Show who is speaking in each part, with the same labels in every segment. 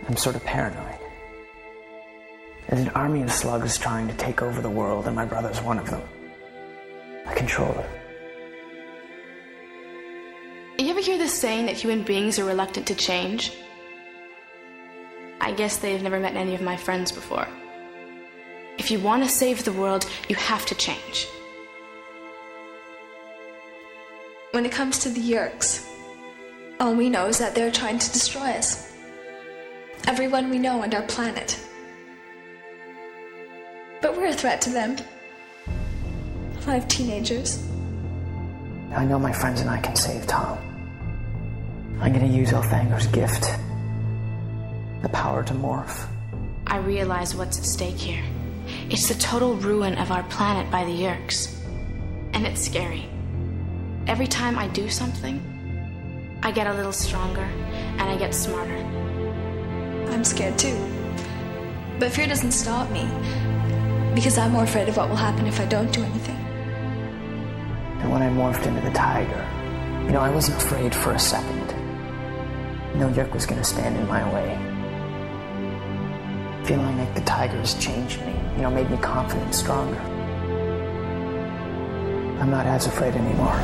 Speaker 1: I'm sort of paranoid. There's an army of slugs trying to take over the world, and my brother's one of them. I control it.
Speaker 2: You ever hear this saying that human beings are reluctant to change? I guess they've never met any of my friends before. If you want to save the world, you have to change.
Speaker 3: When it comes to the Yeerks, all we know is that they're trying to destroy us. Everyone we know and our planet. But we're a threat to them. 5 teenagers.
Speaker 1: I know my friends and I can save Tom. I'm gonna use Elthanger's gift. The power to morph.
Speaker 2: I realize what's at stake here. It's the total ruin of our planet by the Yeerks. And it's scary. Every time I do something, I get a little stronger and I get smarter.
Speaker 3: I'm scared too. But fear doesn't stop me. Because I'm more afraid of what will happen if I don't do anything.
Speaker 1: And when I morphed into the tiger, I wasn't afraid for a second. No Yeerk was gonna stand in my way. Feeling like the tiger has changed me, made me confident, stronger. I'm not as afraid anymore.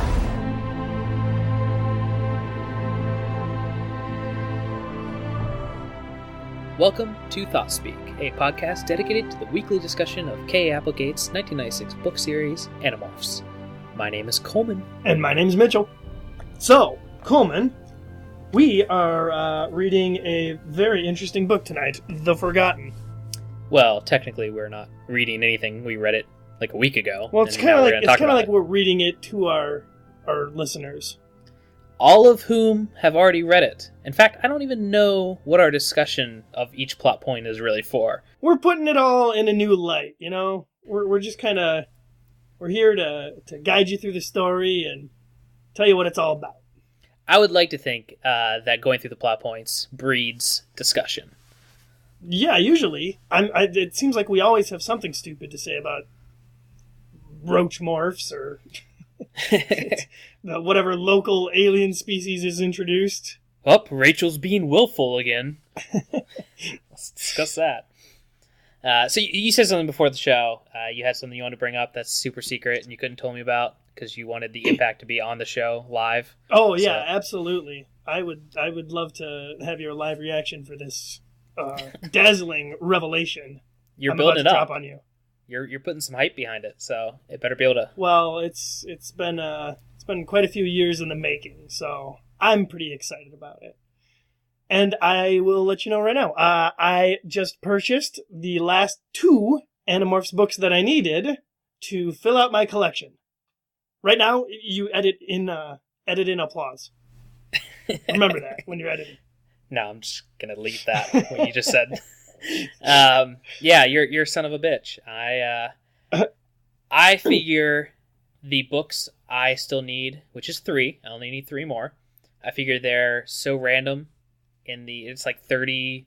Speaker 4: Welcome to Thoughtspeak, a podcast dedicated to the weekly discussion of K. Applegate's 1996 book series, Animorphs. My name is Coleman.
Speaker 5: And my name is Mitchell. So, Coleman, we are reading a very interesting book tonight, The Forgotten.
Speaker 4: Well, technically we're not reading anything. We read it like a week ago.
Speaker 5: Well, it's kind of like we're reading it to our listeners.
Speaker 4: All of whom have already read it. In fact, I don't even know what our discussion of each plot point is really for.
Speaker 5: We're putting it all in a new light, We're just kind of... We're here to guide you through the story and tell you what it's all about.
Speaker 4: I would like to think that going through the plot points breeds discussion.
Speaker 5: Yeah, usually. It seems like we always have something stupid to say about roach morphs or... whatever local alien species is introduced.
Speaker 4: Oh, Rachel's being willful again. Let's discuss that. So you said something before the show. You had something you wanted to bring up that's super secret and you couldn't tell me about because you wanted the impact to be on the show live.
Speaker 5: Oh, yeah, absolutely. I would love to have your live reaction for this dazzling revelation.
Speaker 4: You're building it up.
Speaker 5: Drop on you.
Speaker 4: You're putting some hype behind it, so it better be able to...
Speaker 5: Well, it's been quite a few years in the making, so I'm pretty excited about it. And I will let you know right now. I just purchased the last 2 Animorphs books that I needed to fill out my collection. Right now, you edit in applause. Remember that when you're editing.
Speaker 4: No, I'm just gonna leave that what you just said. Yeah, you're a son of a bitch. I figure the books I still need, which is 3. I only need 3 more. I figure they're so random it's like 38,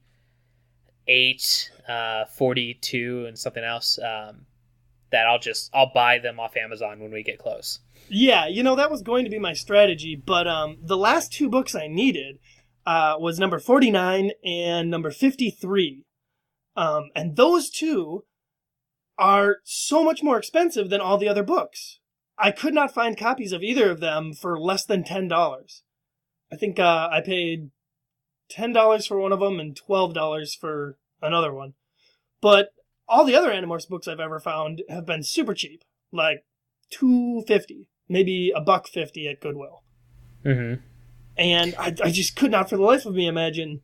Speaker 4: 42, and something else, that I'll buy them off Amazon when we get close.
Speaker 5: Yeah, that was going to be my strategy, but the last 2 books I needed was number 49 and number 53. And those 2 are so much more expensive than all the other books. I could not find copies of either of them for less than $10. I think I paid $10 for one of them and $12 for another one. But all the other Animorphs books I've ever found have been super cheap, like $2.50, maybe $1.50 at Goodwill.
Speaker 4: Mm-hmm.
Speaker 5: And I just could not for the life of me imagine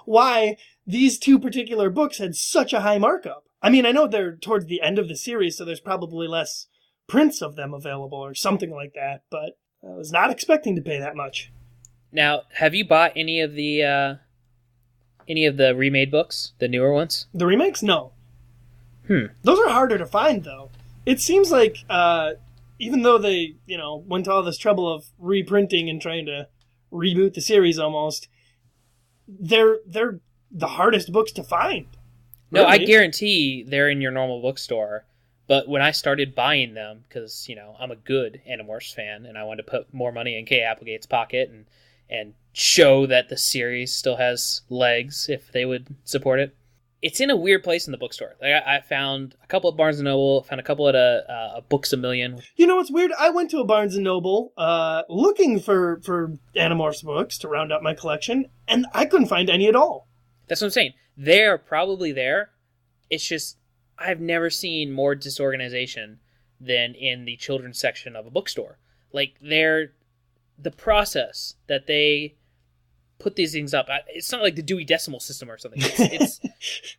Speaker 5: why these 2 particular books had such a high markup. I mean, I know they're towards the end of the series, so there's probably less prints of them available or something like that, but I was not expecting to pay that much.
Speaker 4: Now, have you bought any of the remade books, the newer ones?
Speaker 5: The remakes? No. Those are harder to find, though. It seems like, even though they, went to all this trouble of reprinting and trying to reboot the series almost, they're the hardest books to find.
Speaker 4: No,
Speaker 5: really.
Speaker 4: I guarantee they're in your normal bookstore. But when I started buying them, because, I'm a good Animorphs fan, and I wanted to put more money in K. Applegate's pocket, and show that the series still has legs if they would support it. It's in a weird place in the bookstore. Like I found a couple at Barnes & Noble, found a couple at a Books A Million.
Speaker 5: You know what's weird? I went to a Barnes & Noble looking for Animorphs books to round up my collection, and I couldn't find any at all.
Speaker 4: That's what I'm saying. They're probably there. It's just I've never seen more disorganization than in the children's section of a bookstore. Like, the process that they put these things up, it's not like the Dewey Decimal System or something.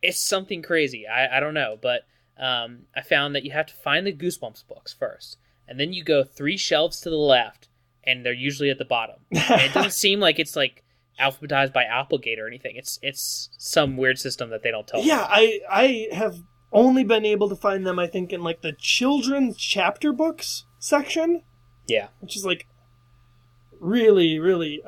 Speaker 4: It's something crazy. I don't know, but I found that you have to find the Goosebumps books first, and then you go 3 shelves to the left, and they're usually at the bottom. And it doesn't seem like it's like alphabetized by Applegate or anything. It's some weird system that they don't tell.
Speaker 5: Yeah, I have only been able to find them, I think, in like the children's chapter books section.
Speaker 4: Yeah,
Speaker 5: which is like really, really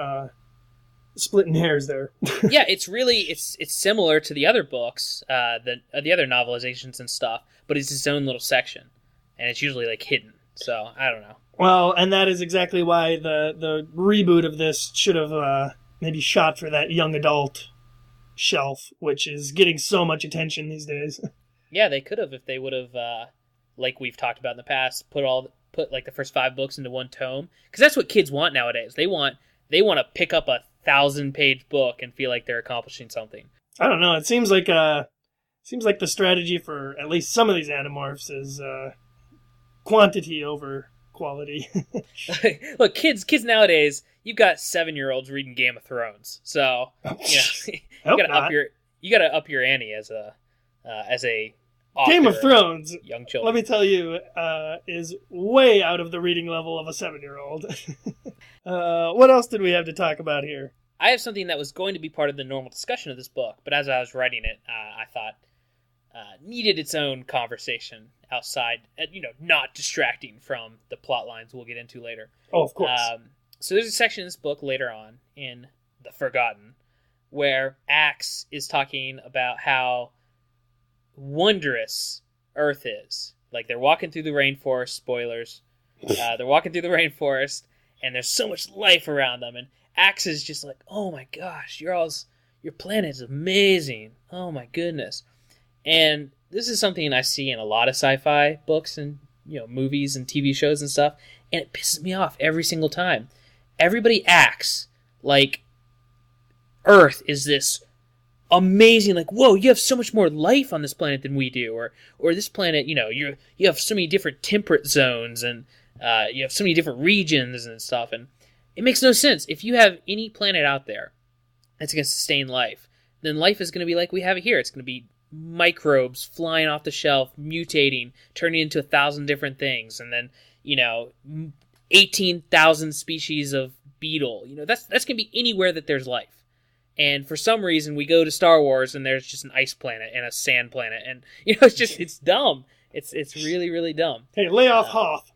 Speaker 5: splitting hairs there.
Speaker 4: Yeah, it's similar to the other books, the other novelizations and stuff, but it's its own little section, and it's usually like hidden. So I don't know.
Speaker 5: Well, and that is exactly why the reboot of this should have maybe shot for that young adult shelf, which is getting so much attention these days.
Speaker 4: Yeah, they could have if they would have, like we've talked about in the past, put like the first 5 books into one tome, because that's what kids want nowadays. They want to pick up a 1,000-page book and feel like they're accomplishing something. I
Speaker 5: don't know. It seems like the strategy for at least some of these Animorphs is quantity over quality.
Speaker 4: Look, kids nowadays, you've got 7-year-olds reading Game of Thrones, so you gotta up your ante as a author.
Speaker 5: Game of Thrones,
Speaker 4: young children.
Speaker 5: Let me tell you, is way out of the reading level of a 7-year-old. What else did we have to talk about here?
Speaker 4: I have something that was going to be part of the normal discussion of this book, but as I was writing it, I thought needed its own conversation outside, not distracting from the plot lines we'll get into later.
Speaker 5: Oh, of course.
Speaker 4: So there's a section in this book later on in The Forgotten where Axe is talking about how wondrous Earth is. Like, they're walking through the rainforest, spoilers. They're walking through the rainforest, and there's so much life around them, and Axe is just like, oh my gosh, your planet is amazing. Oh my goodness. And this is something I see in a lot of sci-fi books and movies and TV shows and stuff, and it pisses me off every single time. Everybody acts like Earth is this amazing, like, whoa, you have so much more life on this planet than we do, or this planet, you have so many different temperate zones, and you have so many different regions and stuff, and it makes no sense. If you have any planet out there that's going to sustain life, then life is going to be like we have it here. It's going to be microbes flying off the shelf, mutating, turning into 1,000 different things, and then 18,000 species of beetle. That's going to be anywhere that there's life. And for some reason, we go to Star Wars, and there's just an ice planet and a sand planet, and it's dumb. It's really, really dumb.
Speaker 5: Hey, lay off Hoth.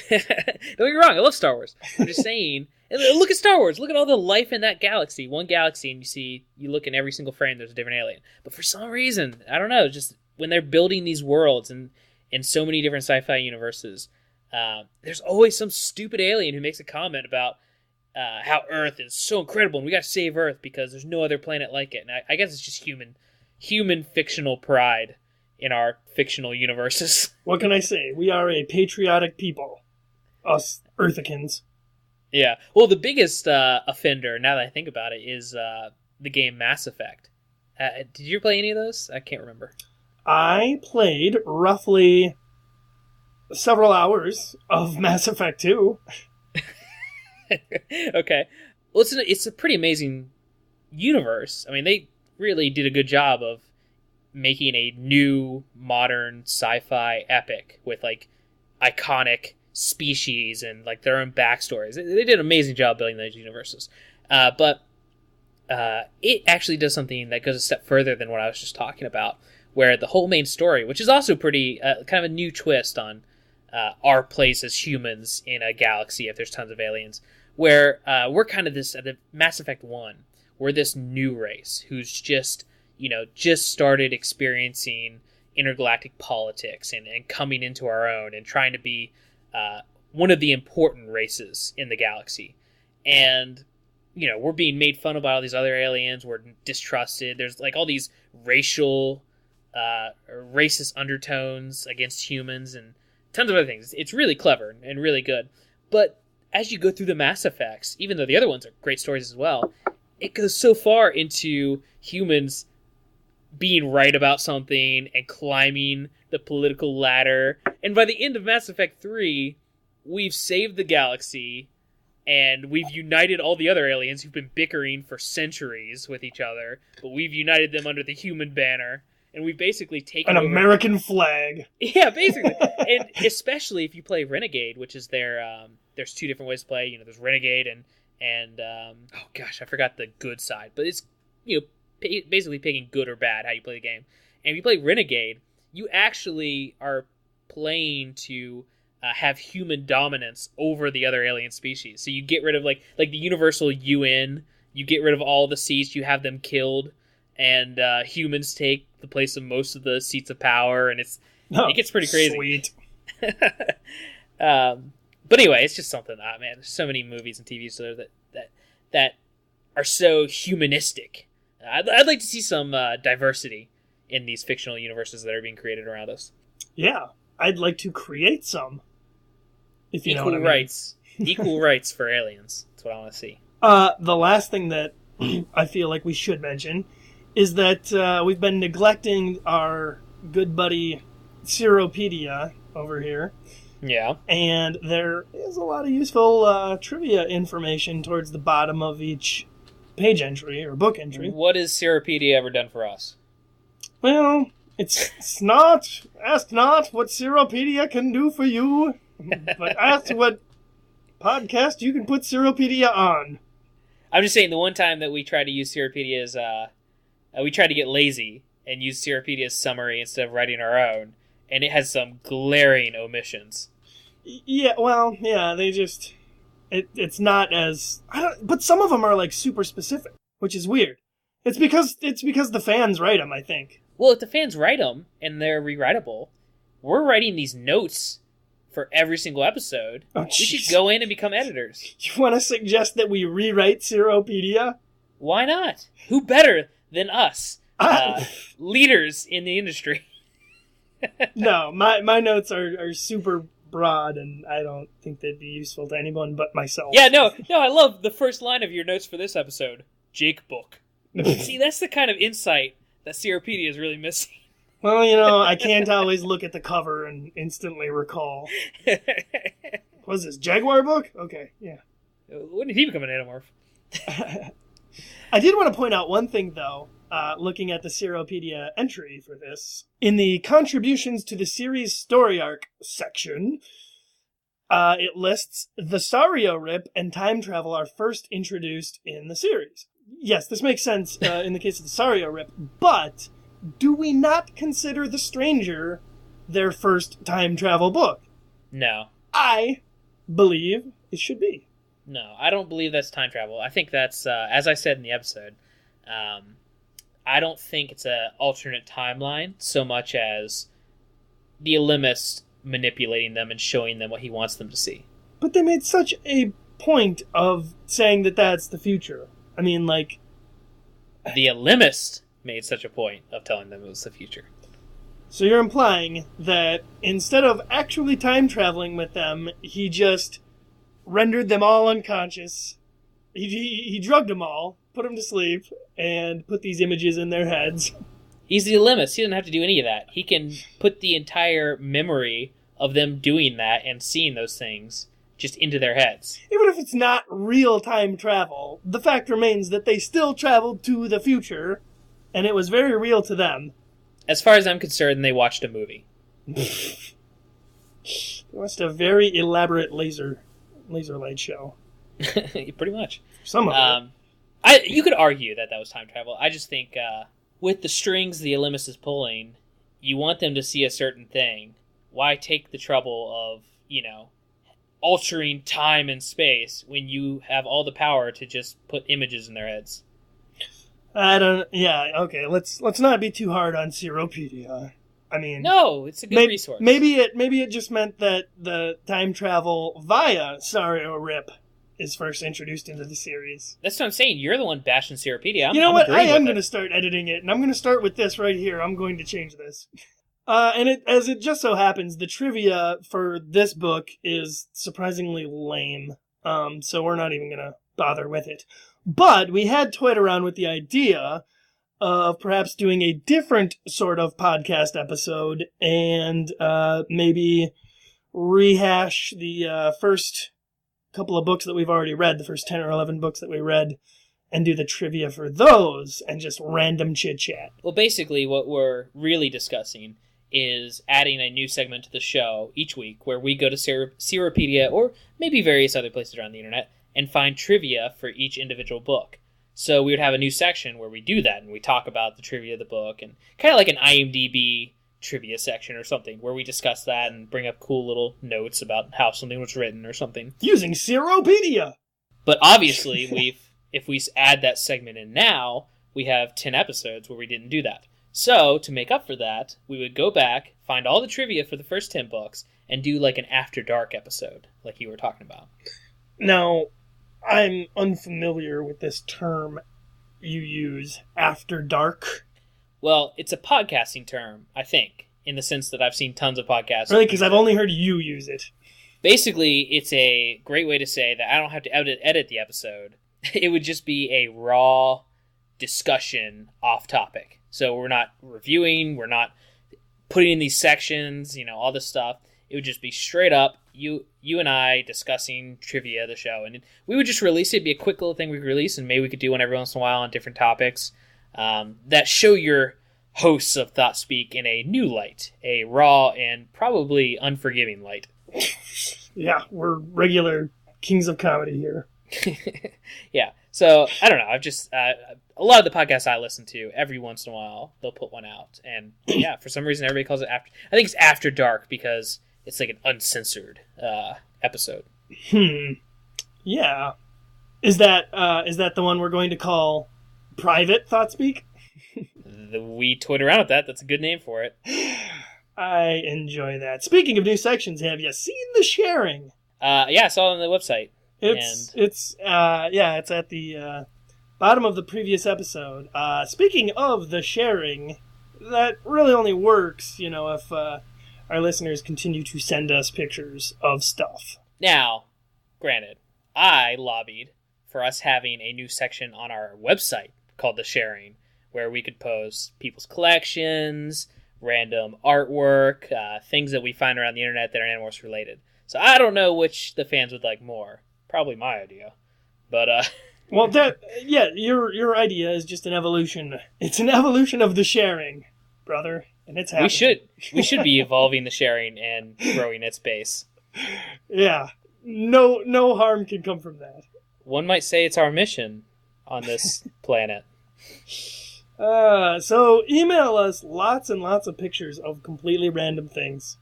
Speaker 4: Don't get me wrong, I love Star Wars. I'm just saying, look at Star Wars. Look at all the life in that galaxy. One galaxy, and you look in every single frame, there's a different alien. But for some reason, I don't know, just when they're building these worlds and in so many different sci-fi universes, there's always some stupid alien who makes a comment about how Earth is so incredible, and we got to save Earth because there's no other planet like it. And I guess it's just human fictional pride in our fictional universes.
Speaker 5: What can I say? We are a patriotic people, us Earthicans.
Speaker 4: Yeah. Well, the biggest offender, now that I think about it, is the game Mass Effect. Did you play any of those? I can't remember.
Speaker 5: I played roughly several hours of Mass Effect 2.
Speaker 4: Okay. Well, it's a pretty amazing universe. I mean, they really did a good job of making a new, modern sci-fi epic with, like, iconic species and, like, their own backstories. They did an amazing job building those universes. But it actually does something that goes a step further than what I was just talking about, where the whole main story, which is also pretty kind of a new twist on our place as humans in a galaxy if there's tons of aliens, where we're kind of this, the Mass Effect 1, we're this new race who's just started experiencing intergalactic politics and coming into our own and trying to be one of the important races in the galaxy. And we're being made fun of by all these other aliens. We're distrusted. There's like all these racial, racist undertones against humans and tons of other things. It's really clever and really good. But as you go through the Mass Effects, even though the other ones are great stories as well, it goes so far into humans being right about something and climbing the political ladder. And by the end of Mass Effect 3, we've saved the galaxy and we've united all the other aliens who've been bickering for centuries with each other, but we've united them under the human banner, and we've basically taken
Speaker 5: an American flag.
Speaker 4: Yeah, basically. And especially if you play Renegade, which is there's two different ways to play. There's Renegade and oh gosh, I forgot the good side, but it's basically picking good or bad how you play the game. And if you play Renegade, you actually are playing to have human dominance over the other alien species. So you get rid of like the universal UN. You get rid of all the seats. You have them killed, and humans take the place of most of the seats of power. And it gets pretty crazy.
Speaker 5: Sweet.
Speaker 4: But anyway, it's just something. Man, there's so many movies and TV shows that are so humanistic. I'd like to see some diversity in these fictional universes that are being created around us.
Speaker 5: Yeah, I'd like to create some. If you know what I mean.
Speaker 4: Rights. Equal rights for aliens. That's what I want to see.
Speaker 5: The last thing that I feel like we should mention is that we've been neglecting our good buddy Seropedia over here.
Speaker 4: Yeah.
Speaker 5: And there is a lot of useful trivia information towards the bottom of each page entry or book entry.
Speaker 4: What has Seropedia ever done for us?
Speaker 5: Well, it's not. Ask not what Seropedia can do for you, but ask what podcast you can put Seropedia on.
Speaker 4: I'm just saying, the one time that we tried to use Seropedia is, we tried to get lazy and use Seropedia's summary instead of writing our own, and it has some glaring omissions.
Speaker 5: Yeah, well, yeah, they just... It's not as... but some of them are, like, super specific, which is weird. It's because the fans write them, I think.
Speaker 4: Well, if the fans write them, and they're rewritable, we're writing these notes for every single episode.
Speaker 5: Oh,
Speaker 4: we should go in and become editors.
Speaker 5: You want to suggest that we rewrite Seropedia?
Speaker 4: Why not? Who better than us? Leaders in the industry.
Speaker 5: No, my notes are super broad, and I don't think they'd be useful to anyone but myself.
Speaker 4: Yeah, no, I love the first line of your notes for this episode. Jake Book. See, that's the kind of insight that Seropedia is really missing.
Speaker 5: Well, I can't always look at the cover and instantly recall. Was this Jaguar Book? Okay, yeah.
Speaker 4: When did he become an Animorph?
Speaker 5: I did want to point out one thing, though, looking at the Seropedia entry for this. In the contributions to the series story arc section, it lists the Sario Rip and time travel are first introduced in the series. Yes, this makes sense in the case of the Sario Rip, but do we not consider The Stranger their first time travel book?
Speaker 4: No.
Speaker 5: I believe it should be.
Speaker 4: No, I don't believe that's time travel. I think that's, as I said in the episode, I don't think it's an alternate timeline so much as the Alimist manipulating them and showing them what he wants them to see.
Speaker 5: But they made such a point of saying that that's the future. I mean, like...
Speaker 4: The Alimist made such a point of telling them it was the future.
Speaker 5: So you're implying that instead of actually time traveling with them, he just rendered them all unconscious. He drugged them all, put them to sleep, and put these images in their heads.
Speaker 4: He's the Alimist. He doesn't have to do any of that. He can put the entire memory of them doing that and seeing those things just into their heads.
Speaker 5: Even if it's not real time travel, the fact remains that they still traveled to the future, and it was very real to them.
Speaker 4: As far as I'm concerned, they watched a movie.
Speaker 5: They watched a very elaborate laser light show.
Speaker 4: Pretty much.
Speaker 5: Some of it.
Speaker 4: You could argue that was time travel. I just think with the strings the Alimist is pulling, you want them to see a certain thing. Why take the trouble of, altering time and space when you have all the power to just put images in their heads?
Speaker 5: Okay, let's not be too hard on Seropedia. I mean...
Speaker 4: No, it's a good resource.
Speaker 5: Maybe it just meant that the time travel via Sario Rip is first introduced into the series.
Speaker 4: That's what I'm saying. You're the one bashing Seropedia.
Speaker 5: You know what? I am going
Speaker 4: to
Speaker 5: to start editing it, and I'm going to start with this right here. I'm going to change this. As it just so happens, the trivia for this book is surprisingly lame. So we're not even going to bother with it. But we had toyed around with the idea of perhaps doing a different sort of podcast episode and maybe rehash the first couple of books that we've already read, the first 10 or 11 books that we read, and do the trivia for those and just random chit-chat.
Speaker 4: Well, basically what we're really discussing is adding a new segment to the show each week where we go to Seropedia or maybe various other places around the internet and find trivia for each individual book. So we would have a new section where we do that and we talk about the trivia of the book and kind of like an IMDb trivia section or something where we discuss that and bring up cool little notes about how something was written or something.
Speaker 5: Using Seropedia!
Speaker 4: But obviously, if we add that segment in now, we have 10 episodes where we didn't do that. So, to make up for that, we would go back, find all the trivia for the first 10 books, and do like an After Dark episode, like you were talking about.
Speaker 5: Now, I'm unfamiliar with this term you use, After Dark.
Speaker 4: Well, it's a podcasting term, I think, in the sense that I've seen tons of podcasts.
Speaker 5: Really? Because I've only heard you use it.
Speaker 4: Basically, it's a great way to say that I don't have to edit the episode. It would just be a raw discussion off topic. So we're not reviewing, we're not putting in these sections, all this stuff. It would just be straight up, you and I discussing trivia of the show. And we would just release it. It'd be a quick little thing we could release, and maybe we could do one every once in a while on different topics. That show your hosts of Thoughtspeak in a new light, a raw and probably unforgiving light.
Speaker 5: Yeah, we're regular kings of comedy here.
Speaker 4: Yeah, so I don't know. I've just a lot of the podcasts I listen to, every once in a while they'll put one out, and yeah, for some reason everybody calls it After. I think it's After Dark because it's like an uncensored episode.
Speaker 5: Yeah, is that the one we're going to call Private Thoughtspeak?
Speaker 4: We toyed around with that. That's a good name for it.
Speaker 5: I enjoy that. Speaking of new sections, have you seen The Sharing?
Speaker 4: Yeah, I saw it on the website.
Speaker 5: It's at the bottom of the previous episode. Speaking of The Sharing, that really only works, if our listeners continue to send us pictures of stuff.
Speaker 4: Now, granted, I lobbied for us having a new section on our website called The Sharing, where we could post people's collections, random artwork, things that we find around the internet that are Animorphs related. So I don't know which the fans would like more. Probably my idea. But,
Speaker 5: well, your idea is just an evolution. It's an evolution of The Sharing, brother, and it's happening.
Speaker 4: We should be evolving The Sharing and growing its base.
Speaker 5: Yeah. No harm can come from that.
Speaker 4: One might say it's our mission on this planet.
Speaker 5: So email us lots and lots of pictures of completely random things.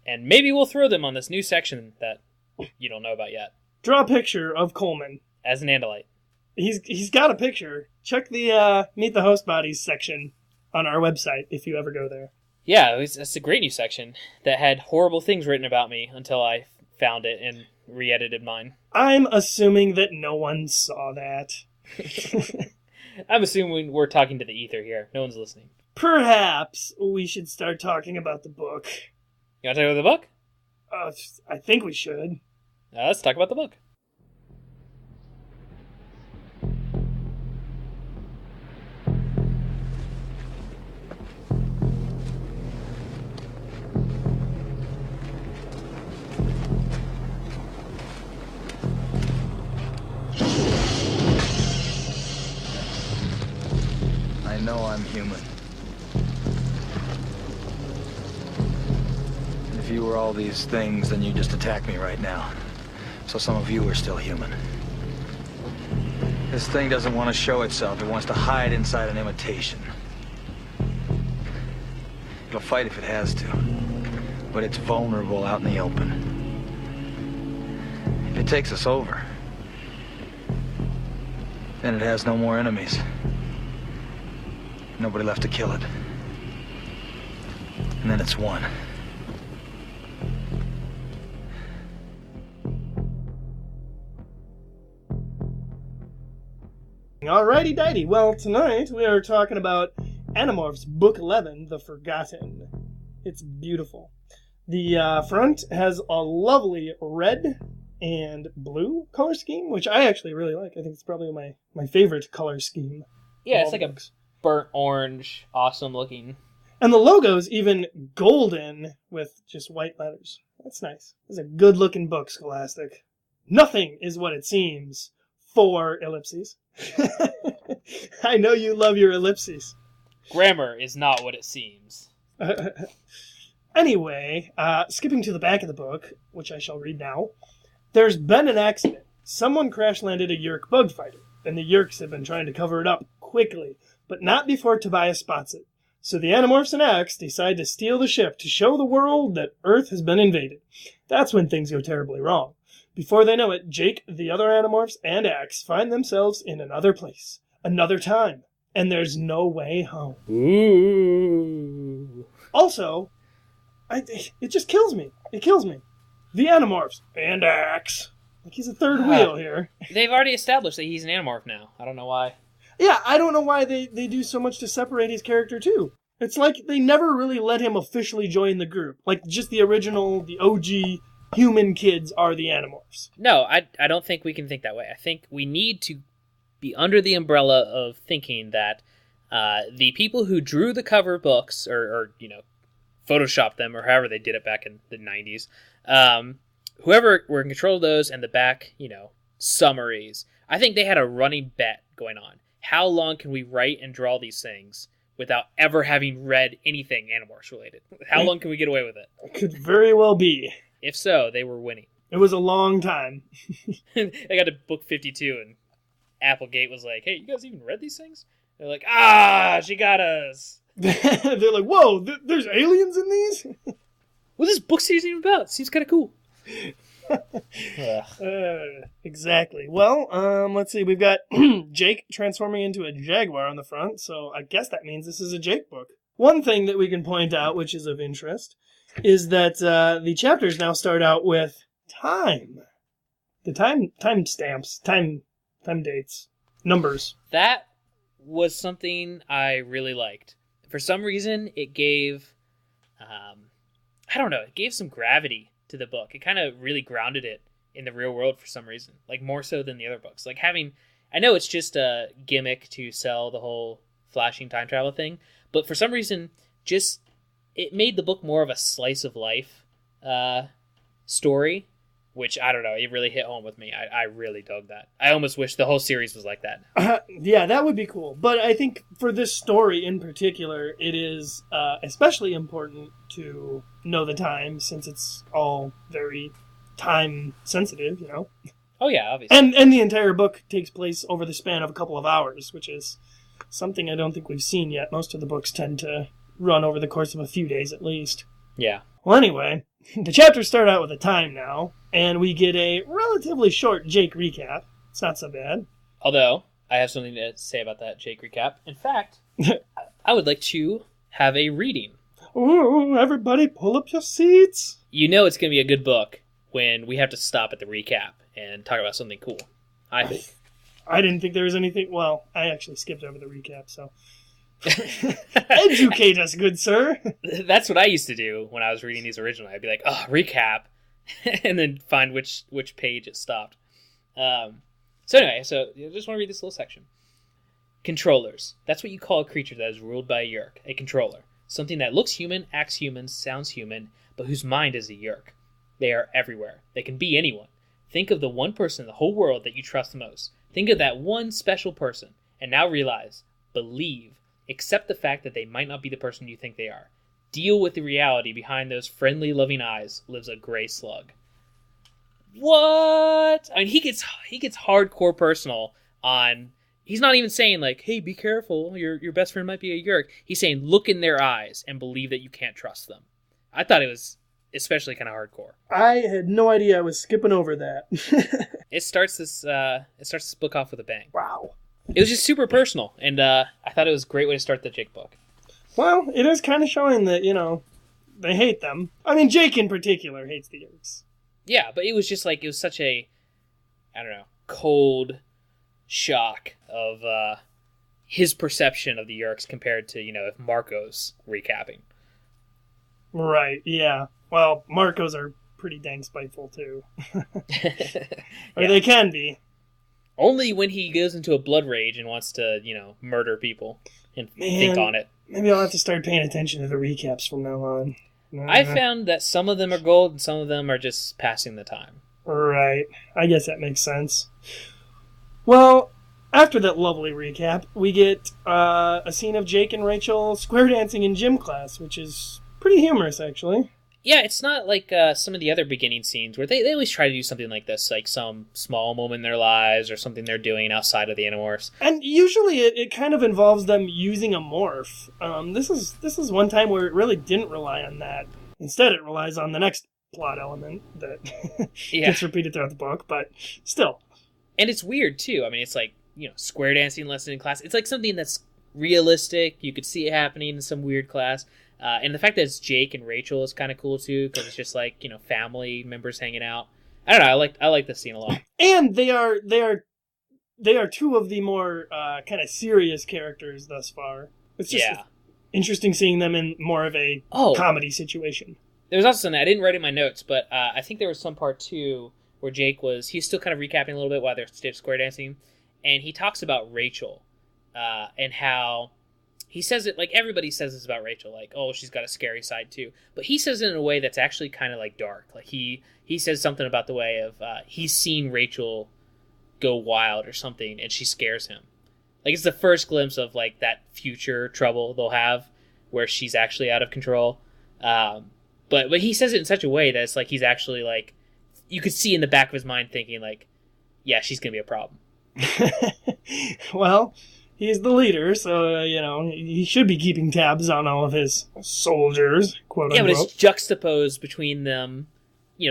Speaker 4: And maybe we'll throw them on this new section that you don't know about yet.
Speaker 5: Draw a picture of Coleman.
Speaker 4: As an Andalite.
Speaker 5: He's got a picture. Check the Meet the Host Bodies section on our website if you ever go there.
Speaker 4: Yeah, it's a great new section that had horrible things written about me until I found it and re-edited mine.
Speaker 5: I'm assuming that no one saw that.
Speaker 4: I'm assuming we're talking to the ether here. No one's listening.
Speaker 5: Perhaps we should start talking about the book.
Speaker 4: You want to talk about the book?
Speaker 5: I think we should.
Speaker 4: Let's talk about the book.
Speaker 6: I know I'm human. And if you were all these things, then you just attack me right now. So some of you are still human. This thing doesn't want to show itself. It wants to hide inside an imitation. It'll fight if it has to. But it's vulnerable out in the open. If it takes us over, then it has no more enemies. Nobody left to kill it. And then it's won.
Speaker 5: Alrighty dighty. Well, tonight we are talking about Animorphs Book 11, The Forgotten. It's beautiful. The front has a lovely red and blue color scheme, which I actually really like. I think it's probably my favorite color scheme.
Speaker 4: Yeah, it's like a burnt orange, awesome looking.
Speaker 5: And the logo's even golden with just white letters. That's nice. It's a good looking book, Scholastic. Nothing is what it seems. 4 ellipses. I know you love your ellipses.
Speaker 4: Grammar is not what it seems.
Speaker 5: Anyway, skipping to the back of the book, which I shall read now, there's been an accident. Someone crash-landed a Yeerk bug fighter, and the Yeerks have been trying to cover it up quickly, but not before Tobias spots it. So the Animorphs and Axe decide to steal the ship to show the world that Earth has been invaded. That's when things go terribly wrong. Before they know it, Jake, the other Animorphs, and Axe find themselves in another place, another time, and there's no way home.
Speaker 4: Ooh.
Speaker 5: Also, it just kills me. It kills me. The Animorphs and Axe. Like he's a third wheel here.
Speaker 4: They've already established that he's an Animorph now. I don't know why.
Speaker 5: Yeah, I don't know why they do so much to separate his character, too. It's like they never really let him officially join the group. Like, just the original, the OG human kids are the Animorphs.
Speaker 4: No, I don't think we can think that way. I think we need to be under the umbrella of thinking that the people who drew the cover books, or photoshopped them, or however they did it back in the 90s, whoever were in control of those and the back, summaries, I think they had a running bet going on. How long can we write and draw these things without ever having read anything Animorphs related? How long can we get away with it?
Speaker 5: It could very well be.
Speaker 4: If so, they were winning.
Speaker 5: It was a long time.
Speaker 4: They got to book 52 and Applegate was like, hey, you guys even read these things? They're like, she got us.
Speaker 5: They're like, whoa, there's aliens in these?
Speaker 4: What this book series even about? Seems kind of cool.
Speaker 5: Exactly. Well, let's see. We've got Jake transforming into a jaguar on the front, so I guess that means this is a Jake book. One thing that we can point out, which is of interest, is that the chapters now start out with time. The time stamps, time dates, numbers.
Speaker 4: That was something I really liked. For some reason, it gave, it gave some gravity to the book. It kind of really grounded it in the real world for some reason, like more so than the other books. Like I know it's just a gimmick to sell the whole flashing time travel thing, but for some reason, just it made the book more of a slice of life story, which I don't know, it really hit home with me. I really dug that. I almost wish the whole series was like that.
Speaker 5: Yeah, that would be cool. But I think for this story in particular, it is especially important to know the time, since it's all very time sensitive,
Speaker 4: Oh yeah, obviously.
Speaker 5: And the entire book takes place over the span of a couple of hours, which is something I don't think we've seen yet. Most of the books tend to run over the course of a few days at least.
Speaker 4: Yeah.
Speaker 5: Well, anyway, the chapters start out with a time now, and we get a relatively short Jake recap. It's not so bad.
Speaker 4: Although, I have something to say about that Jake recap. In fact, I would like to have a reading.
Speaker 5: Ooh, everybody pull up your seats.
Speaker 4: You know it's going to be a good book when we have to stop at the recap and talk about something cool, I think.
Speaker 5: I didn't think there was anything... Well, I actually skipped over the recap, so... Educate us, good sir.
Speaker 4: That's what I used to do when I was reading these originally. I'd be like, recap, and then find which page it stopped. So anyway, I just want to read this little section. Controllers. That's what you call a creature that is ruled by a Yeerk, a controller. Something that looks human, acts human, sounds human, but whose mind is a Yeerk. They are everywhere. They can be anyone. Think of the one person in the whole world that you trust the most. Think of that one special person, and now realize, believe, accept the fact that they might not be the person you think they are. Deal with the reality behind those friendly, loving eyes lives a gray slug. What? I mean, he gets hardcore personal on... He's not even saying, like, hey, be careful, your best friend might be a Yeerk. He's saying, look in their eyes and believe that you can't trust them. I thought it was especially kind of hardcore.
Speaker 5: I had no idea I was skipping over that.
Speaker 4: It starts this book off with a bang.
Speaker 5: Wow.
Speaker 4: It was just super personal, and I thought it was a great way to start the Jake book.
Speaker 5: Well, it is kind of showing that, they hate them. I mean, Jake in particular hates the Yeerks.
Speaker 4: Yeah, but it was just like, it was such a, I don't know, cold, shock of his perception of the Yeerks compared to, if Marco's recapping.
Speaker 5: Right, yeah. Well, Marco's are pretty dang spiteful, too. Or they can be.
Speaker 4: Only when he goes into a blood rage and wants to, murder people and think on it.
Speaker 5: Maybe I'll have to start paying attention to the recaps from now on.
Speaker 4: I found that some of them are gold and some of them are just passing the time.
Speaker 5: Right. I guess that makes sense. Well, after that lovely recap, we get a scene of Jake and Rachel square dancing in gym class, which is pretty humorous, actually.
Speaker 4: Yeah, it's not like some of the other beginning scenes where they always try to do something like this, like some small moment in their lives or something they're doing outside of the Animorphs.
Speaker 5: And usually it kind of involves them using a morph. This is one time where it really didn't rely on that. Instead, it relies on the next plot element that gets repeated throughout the book, but still.
Speaker 4: And it's weird, too. I mean, it's like, square dancing lesson in class. It's like something that's realistic. You could see it happening in some weird class. And the fact that it's Jake and Rachel is kind of cool too, because it's just like family members hanging out. I don't know. I like this scene a lot.
Speaker 5: And they are two of the more kind of serious characters thus far. It's just interesting seeing them in more of a comedy situation.
Speaker 4: There was also something I didn't write in my notes, but I think there was some part too where he's still kind of recapping a little bit while they're square dancing, and he talks about Rachel and how. He says it like everybody says this about Rachel, like, oh, she's got a scary side too. But he says it in a way that's actually kind of like dark. Like he says something about the way of he's seen Rachel go wild or something, and she scares him. Like it's the first glimpse of like that future trouble they'll have where she's actually out of control. But he says it in such a way that it's like he's actually like you could see in the back of his mind thinking like, yeah, she's gonna be a problem.
Speaker 5: Well. He's the leader, so, he should be keeping tabs on all of his soldiers, quote unquote.
Speaker 4: Yeah, but it's juxtaposed between them,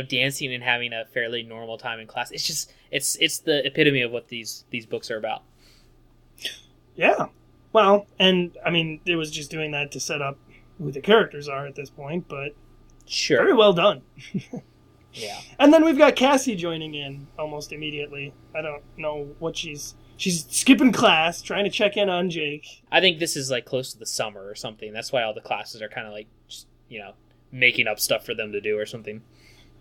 Speaker 4: dancing and having a fairly normal time in class. It's just, it's the epitome of what these books are about.
Speaker 5: Yeah. Well, and, I mean, it was just doing that to set up who the characters are at this point, but
Speaker 4: sure,
Speaker 5: very well done.
Speaker 4: Yeah.
Speaker 5: And then we've got Cassie joining in almost immediately. I don't know what she's skipping class, trying to check in on Jake.
Speaker 4: I think this is like close to the summer or something. That's why all the classes are kind of like, just, making up stuff for them to do or something.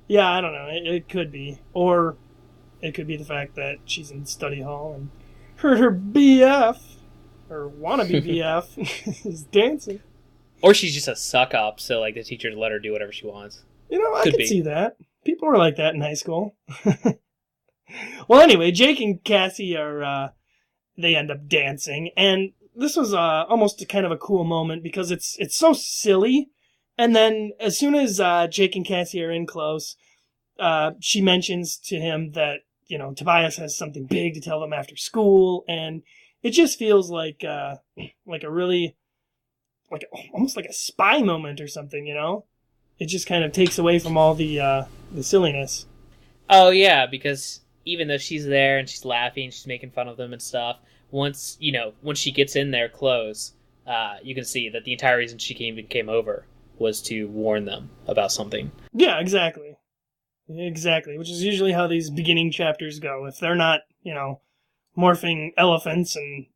Speaker 5: Yeah, I don't know. It could be. Or it could be the fact that she's in study hall and heard her BF, or wannabe BF, is dancing.
Speaker 4: Or she's just a suck up, so like the teacher let her do whatever she wants.
Speaker 5: I could see that. People were like that in high school. Well, anyway, Jake and Cassie they end up dancing, and this was almost a kind of a cool moment because it's so silly, and then as soon as Jake and Cassie are in close, she mentions to him that, Tobias has something big to tell them after school, and it just feels like a really, almost like a spy moment or something, It just kind of takes away from all the silliness.
Speaker 4: Oh, yeah, because even though she's there and she's laughing, she's making fun of them and stuff, once she gets in their clothes, you can see that the entire reason she came over was to warn them about something.
Speaker 5: Yeah, exactly. Which is usually how these beginning chapters go. If they're not, morphing elephants and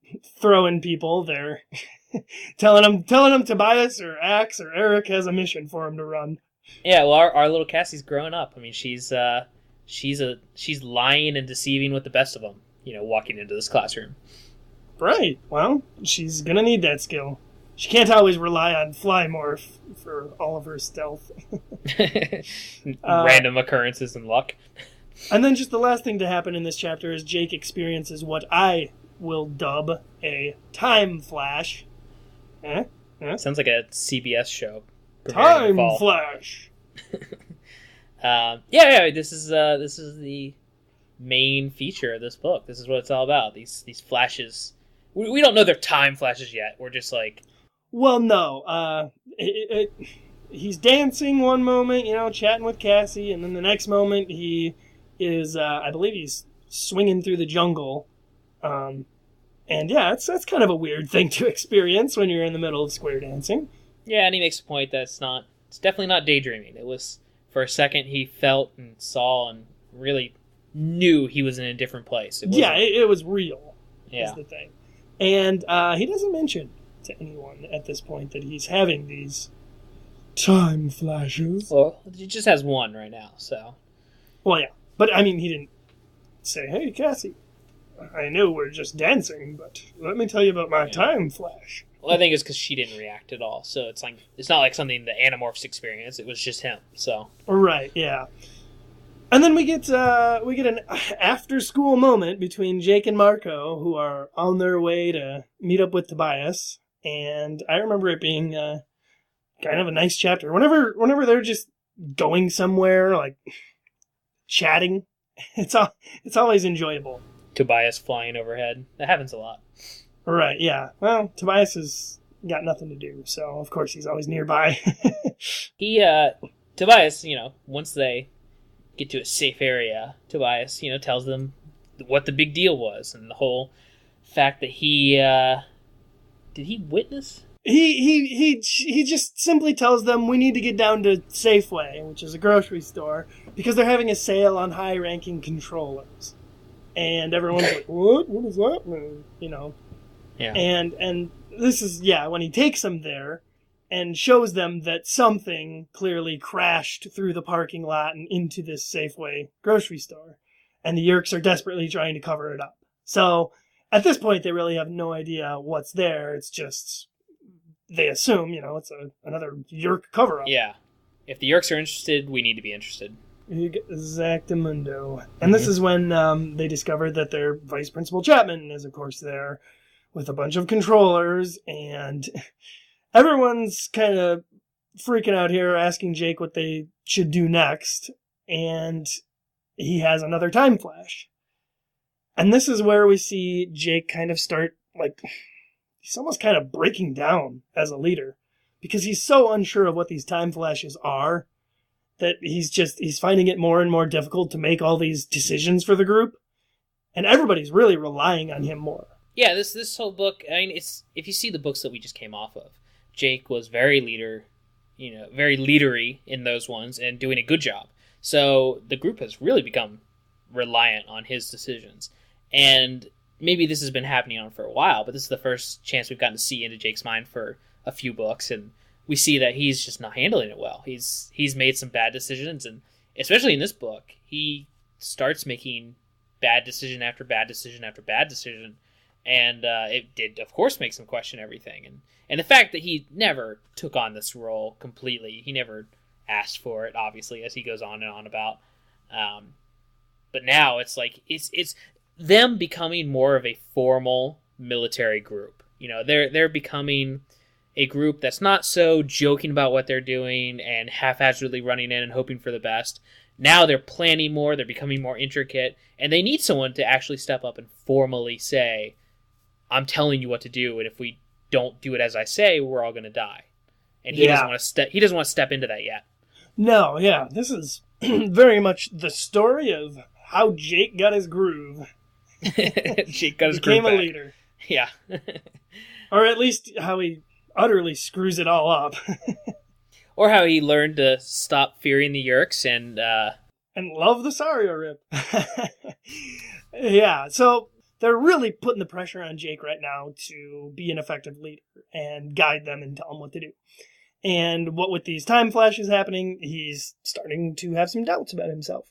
Speaker 5: throwing people, they're telling them Tobias or Axe or Eric has a mission for him to run.
Speaker 4: Yeah, well, our little Cassie's growing up. I mean, she's lying and deceiving with the best of them, walking into this classroom.
Speaker 5: Right. Well, she's gonna need that skill. She can't always rely on Flymorph for all of her stealth.
Speaker 4: Random occurrences and luck.
Speaker 5: And then just the last thing to happen in this chapter is Jake experiences what I will dub a time flash.
Speaker 4: Sounds like a CBS show.
Speaker 5: Time flash.
Speaker 4: This is the main feature of this book. This is what it's all about. These flashes. We don't know they're time flashes yet. We're just like,
Speaker 5: well, no. He's dancing one moment, chatting with Cassie, and then the next moment he is, I believe he's swinging through the jungle. And yeah, that's kind of a weird thing to experience when you're in the middle of square dancing.
Speaker 4: Yeah, and he makes a point that it's definitely not daydreaming. It was, for a second, he felt and saw and really knew he was in a different place.
Speaker 5: It was real.
Speaker 4: Yeah.
Speaker 5: Is the thing. And he doesn't mention to anyone at this point that he's having these time flashes.
Speaker 4: Well, he just has one right now, so.
Speaker 5: Well, yeah. But, I mean, he didn't say, hey, Cassie, I know we're just dancing, but let me tell you about my time flash.
Speaker 4: Well, I think it's because she didn't react at all, so it's not like something the Animorphs experienced. It was just him, so.
Speaker 5: Right, yeah. And then we get an after-school moment between Jake and Marco, who are on their way to meet up with Tobias. And I remember it being kind of a nice chapter. Whenever they're just going somewhere, like chatting, it's always enjoyable.
Speaker 4: Tobias flying overhead. That happens a lot.
Speaker 5: Right, yeah. Well, Tobias has got nothing to do, so of course he's always nearby.
Speaker 4: Tobias, once they get to a safe area, Tobias, tells them what the big deal was and the whole fact that he did he witness?
Speaker 5: He just simply tells them we need to get down to Safeway, which is a grocery store, because they're having a sale on high-ranking controllers. And everyone's like, what? What does that mean?
Speaker 4: Yeah.
Speaker 5: And this is, when he takes them there and shows them that something clearly crashed through the parking lot and into this Safeway grocery store. And the Yeerks are desperately trying to cover it up. So, at this point, they really have no idea what's there. It's just, they assume, it's another Yeerk cover-up.
Speaker 4: Yeah. If the Yeerks are interested, we need to be interested.
Speaker 5: Exactamundo. And this is when they discover that their Vice Principal Chapman is, of course, there with a bunch of controllers, and everyone's kind of freaking out here, asking Jake what they should do next, and he has another time flash. And this is where we see Jake kind of start, he's almost kind of breaking down as a leader, because he's so unsure of what these time flashes are, that he's finding it more and more difficult to make all these decisions for the group, and everybody's really relying on him more.
Speaker 4: Yeah, this whole book, I mean, it's, if you see the books that we just came off of, Jake was very leadery in those ones and doing a good job. So the group has really become reliant on his decisions. And maybe this has been happening on for a while, but this is the first chance we've gotten to see into Jake's mind for a few books, and we see that he's just not handling it well. He's made some bad decisions, and especially in this book, he starts making bad decision after bad decision after bad decision. And it did, of course, make him question everything. And the fact that he never took on this role completely, he never asked for it, obviously, as he goes on and on about. But now it's like, it's them becoming more of a formal military group. They're becoming a group that's not so joking about what they're doing and haphazardly running in and hoping for the best. Now they're planning more, they're becoming more intricate, and they need someone to actually step up and formally say, I'm telling you what to do, and if we don't do it as I say, we're all going to die. And he doesn't want to step into that yet.
Speaker 5: No, yeah, this is very much the story of how Jake got his groove.
Speaker 4: Jake got his
Speaker 5: became
Speaker 4: groove
Speaker 5: a
Speaker 4: back.
Speaker 5: leader.
Speaker 4: Yeah.
Speaker 5: Or at least how he utterly screws it all up.
Speaker 4: Or how he learned to stop fearing the Yeerks and
Speaker 5: love the Sario Rip. Yeah, so they're really putting the pressure on Jake right now to be an effective leader and guide them and tell them what to do. And what with these time flashes happening, he's starting to have some doubts about himself.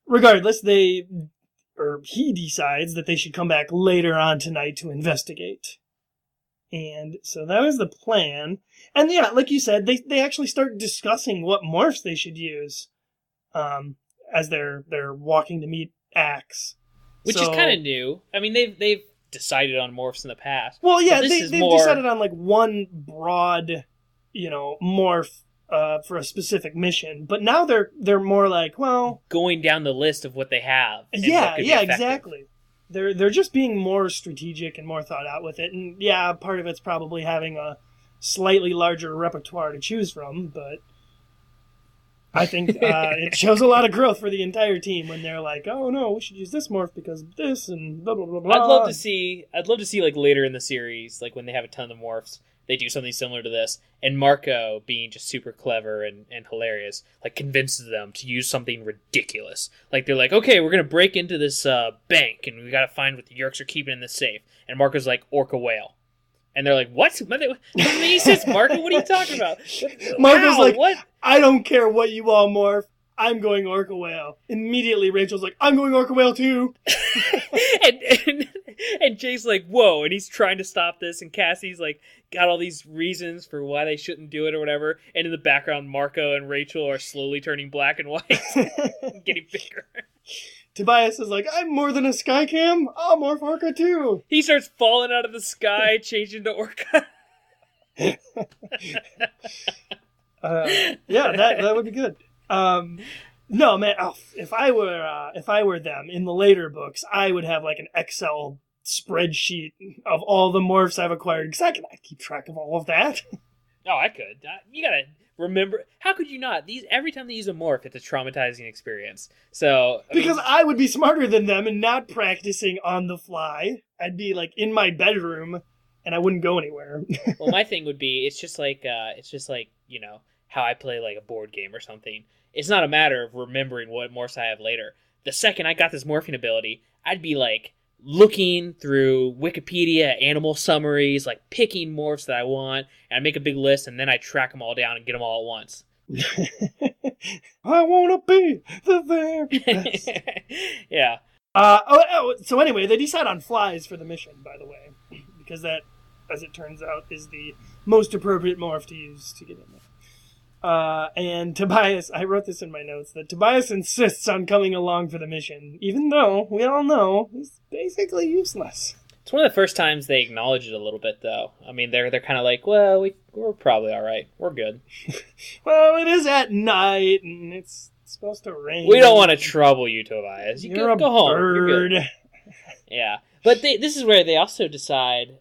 Speaker 5: Regardless, he decides that they should come back later on tonight to investigate. And so that is the plan. And yeah, like you said, they actually start discussing what morphs they should use as they're walking to meet Axe.
Speaker 4: Which is kind of new. I mean, they've decided on morphs in the past.
Speaker 5: Well, yeah, they've decided on one broad, morph for a specific mission. But now they're more
Speaker 4: going down the list of what they have.
Speaker 5: Yeah, exactly. They're just being more strategic and more thought out with it. And yeah, part of it's probably having a slightly larger repertoire to choose from, but I think it shows a lot of growth for the entire team when they're like, oh no, we should use this morph because of this and blah blah blah blah.
Speaker 4: I'd love to see later in the series, when they have a ton of morphs, they do something similar to this. And Marco, being just super clever and hilarious, like convinces them to use something ridiculous. Like they're like, okay, we're going to break into this bank and we got to find what the Yeerks are keeping in the safe. And Marco's like, orca whale. And they're like, what? He says, Marco, what are you talking about?
Speaker 5: Marco's like,
Speaker 4: what?
Speaker 5: I don't care what you all morph. I'm going orca whale. Immediately, Rachel's like, I'm going orca whale too.
Speaker 4: and Jake's like, whoa, and he's trying to stop this, and Cassie's like, got all these reasons for why they shouldn't do it or whatever, and in the background, Marco and Rachel are slowly turning black and white, getting bigger.
Speaker 5: Tobias is like, I'm more than a sky cam. I'll morph orca too.
Speaker 4: He starts falling out of the sky, changing to orca.
Speaker 5: Yeah, that would be good. No, man. If I were them in the later books, I would have like an Excel spreadsheet of all the morphs I've acquired because I keep track of all of that.
Speaker 4: Oh, I could. You gotta remember. How could you not? Every time they use a morph, it's a traumatizing experience. So
Speaker 5: because I would be smarter than them and not practicing on the fly. I'd be like in my bedroom, and I wouldn't go anywhere.
Speaker 4: Well, my thing would be it's just like how I play like a board game or something. It's not a matter of remembering what morphs I have later. The second I got this morphing ability, I'd be like looking through Wikipedia animal summaries, like picking morphs that I want, and I make a big list, and then I track them all down and get them all at once.
Speaker 5: I want to be the very best.
Speaker 4: Yeah.
Speaker 5: So anyway, they decide on flies for the mission, by the way, because that, as it turns out, is the most appropriate morph to use to get in there. And Tobias, I wrote this in my notes, that Tobias insists on coming along for the mission, even though we all know he's basically useless.
Speaker 4: It's one of the first times they acknowledge it a little bit, though. I mean, they're kind of like, well, we're probably all right. We're good.
Speaker 5: Well, it is at night, and it's supposed to rain.
Speaker 4: We don't want to trouble you, Tobias.
Speaker 5: You're
Speaker 4: go
Speaker 5: a
Speaker 4: home.
Speaker 5: bird.
Speaker 4: You're good. Yeah. But this is where they also decide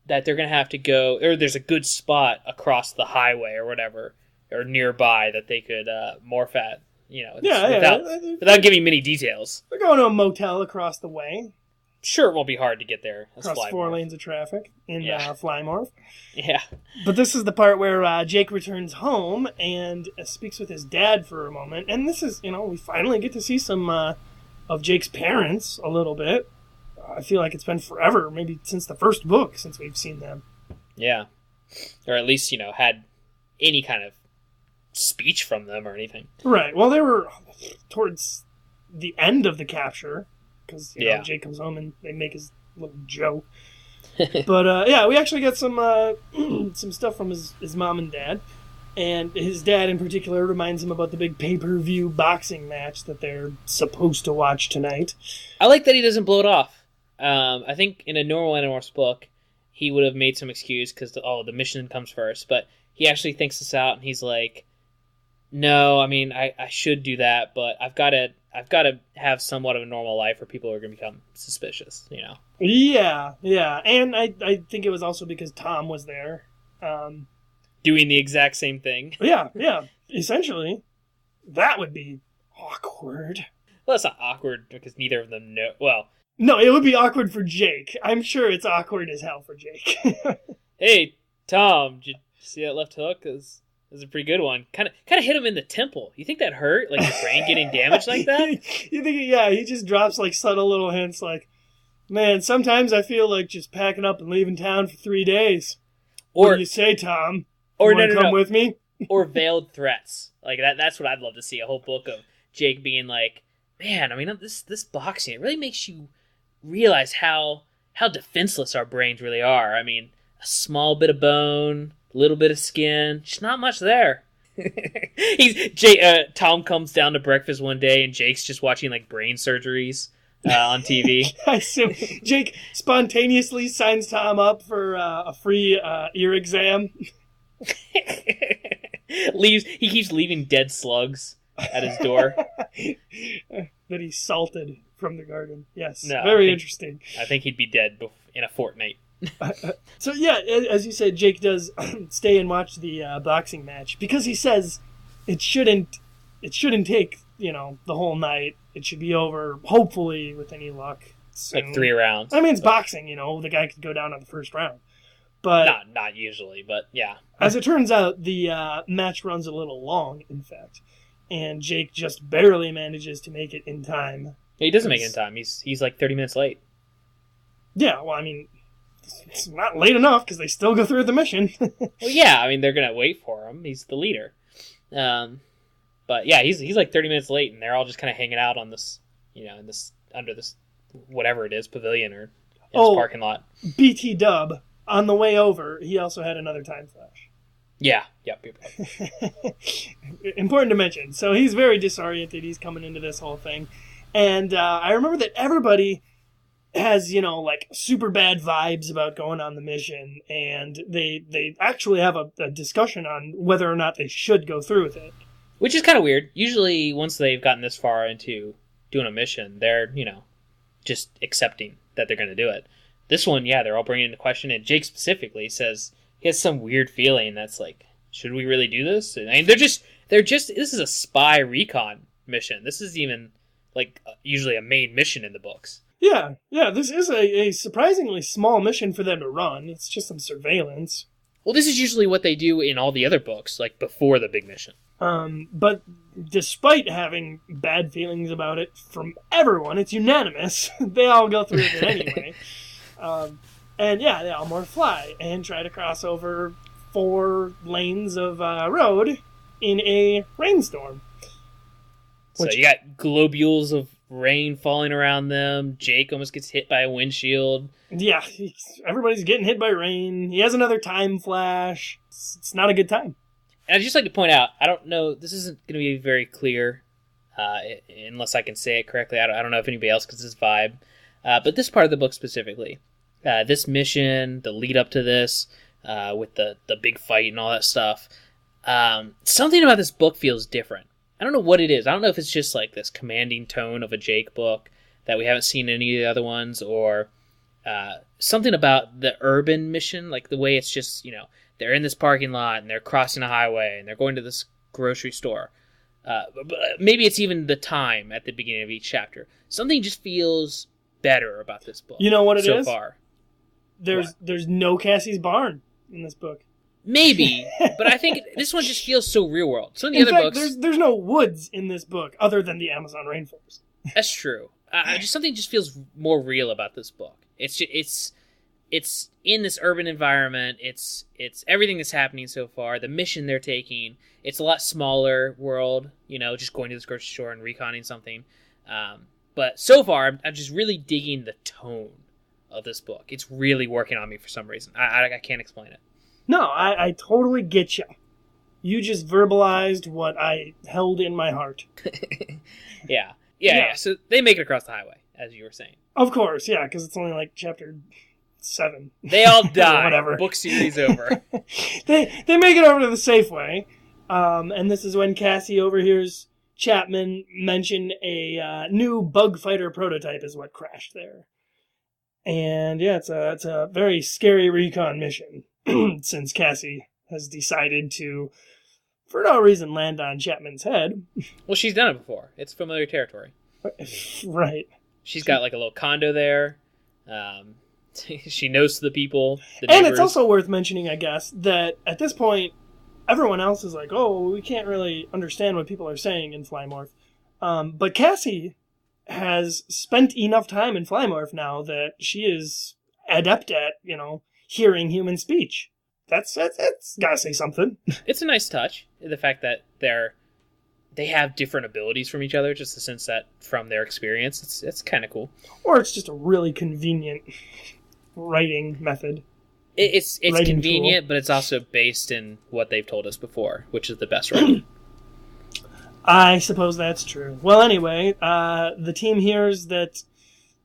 Speaker 4: that they're going to have to go, or there's a good spot across the highway or whatever, or nearby that they could morph at, without giving many details.
Speaker 5: They're going to a motel across the way.
Speaker 4: Sure, it won't be hard to get there.
Speaker 5: Across 4 lanes of traffic in Fly Morph.
Speaker 4: Yeah.
Speaker 5: But this is the part where Jake returns home and speaks with his dad for a moment. And this is, we finally get to see some of Jake's parents a little bit. I feel like it's been forever, maybe since the first book, since we've seen them.
Speaker 4: Yeah. Or at least, had any kind of speech from them or anything.
Speaker 5: Right. Well, they were towards the end of the capture, because, Jake comes home and they make his little joke. But, we actually get some stuff from his mom and dad. And his dad, in particular, reminds him about the big pay-per-view boxing match that they're supposed to watch tonight.
Speaker 4: I like that he doesn't blow it off. I think in a normal Animorphs book, he would have made some excuse because the mission comes first. But he actually thinks this out, and he's like, "No, I mean, I should do that, but I've got to have somewhat of a normal life, or people are going to become suspicious."
Speaker 5: Yeah, and I think it was also because Tom was there,
Speaker 4: doing the exact same thing.
Speaker 5: Yeah. Essentially, that would be awkward.
Speaker 4: Well, it's not awkward because neither of them know. Well.
Speaker 5: No, it would be awkward for Jake. I'm sure it's awkward as hell for Jake.
Speaker 4: Hey, Tom, did you see that left hook? It was a pretty good one. Kind of hit him in the temple. You think that hurt? Like his brain getting damaged like that?
Speaker 5: You think, he just drops like subtle little hints like, man, sometimes I feel like just packing up and leaving town for 3 days. What do you say, Tom?
Speaker 4: Or
Speaker 5: you want to come with me?
Speaker 4: Or veiled threats. Like that's what I'd love to see. A whole book of Jake being like, man, I mean, this boxing, it really makes you realize how defenseless our brains really are. I mean, a small bit of bone, a little bit of skin, just not much there. Tom comes down to breakfast one day and Jake's just watching like brain surgeries on TV.
Speaker 5: I assume Jake spontaneously signs Tom up for a free ear exam.
Speaker 4: He keeps leaving dead slugs at his door.
Speaker 5: That he salted from the garden. Yes,
Speaker 4: no,
Speaker 5: very interesting.
Speaker 4: I think he'd be dead in a fortnight.
Speaker 5: So yeah, as you said, Jake does stay and watch the boxing match because he says it shouldn't take the whole night. It should be over, hopefully, with any luck, soon.
Speaker 4: Like 3 rounds.
Speaker 5: I mean, it's boxing. The guy could go down on the first round. But
Speaker 4: not usually, but yeah.
Speaker 5: As it turns out, the match runs a little long, in fact, and Jake just barely manages to make it in time.
Speaker 4: He doesn't make it in time. He's like 30 minutes late.
Speaker 5: Yeah, well, I mean, it's not late enough because they still go through the mission.
Speaker 4: Well, yeah, I mean, they're gonna wait for him. He's the leader. But yeah, he's like 30 minutes late, and they're all just kind of hanging out on this, in this under this whatever it is, pavilion or in this parking lot.
Speaker 5: BT Dub. On the way over, he also had another time flash.
Speaker 4: Yeah, yep.
Speaker 5: Important to mention. So he's very disoriented. He's coming into this whole thing. And I remember that everybody has, like super bad vibes about going on the mission. And they actually have a discussion on whether or not they should go through with it.
Speaker 4: Which is kind of weird. Usually once they've gotten this far into doing a mission, they're, just accepting that they're going to do it. This one, yeah, they're all bringing into question, and Jake specifically says he has some weird feeling that's like, should we really do this? And I mean, they're just. This is a spy recon mission. This is even like usually a main mission in the books.
Speaker 5: Yeah. This is a surprisingly small mission for them to run. It's just some surveillance.
Speaker 4: Well, this is usually what they do in all the other books, like before the big mission.
Speaker 5: But despite having bad feelings about it from everyone, it's unanimous. They all go through with it anyway. And yeah, they all more fly and try to cross over 4 lanes of road in a rainstorm.
Speaker 4: So you got globules of rain falling around them. Jake almost gets hit by a windshield.
Speaker 5: Yeah, everybody's getting hit by rain. He has another time flash. It's not a good time.
Speaker 4: And I'd just like to point out, I don't know, this isn't going to be very clear unless I can say it correctly. I don't know if anybody else gets this vibe. But this part of the book specifically, this mission, the lead up to this, with the big fight and all that stuff, something about this book feels different. I don't know what it is. I don't know if it's just like this commanding tone of a Jake book that we haven't seen in any of the other ones, or something about the urban mission, like the way it's just, they're in this parking lot and they're crossing a highway and they're going to this grocery store. But maybe it's even the time at the beginning of each chapter. Something just feels better about this book.
Speaker 5: You know what it
Speaker 4: so
Speaker 5: is?
Speaker 4: Far.
Speaker 5: There's no Cassie's barn in this book.
Speaker 4: Maybe, but I think this one just feels so real world. Some of the other books,
Speaker 5: there's no woods in this book other than the Amazon rainforest.
Speaker 4: That's true. Something just feels more real about this book. It's in this urban environment. It's everything that's happening so far. The mission they're taking. It's a lot smaller world. Just going to this grocery store and reconning something. But so far, I'm just really digging the tone of this book. It's really working on me for some reason. I can't explain it.
Speaker 5: No, I totally get you. You just verbalized what I held in my heart.
Speaker 4: Yeah. So they make it across the highway, as you were saying.
Speaker 5: Of course, yeah, because it's only like chapter 7.
Speaker 4: They all die.
Speaker 5: Whatever.
Speaker 4: Book series over.
Speaker 5: They make it over to the Safeway, and this is when Cassie overhears Chapman mention a new bug fighter prototype is what crashed there. And yeah, it's a very scary recon mission, since Cassie has decided to, for no reason, land on Chapman's head.
Speaker 4: Well, she's done it before. It's familiar territory.
Speaker 5: Right.
Speaker 4: She's got like a little condo there. She knows the people, the
Speaker 5: and
Speaker 4: neighbors.
Speaker 5: it's also worth mentioning, I guess, that at this point, everyone else is like, oh, we can't really understand what people are saying in Flymorph. But Cassie has spent enough time in Flymorph now that she is adept at, hearing human speech. That's gotta say something.
Speaker 4: It's a nice touch, the fact that they have different abilities from each other, just the sense that from their experience, it's kind of cool.
Speaker 5: Or it's just a really convenient writing method.
Speaker 4: It's convenient, but it's also based in what they've told us before, which is the best writing.
Speaker 5: I suppose that's true. Well, anyway, the team hears that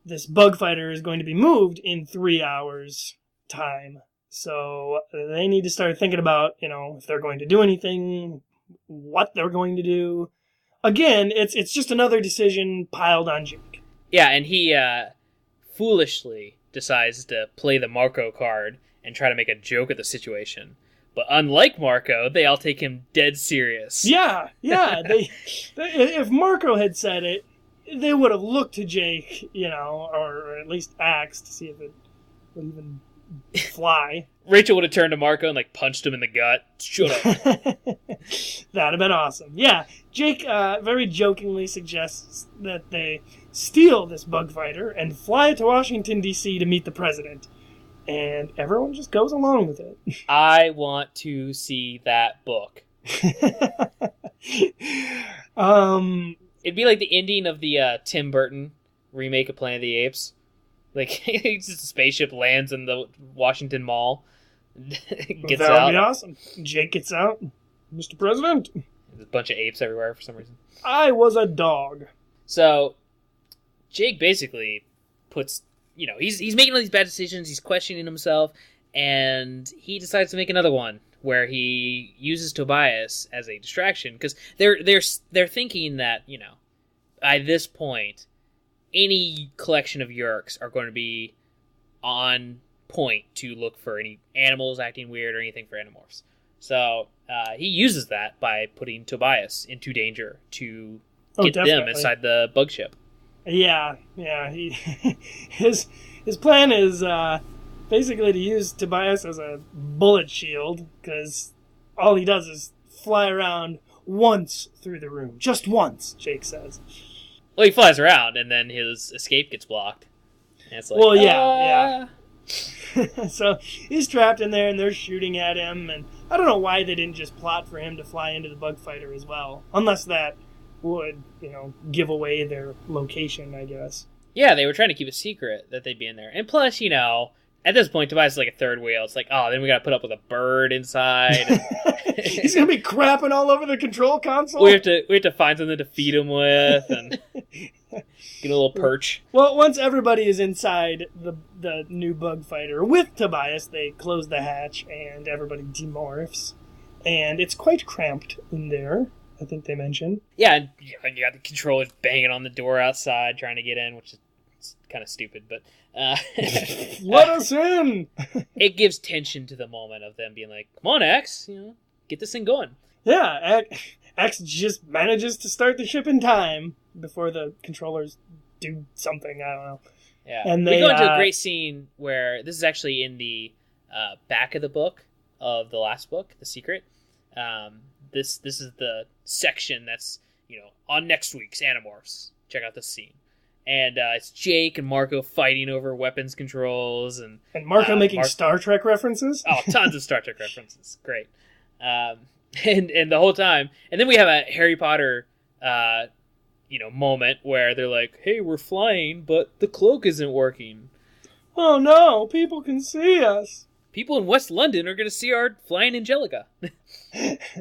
Speaker 5: this bug fighter is going to be moved in 3 hours' time. So they need to start thinking about, if they're going to do anything, what they're going to do. Again, it's just another decision piled on Jake.
Speaker 4: Yeah, and he foolishly decides to play the Marco card and try to make a joke of the situation. But unlike Marco, they all take him dead serious.
Speaker 5: Yeah. If Marco had said it, they would have looked to Jake, or at least asked to see if it would even fly.
Speaker 4: Rachel would have turned to Marco and like punched him in the gut. Shut up.
Speaker 5: That'd have been awesome. Yeah, Jake very jokingly suggests that they steal this bug fighter and fly it to Washington, D.C. to meet the president. And everyone just goes along with it.
Speaker 4: I want to see that book. It'd be like the ending of the Tim Burton remake of Planet of the Apes. Like, it's just a spaceship lands in the Washington Mall. Gets
Speaker 5: that
Speaker 4: out.
Speaker 5: That would be awesome. Jake gets out. Mr. President.
Speaker 4: There's a bunch of apes everywhere for some reason.
Speaker 5: I was a dog.
Speaker 4: So, Jake basically puts, he's making all these bad decisions, he's questioning himself, and he decides to make another one where he uses Tobias as a distraction, because they're thinking that, at this point, any collection of Yeerks are going to be on point to look for any animals acting weird or anything for Animorphs. So he uses that by putting Tobias into danger to get them inside the bug ship.
Speaker 5: Yeah. His plan is basically to use Tobias as a bullet shield, because all he does is fly around once through the room. Just once, Jake says.
Speaker 4: Well, he flies around, and then his escape gets blocked. And it's like,
Speaker 5: well, yeah. So he's trapped in there, and they're shooting at him, and I don't know why they didn't just plot for him to fly into the bug fighter as well, unless that would, give away their location, I guess.
Speaker 4: Yeah, they were trying to keep a secret that they'd be in there. And plus, at this point, Tobias is like a third wheel. It's like, then we gotta put up with a bird inside.
Speaker 5: He's gonna be crapping all over the control console.
Speaker 4: We have to find something to feed him with and get a little perch.
Speaker 5: Well, once everybody is inside the new bug fighter with Tobias, they close the hatch and everybody demorphs, and it's quite cramped in there. I think they mentioned.
Speaker 4: Yeah, and you got the controllers banging on the door outside trying to get in, which is kind of stupid, but
Speaker 5: let us in.
Speaker 4: It gives tension to the moment of them being like, "Come on, X, get this thing going."
Speaker 5: Yeah, X just manages to start the ship in time before the controllers do something. I don't know.
Speaker 4: Yeah,
Speaker 5: and
Speaker 4: we go into a great scene where this is actually in the back of the book of the last book, The Secret. This is the section that's on next week's Animorphs. Check out this scene. And it's Jake and Marco fighting over weapons controls. And
Speaker 5: Marco making Star Trek references?
Speaker 4: Oh, tons of Star Trek references. Great. And the whole time. And then we have a Harry Potter, moment where they're like, hey, we're flying, but the cloak isn't working.
Speaker 5: Oh, no. People can see us.
Speaker 4: People in West London are going to see our flying Angelica.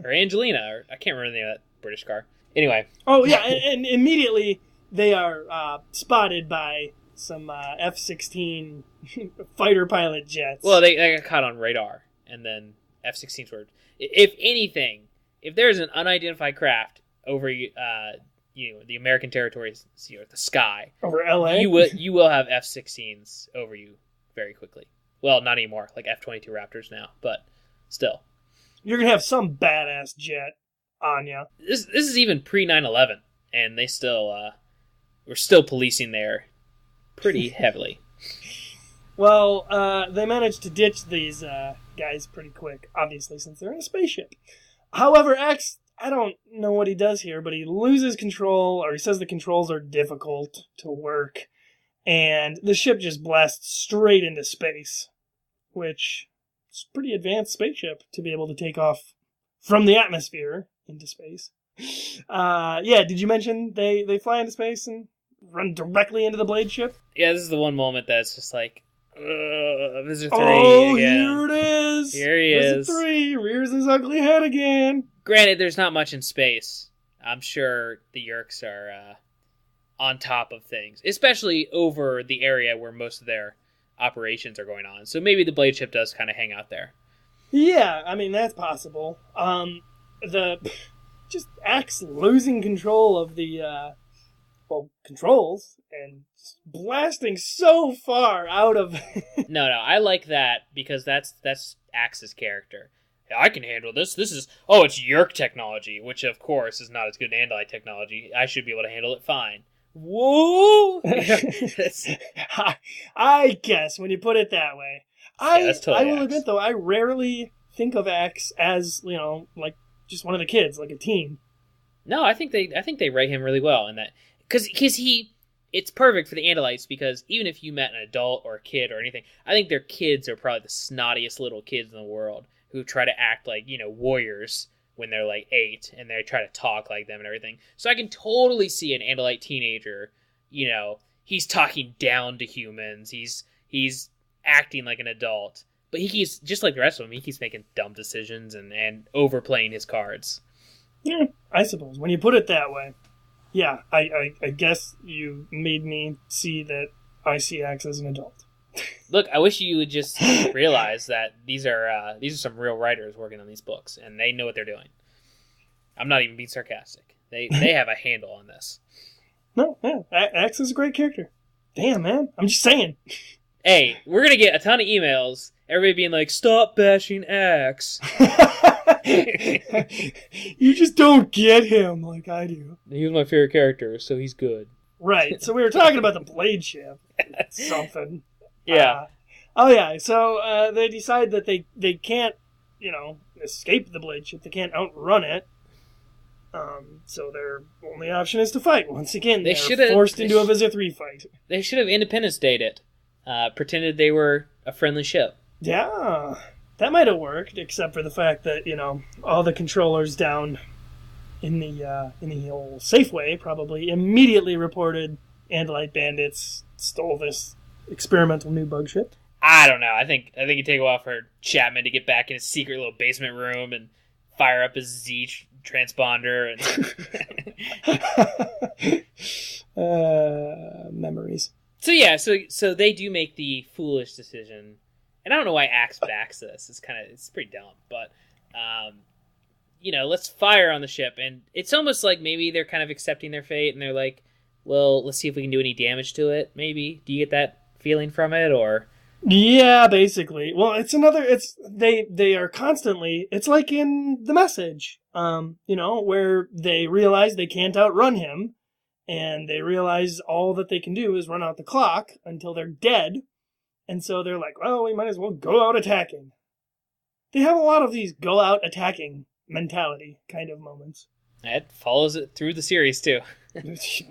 Speaker 4: Or Angelina. Or I can't remember the name of that British car. Anyway.
Speaker 5: Oh, yeah. And immediately they are spotted by some F-16 fighter pilot jets.
Speaker 4: Well, they got caught on radar, and then F-16s were... If anything, if there's an unidentified craft over the American territories, the sky...
Speaker 5: Over L.A.?
Speaker 4: You will have F-16s over you very quickly. Well, not anymore, like F-22 Raptors now, but still.
Speaker 5: You're going to have some badass jet on you.
Speaker 4: This is even pre-9/11, and they still... we're still policing there pretty heavily.
Speaker 5: Well, they managed to ditch these guys pretty quick, obviously, since they're in a spaceship. However, X, I don't know what he does here, but he loses control, or he says the controls are difficult to work, and the ship just blasts straight into space, which is a pretty advanced spaceship to be able to take off from the atmosphere into space. Did you mention they fly into space and run directly into the Blade ship?
Speaker 4: Yeah, this is the one moment that's just like, Visitor 3
Speaker 5: again.
Speaker 4: Here
Speaker 5: it is!
Speaker 4: Here he is.
Speaker 5: Visitor 3 rears his ugly head again.
Speaker 4: Granted, there's not much in space. I'm sure the Yeerks are on top of things, especially over the area where most of their operations are going on. So maybe the Blade ship does kind of hang out there.
Speaker 5: Yeah, I mean, that's possible. Just X losing control of the, controls and blasting so far out of...
Speaker 4: No, I like that because that's Axe's character. I can handle this. This is, it's Yeerk technology, which of course is not as good as Andalite technology. I should be able to handle it fine. Whoa!
Speaker 5: I guess when you put it that way.
Speaker 4: That's totally
Speaker 5: I will
Speaker 4: Axe.
Speaker 5: admit, though, I rarely think of Axe as, like just one of the kids, like a teen.
Speaker 4: No, I think they write him really well in that, because it's perfect for the Andalites, because even if you met an adult or a kid or anything, I think their kids are probably the snottiest little kids in the world who try to act like, warriors when they're like 8, and they try to talk like them and everything. So I can totally see an Andalite teenager, he's talking down to humans, he's acting like an adult, but he keeps, just like the rest of them, he keeps making dumb decisions and overplaying his cards.
Speaker 5: Yeah, I suppose. When you put it that way. Yeah, I guess you made me see that I see Axe as an adult.
Speaker 4: Look, I wish you would just realize that these are some real writers working on these books, and they know what they're doing. I'm not even being sarcastic. They have a handle on this.
Speaker 5: No, yeah, Axe is a great character. Damn, man. I'm just saying.
Speaker 4: Hey, we're going to get a ton of emails, everybody being like, stop bashing Axe.
Speaker 5: You just don't get him like I do.
Speaker 4: He was my favorite character, so he's good.
Speaker 5: Right, so we were talking about the Blade Ship. Something.
Speaker 4: Yeah.
Speaker 5: So they decide that they can't, escape the Blade Ship. They can't outrun it. So their only option is to fight. Once again, they're forced into a Visit 3 fight.
Speaker 4: They should have Independence Day'd it. Pretended they were a friendly ship.
Speaker 5: Yeah, that might have worked, except for the fact that, all the controllers down in the old Safeway probably immediately reported Andalite bandits stole this experimental new bug ship.
Speaker 4: I don't know. I think it'd take a while for Chapman to get back in his secret little basement room and fire up his Z transponder
Speaker 5: and memories.
Speaker 4: So they do make the foolish decision, and I don't know why Axe backs this. It's pretty dumb, but let's fire on the ship, and it's almost like maybe they're kind of accepting their fate, and they're like, well, let's see if we can do any damage to it. Maybe. Do you get that feeling from it, or?
Speaker 5: Yeah, basically. Well, they are constantly, it's like in The Message, where they realize they can't outrun him, and they realize all that they can do is run out the clock until they're dead, and so they're like, well, we might as well go out attacking. They have a lot of these go out attacking mentality kind of moments.
Speaker 4: It follows it through the series, too.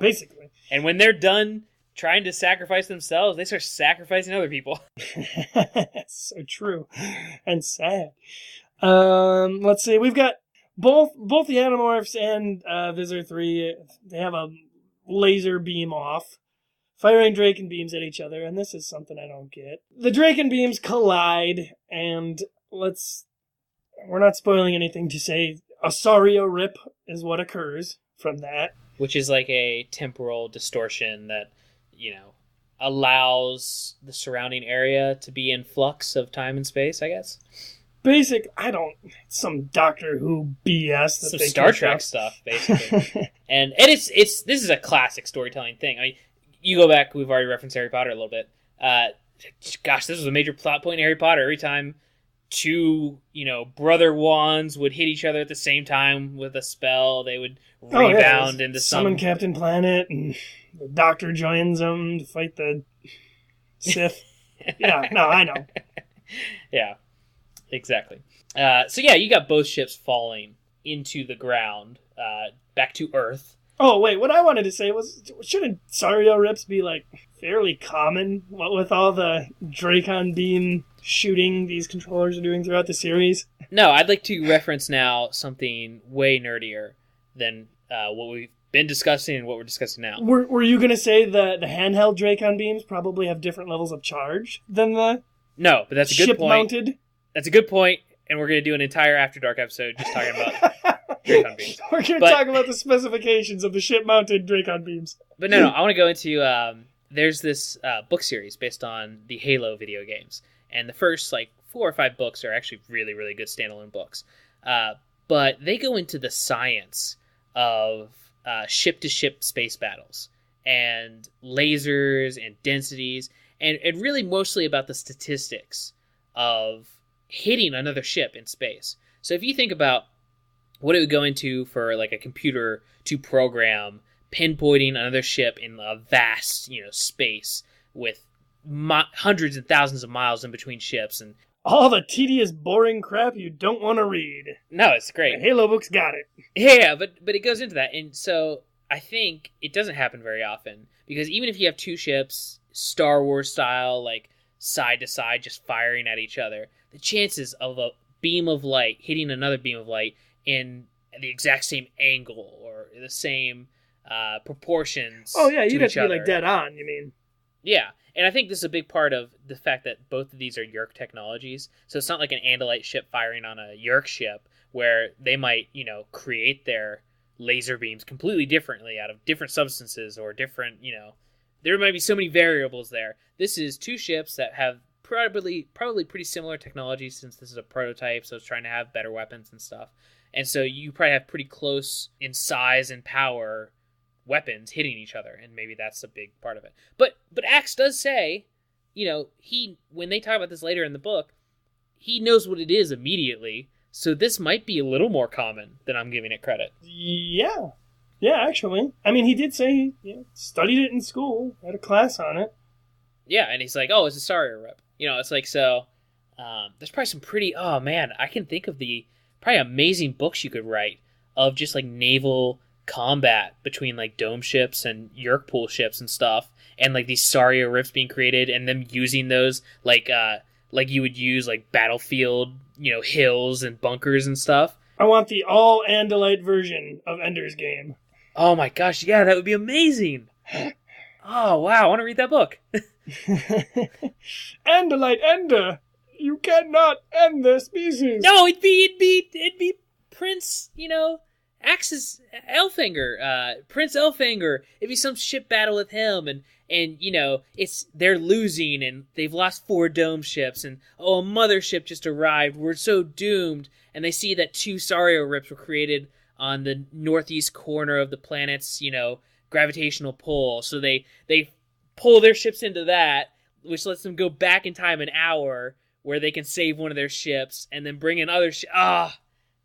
Speaker 5: Basically.
Speaker 4: And when they're done trying to sacrifice themselves, they start sacrificing other people.
Speaker 5: That's so true. And sad. Let's see. We've got both the Animorphs and Visitor 3. They have a laser beam off, firing Draken beams at each other, and this is something I don't get. The Draken beams collide, and we're not spoiling anything to say Osario Rip is what occurs from that.
Speaker 4: Which is like a temporal distortion that, allows the surrounding area to be in flux of time and space, I guess. Some Doctor Who BS. Some Star Trek stuff, basically. and this is a classic storytelling thing. I mean, you go back, we've already referenced Harry Potter a little bit. This was a major plot point in Harry Potter. Every time two, brother wands would hit each other at the same time with a spell, they would rebound into
Speaker 5: summon Captain Planet, and the Doctor joins them to fight the Sith. Yeah, no, I know.
Speaker 4: Yeah, exactly. You got both ships falling into the ground, back to Earth.
Speaker 5: Oh, wait, what I wanted to say was, shouldn't Sario Rips be, fairly common, what with all the Dracon beam shooting these controllers are doing throughout the series?
Speaker 4: No, I'd like to reference now something way nerdier than what we've been discussing and what we're discussing now.
Speaker 5: Were you going to say the handheld Dracon beams probably have different levels of charge than the
Speaker 4: No, but that's a good point.
Speaker 5: Ship-mounted?
Speaker 4: That's a good point, and we're going to do an entire After Dark episode just talking about Dracon beams.
Speaker 5: We're going to talk about the specifications of the ship-mounted Dracon beams.
Speaker 4: But no, I want to go into... there's this book series based on the Halo video games, and the first 4 or 5 books are actually really, really good standalone books. But they go into the science of ship-to-ship space battles and lasers and densities, and really mostly about the statistics of hitting another ship in space. So if you think about what it would go into for a computer to program pinpointing another ship in a vast, space with hundreds and thousands of miles in between ships, and
Speaker 5: all the tedious, boring crap you don't want to read.
Speaker 4: no, it's great.
Speaker 5: The Halo books got it.
Speaker 4: Yeah, but it goes into that, and so I think it doesn't happen very often, because even if you have two ships, Star Wars style, like side to side, just firing at each other, the chances of a beam of light hitting another beam of light in the exact same angle or the same proportions.
Speaker 5: Oh yeah, you'd have
Speaker 4: each
Speaker 5: to be
Speaker 4: other.
Speaker 5: like dead on. You mean?
Speaker 4: Yeah, and I think this is a big part of the fact that both of these are Yerk technologies. So it's not like an Andalite ship firing on a Yerk ship where they might, create their laser beams completely differently out of different substances or different, there might be so many variables there. This is two ships that have probably pretty similar technology, since this is a prototype, so it's trying to have better weapons and stuff. And so you probably have pretty close in size and power weapons hitting each other, and maybe that's a big part of it. But Axe does say, when they talk about this later in the book, he knows what it is immediately, so this might be a little more common than I'm giving it credit.
Speaker 5: Yeah, actually. I mean, he did say he studied it in school, had a class on it.
Speaker 4: Yeah, and he's like, oh, it's a Sario rip. It's like, so, there's probably some I can think of the probably amazing books you could write of just like naval combat between like dome ships and Yerkpool ships and stuff, and like these Sario rips being created and them using those like you would use like battlefield, hills and bunkers and stuff.
Speaker 5: I want the all Andalite version of Ender's Game.
Speaker 4: Oh my gosh, yeah, that would be amazing. Oh wow, I want to read that book.
Speaker 5: Andalite Ender, you cannot end their species.
Speaker 4: No, it'd be Prince, Axe's Elfhanger, Prince Elfhanger. It'd be some ship battle with him, and they're losing, and they've lost 4 dome ships, and a mothership just arrived. We're so doomed, and they see that 2 Sario rips were created on the northeast corner of the planet's, gravitational pull. So they pull their ships into that, which lets them go back in time an hour, where they can save one of their ships, and then bring in other ships.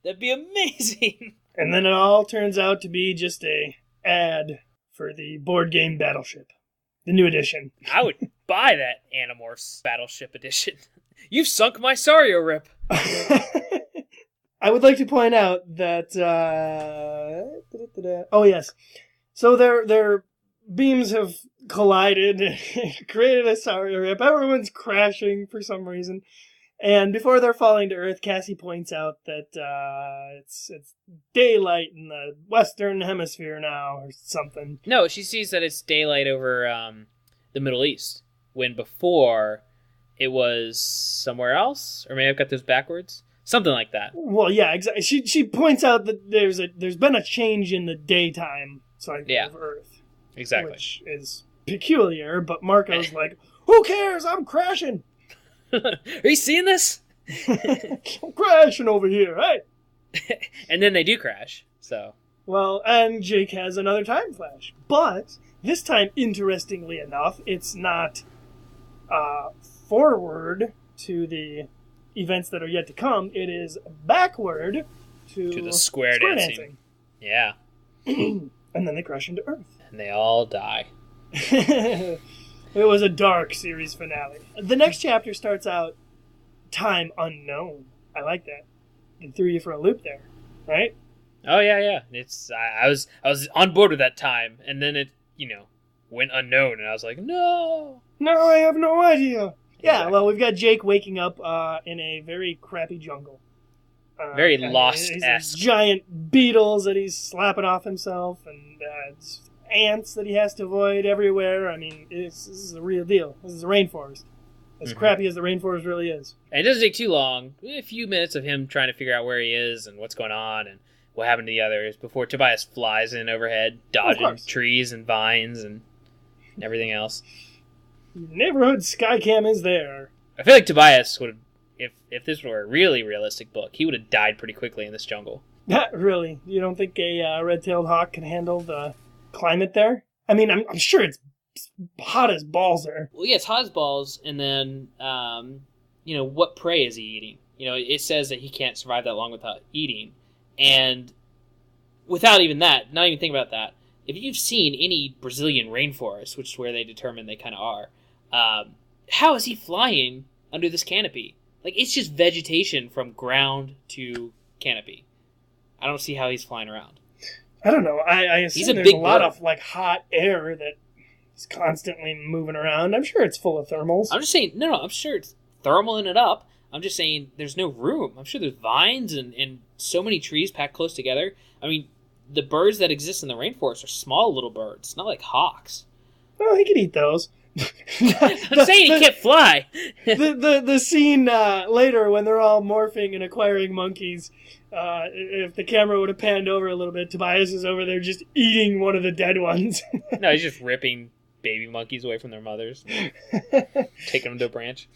Speaker 4: That'd be amazing.
Speaker 5: And then it all turns out to be just a ad for the board game Battleship, the new edition.
Speaker 4: I would buy that Animorphs Battleship edition. You've sunk my Sario rip.
Speaker 5: I would like to point out that oh yes, so their beams have collided, created a Sario rip. Everyone's crashing for some reason. And before they're falling to Earth, Cassie points out that it's daylight in the Western Hemisphere now, or something.
Speaker 4: No, she sees that it's daylight over the Middle East, when before it was somewhere else. Or maybe I've got those backwards. Something like that.
Speaker 5: Well, yeah, exactly. She points out that there's been a change in the daytime cycle of Earth.
Speaker 4: Exactly.
Speaker 5: Which is peculiar, but Marco's like, who cares? I'm crashing.
Speaker 4: Are you seeing this?
Speaker 5: I'm crashing over here, right?
Speaker 4: And then they do crash, so.
Speaker 5: Well, and Jake has another time flash. But this time, interestingly enough, it's not forward to the events that are yet to come. It is backward to
Speaker 4: the square dancing. Yeah.
Speaker 5: And then they crash into Earth.
Speaker 4: And they all die.
Speaker 5: It was a dark series finale. The next chapter starts out time unknown. I like that. It threw you for a loop there, right?
Speaker 4: Oh yeah. I was on board with that time, and then it went unknown, and I was like, no,
Speaker 5: I have no idea. Yeah,
Speaker 4: Exactly.
Speaker 5: well, we've got Jake waking up in a very crappy jungle.
Speaker 4: Very
Speaker 5: and
Speaker 4: Lost-esque.
Speaker 5: Giant beetles that he's slapping off himself, and ants that he has to avoid everywhere. I mean, this is a real deal. This is a rainforest. As crappy as the rainforest really is.
Speaker 4: And it doesn't take too long. A few minutes of him trying to figure out where he is and what's going on and what happened to the others before Tobias flies in overhead, dodging trees and vines and everything else.
Speaker 5: Neighborhood Skycam is there.
Speaker 4: I feel like Tobias would have, if this were a really realistic book, he would have died pretty quickly in this jungle.
Speaker 5: Really? You don't think a red-tailed hawk can handle the climate there? I mean, I'm sure it's hot as balls there.
Speaker 4: Well, yeah, it's hot as balls, and then, what prey is he eating? It says that he can't survive that long without eating. And without even that, not even thinking about that, if you've seen any Brazilian rainforest, which is where they determine they kind of are, how is he flying under this canopy? Like, it's just vegetation from ground to canopy. I don't see how he's flying around.
Speaker 5: I don't know. I assume there's a lot of like hot air that is constantly moving around. I'm sure it's full of thermals.
Speaker 4: I'm just saying, no, I'm sure it's thermaling it up. I'm just saying there's no room. I'm sure there's vines and so many trees packed close together. I mean, the birds that exist in the rainforest are small little birds, not like hawks.
Speaker 5: Well, he could eat those.
Speaker 4: I'm saying he can't fly.
Speaker 5: the scene later when they're all morphing and acquiring monkeys, if the camera would have panned over a little bit, Tobias is over there just eating one of the dead ones.
Speaker 4: No, he's just ripping baby monkeys away from their mothers, taking them to a branch.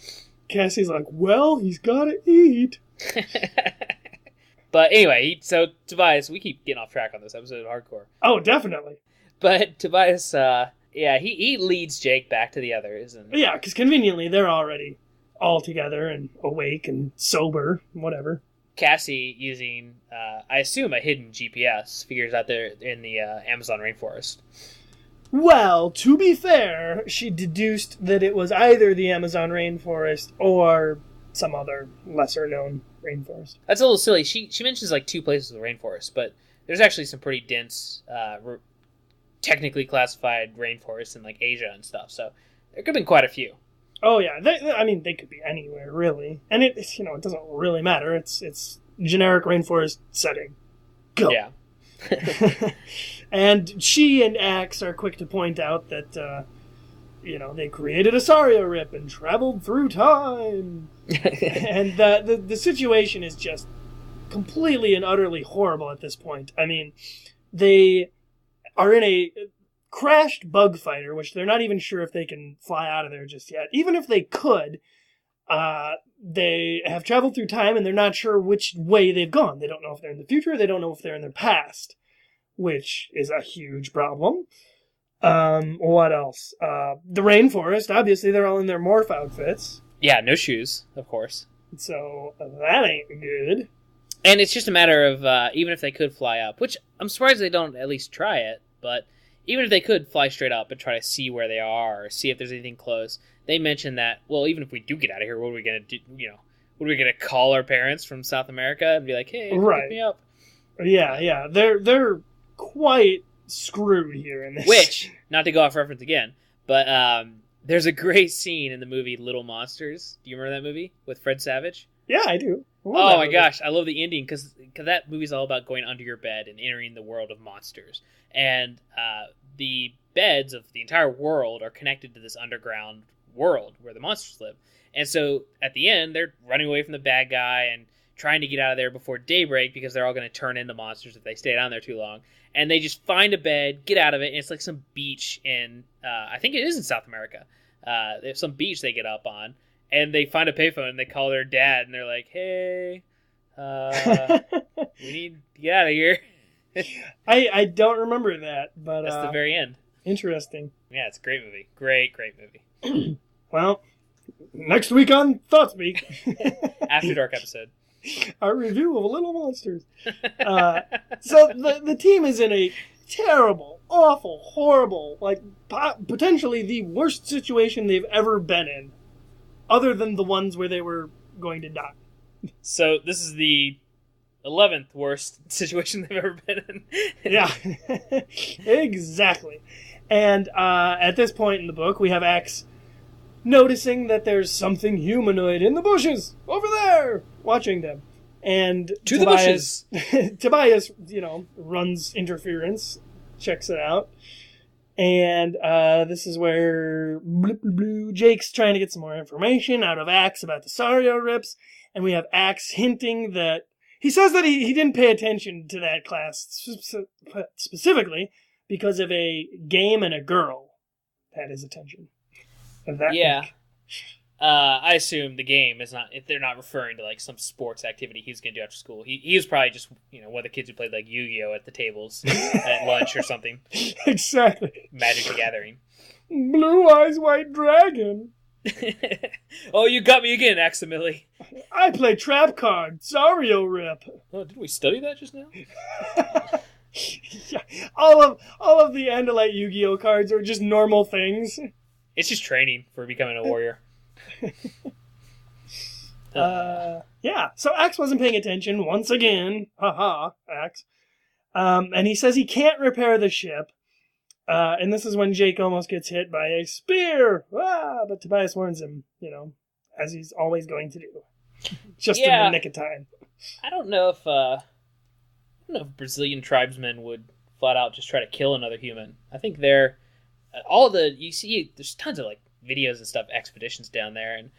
Speaker 5: Cassie's like, well, he's gotta eat.
Speaker 4: But anyway, so Tobias, we keep getting off track on this episode of Hardcore.
Speaker 5: Oh, definitely.
Speaker 4: But Tobias, he leads Jake back to the others. And
Speaker 5: yeah, because conveniently they're already all together and awake and sober, whatever.
Speaker 4: Cassie, using, I assume, a hidden GPS, figures out they're in the Amazon rainforest.
Speaker 5: Well, to be fair, she deduced that it was either the Amazon rainforest or some other lesser-known rainforest.
Speaker 4: That's a little silly. She mentions like 2 places of the rainforest, but there's actually some pretty dense, technically classified rainforests in like Asia and stuff. So there could have been quite a few.
Speaker 5: Oh yeah, they could be anywhere really, and it doesn't really matter. It's generic rainforest setting. Go.
Speaker 4: Yeah.
Speaker 5: And she and Axe are quick to point out that they created a Sario Rip and traveled through time. And the situation is just completely and utterly horrible at this point. I mean, they are in a crashed bug fighter, which they're not even sure if they can fly out of there just yet. Even if they could, they have traveled through time and they're not sure which way they've gone. They don't know if they're in the future. They don't know if they're in their past, which is a huge problem. What else? The rainforest, obviously they're all in their morph outfits.
Speaker 4: Yeah, no shoes, of course.
Speaker 5: So that ain't good.
Speaker 4: And it's just a matter of, even if they could fly up, which I'm surprised they don't at least try it, but even if they could fly straight up and try to see where they are or see if there's anything close, they mentioned that, well, even if we do get out of here, what are we going to do? What are we going to call our parents from South America and be like, hey, pick me up?
Speaker 5: Yeah. They're quite screwed here in this.
Speaker 4: Which, not to go off reference again, but there's a great scene in the movie Little Monsters. Do you remember that movie with Fred Savage?
Speaker 5: Yeah, I do.
Speaker 4: Oh my gosh, I love the ending because that movie's all about going under your bed and entering the world of monsters. And the beds of the entire world are connected to this underground world where the monsters live. And so at the end, they're running away from the bad guy and trying to get out of there before daybreak because they're all going to turn into monsters if they stay down there too long. And they just find a bed, get out of it, and it's like some beach in, I think it is in South America. There's some beach they get up on. And they find a payphone and they call their dad and they're like, hey, we need to get out of here.
Speaker 5: I don't remember that, but
Speaker 4: that's the very end.
Speaker 5: Interesting.
Speaker 4: Yeah, it's a great movie. Great movie.
Speaker 5: Well, next week on Thoughtspeak.
Speaker 4: After Dark episode.
Speaker 5: Our review of Little Monsters. So the team is in a terrible, awful, horrible, like potentially the worst situation they've ever been in. Other than the ones where they were going to die.
Speaker 4: So this is the 11th worst situation they've ever been in.
Speaker 5: Yeah, exactly. And at this point in the book, we have Axe noticing that there's something humanoid in the bushes over there, watching them. And
Speaker 4: to Tobias,
Speaker 5: the bushes. Tobias, runs interference, checks it out. And this is where Jake's trying to get some more information out of Axe about the Sario Rips. And we have Axe hinting that he says that he didn't pay attention to that class specifically because of a game and a girl had his attention.
Speaker 4: Yeah. I assume the game is not, if they're not referring to like some sports activity he's going to do after school. He was probably just, one of the kids who played like Yu-Gi-Oh at the tables at lunch or something.
Speaker 5: Exactly.
Speaker 4: Magic the Gathering.
Speaker 5: Blue Eyes White Dragon.
Speaker 4: Oh, you got me again, Axamilly.
Speaker 5: I play trap card. Sario Rip.
Speaker 4: Oh, didn't we study that just now?
Speaker 5: Yeah, all of the Andalite Yu-Gi-Oh cards are just normal things.
Speaker 4: It's just training for becoming a warrior.
Speaker 5: Yeah, so Axe wasn't paying attention once again. Haha, Axe. And he says he can't repair the ship. And this is when Jake almost gets hit by a spear. But Tobias warns him, as he's always going to do. Just in the nick of time.
Speaker 4: I don't know if Brazilian tribesmen would flat out just try to kill another human. I think there's tons of like videos and stuff, expeditions down there, and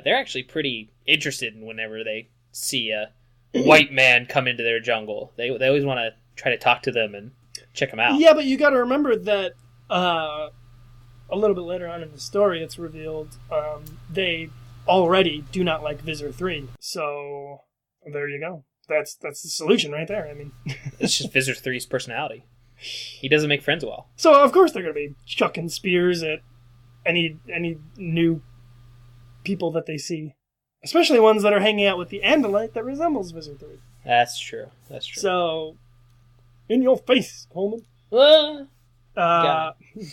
Speaker 4: they're actually pretty interested in whenever they see a white man come into their jungle. They always want to try to talk to them and check them out.
Speaker 5: Yeah, but you got to remember that a little bit later on in the story, it's revealed they already do not like Visor 3. So there you go. That's the solution right there. I mean,
Speaker 4: it's just Visor 3's personality. He doesn't make friends well.
Speaker 5: So of course they're going to be chucking spears at any new people that they see, especially ones that are hanging out with the Andalite that resembles Visor 3.
Speaker 4: That's true.
Speaker 5: So, in your face, Coleman.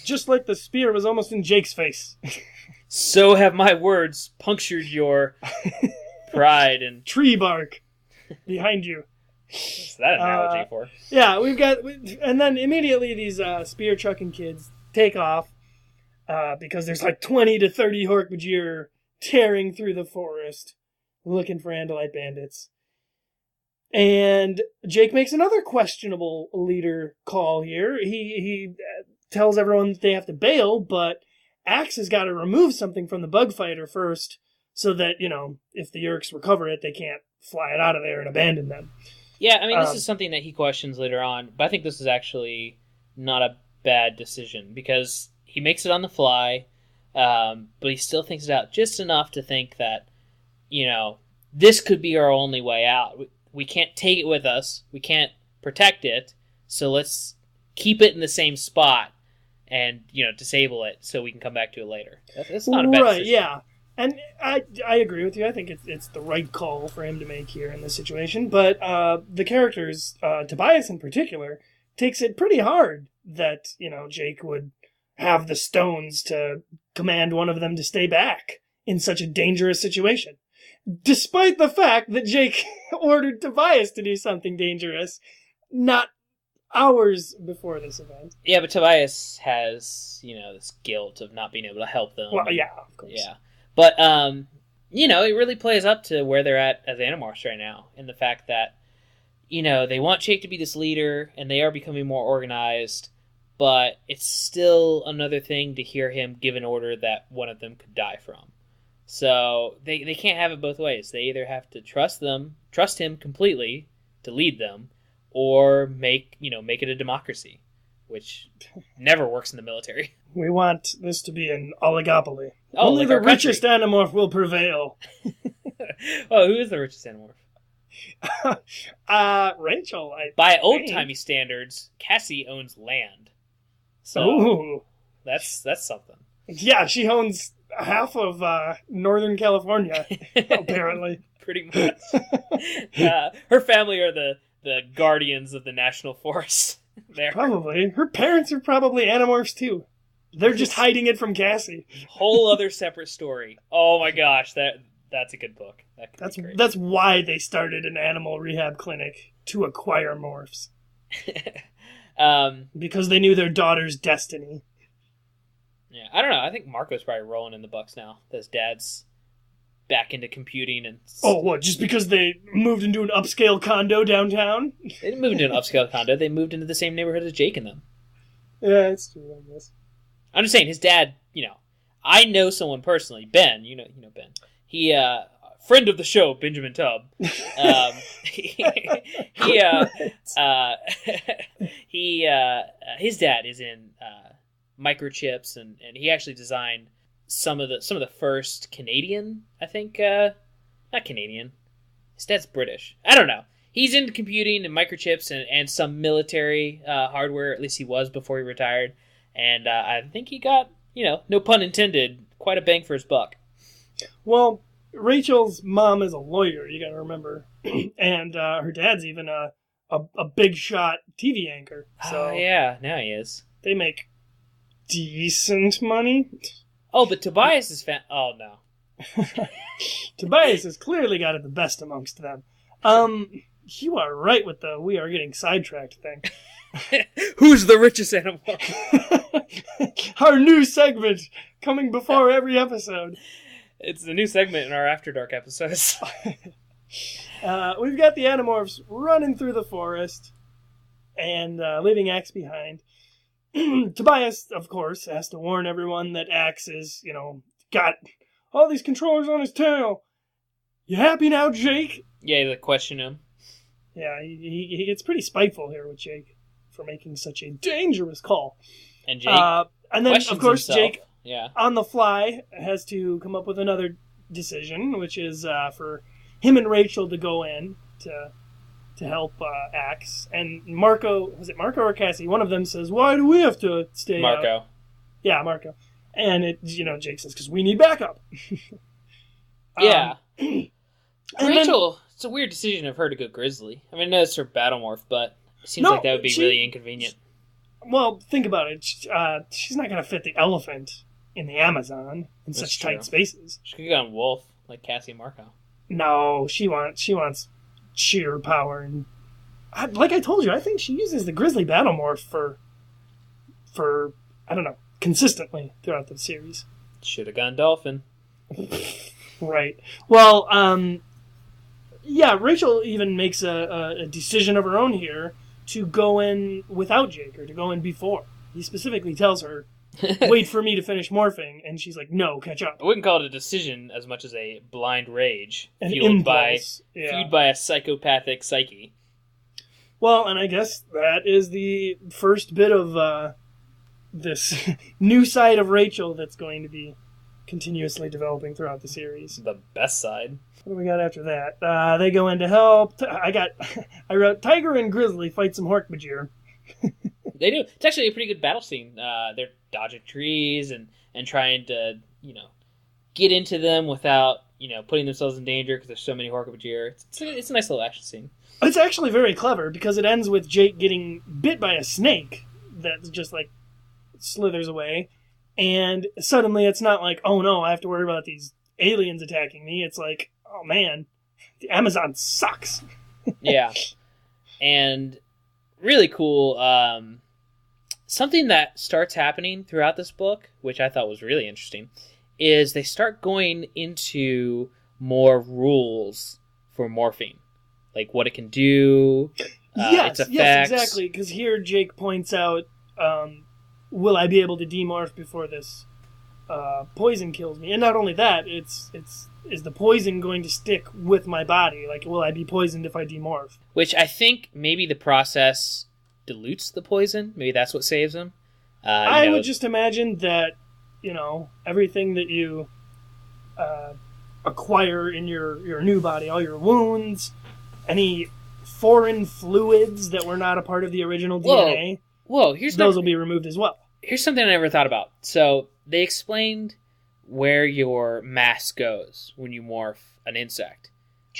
Speaker 5: Just like the spear was almost in Jake's face.
Speaker 4: So have my words punctured your pride and
Speaker 5: tree bark behind you.
Speaker 4: What's that analogy for?
Speaker 5: Yeah, and then immediately these spear chucking kids take off because there's like 20 to 30 Hork-Bajir tearing through the forest looking for Andalite bandits. And Jake makes another questionable leader call here. He tells everyone that they have to bail, but Axe has got to remove something from the bug fighter first so that, if the Yeerks recover it, they can't fly it out of there and abandon them.
Speaker 4: Yeah, I mean, this is something that he questions later on, but I think this is actually not a bad decision because he makes it on the fly, but he still thinks it out just enough to think that, this could be our only way out. We can't take it with us. We can't protect it. So let's keep it in the same spot and, disable it so we can come back to it later. That's not a bad decision. Right,
Speaker 5: yeah. And I agree with you. I think it's the right call for him to make here in this situation. But the characters, Tobias in particular, takes it pretty hard that, Jake would have the stones to command one of them to stay back in such a dangerous situation. Despite the fact that Jake ordered Tobias to do something dangerous not hours before this event.
Speaker 4: Yeah, but Tobias has, this guilt of not being able to help them.
Speaker 5: Well, yeah, of course.
Speaker 4: Yeah. But, it really plays up to where they're at as Animorphs right now, in the fact that, they want Jake to be this leader, and they are becoming more organized, but it's still another thing to hear him give an order that one of them could die from. So they can't have it both ways. They either have to trust him completely to lead them, or make it a democracy, which never works in the military.
Speaker 5: We want this to be an oligopoly.
Speaker 4: Oh,
Speaker 5: only
Speaker 4: like
Speaker 5: the richest Animorph will prevail.
Speaker 4: Oh, who is the richest Animorph?
Speaker 5: Rachel.
Speaker 4: By old-timey standards, Cassie owns land. So
Speaker 5: ooh.
Speaker 4: That's something.
Speaker 5: Yeah, she owns half of Northern California, apparently.
Speaker 4: Pretty much. Her family are the guardians of the national forest. There.
Speaker 5: Probably. Her parents are probably Animorphs, too. They're just hiding it from Cassie.
Speaker 4: Whole other separate story. Oh my gosh, that's a good book.
Speaker 5: That's why they started an animal rehab clinic, to acquire morphs. Because they knew their daughter's destiny.
Speaker 4: Yeah, I don't know. I think Marco's probably rolling in the bucks now. His dad's back into computing and...
Speaker 5: Oh, what? Just because they moved into an upscale condo downtown?
Speaker 4: They didn't move into an upscale condo. They moved into the same neighborhood as Jake and them.
Speaker 5: Yeah, it's true, I guess.
Speaker 4: I'm just saying, his dad, I know someone personally, Ben, you know Ben. He, friend of the show, Benjamin Tubb. His dad is in microchips, and he actually designed some of the first Canadian, I think, not Canadian. His dad's British. I don't know. He's into computing and microchips and some military hardware. At least he was before he retired. And I think he got, no pun intended, quite a bang for his buck.
Speaker 5: Well, Rachel's mom is a lawyer, you gotta remember. And her dad's even a big shot TV anchor. So
Speaker 4: oh, yeah, now he is.
Speaker 5: They make decent money.
Speaker 4: Oh, but Tobias is oh, no.
Speaker 5: Tobias has clearly got it the best amongst them. You are right with the "we are getting sidetracked" thing.
Speaker 4: Who's the richest Animorph?
Speaker 5: Our new segment coming before every episode.
Speaker 4: It's a new segment in our After Dark episodes.
Speaker 5: We've got the Animorphs running through the forest and leaving Axe behind. Tobias, of course, has to warn everyone that Axe is, got all these controllers on his tail. You happy now, Jake?
Speaker 4: Yeah, they question him.
Speaker 5: Yeah, he gets pretty spiteful here with Jake for making such a dangerous call.
Speaker 4: And Jake
Speaker 5: and then, of course,
Speaker 4: himself.
Speaker 5: Jake,
Speaker 4: yeah,
Speaker 5: on the fly, has to come up with another decision, which is for him and Rachel to go in to help Axe. And Marco, was it Marco or Cassie? One of them says, "Why do we have to stay
Speaker 4: Marco.
Speaker 5: out?" Yeah, Marco. And Jake says, "Because we need backup."
Speaker 4: Yeah.
Speaker 5: And
Speaker 4: Rachel, it's a weird decision of her to go Grizzly. I mean, I know it's her battle morph, but it seems like that would be really inconvenient.
Speaker 5: Well, think about it. She's not going to fit the elephant in the Amazon in such tight spaces.
Speaker 4: She could go on Wolf, like Cassie and Marco.
Speaker 5: No, she wants sheer power. And like I told you, I think she uses the Grizzly battle morph for I don't know, consistently throughout the series.
Speaker 4: Should have gone Dolphin.
Speaker 5: Right. Well, yeah, Rachel even makes a decision of her own here to go in without Jake, or to go in before. He specifically tells her, "Wait for me to finish morphing," and she's like, "No, catch up."
Speaker 4: I wouldn't call it a decision as much as a blind rage
Speaker 5: An
Speaker 4: fueled by a psychopathic psyche.
Speaker 5: Well, and I guess that is the first bit of this new side of Rachel that's going to be continuously developing throughout the series.
Speaker 4: The best side.
Speaker 5: What do we got after that? They go in to help. I wrote Tiger and Grizzly fight some Hork-Bajir.
Speaker 4: They do. It's actually a pretty good battle scene. They're dodging trees and trying to, get into them without, putting themselves in danger because there's so many Hork-Bajir. It's a nice little action scene.
Speaker 5: It's actually very clever because it ends with Jake getting bit by a snake that just slithers away. And suddenly it's not like, oh no, I have to worry about these aliens attacking me. It's like, oh man, the Amazon sucks.
Speaker 4: Yeah. And really cool, something that starts happening throughout this book, which I thought was really interesting, is they start going into more rules for morphing. Like what it can do, its effects.
Speaker 5: Yes, exactly. Because here Jake points out, will I be able to demorph before this poison kills me? And not only that, is the poison going to stick with my body? Like, will I be poisoned if I demorph?
Speaker 4: Which I think maybe the process dilutes the poison. Maybe that's what saves him.
Speaker 5: I would just imagine that, everything that you acquire in your new body, all your wounds, any foreign fluids that were not a part of the original DNA, those will be removed as well.
Speaker 4: Here's something I never thought about. So they explained where your mass goes when you morph an insect.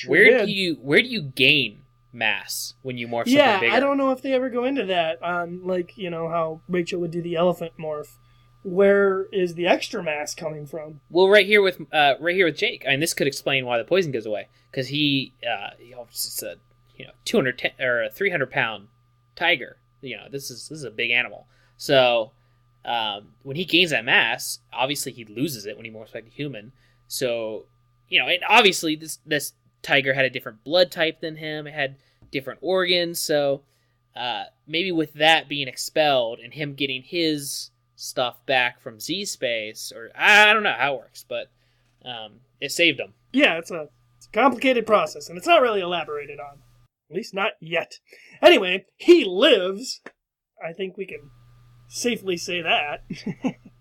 Speaker 4: Where do you gain mass when you morph something bigger?
Speaker 5: I don't know if they ever go into that. How Rachel would do the elephant morph. Where is the extra mass coming from?
Speaker 4: Well, right here with Jake. I mean, this could explain why the poison goes away because it's a 210 or a 300-pound tiger. This is a big animal. So when he gains that mass, obviously he loses it when he morphs back to human. So and obviously this tiger had a different blood type than him. It had different organs. So maybe with that being expelled and him getting his stuff back from Z space, or I don't know how it works, but it saved him.
Speaker 5: Yeah, it's a complicated process, and it's not really elaborated on. At least not yet. Anyway, he lives. I think we can safely say that.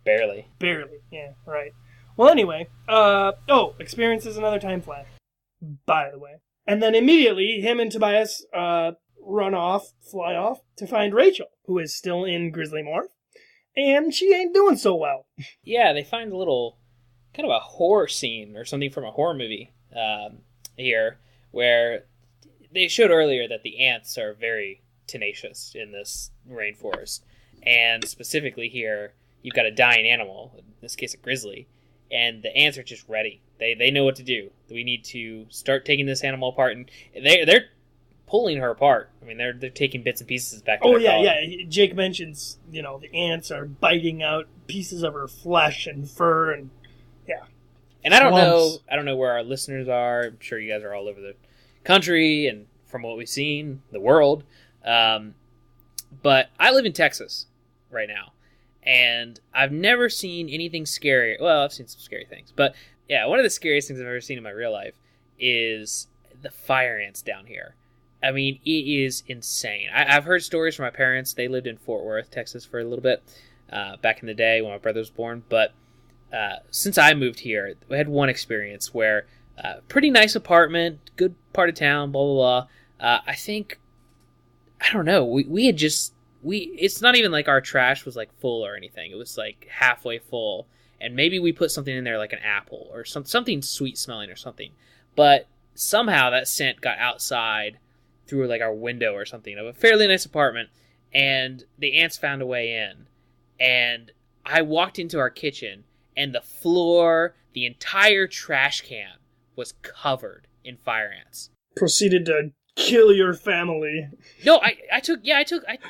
Speaker 4: Barely. Yeah, right. Well, anyway, experiences another time flash, by the way. And then immediately, him and Tobias fly off to find Rachel, who is still in Grizzly Morph, and she ain't doing so well. Yeah, they find a little, kind of a horror scene or something from a horror movie here, where they showed earlier that the ants are very tenacious in this rainforest. And specifically here, you've got a dying animal, in this case a grizzly, and the ants are just ready. They know what to do. We need to start taking this animal apart, and they're pulling her apart. I mean, they're taking bits and pieces back to their colony.
Speaker 5: Yeah. Jake mentions, the ants are biting out pieces of her flesh and fur, and yeah.
Speaker 4: And I don't know where our listeners are. I'm sure you guys are all over the country and from what we've seen, the world. But I live in Texas right now, and I've never seen anything scary. Well, I've seen some scary things, but yeah, one of the scariest things I've ever seen in my real life is the fire ants down here. I mean, it is insane. I've heard stories from my parents. They lived in Fort Worth, Texas for a little bit back in the day when my brother was born. But since I moved here, we had one experience where pretty nice apartment, good part of town, blah, blah, blah. I don't know. It's not even like our trash was like full or anything. It was like halfway full. And maybe we put something in there like an apple or something sweet smelling or something. But somehow that scent got outside through like our window or something of a fairly nice apartment, and the ants found a way in. And I walked into our kitchen, and the floor, the entire trash can was covered in fire ants.
Speaker 5: Proceeded to kill your family.
Speaker 4: No, I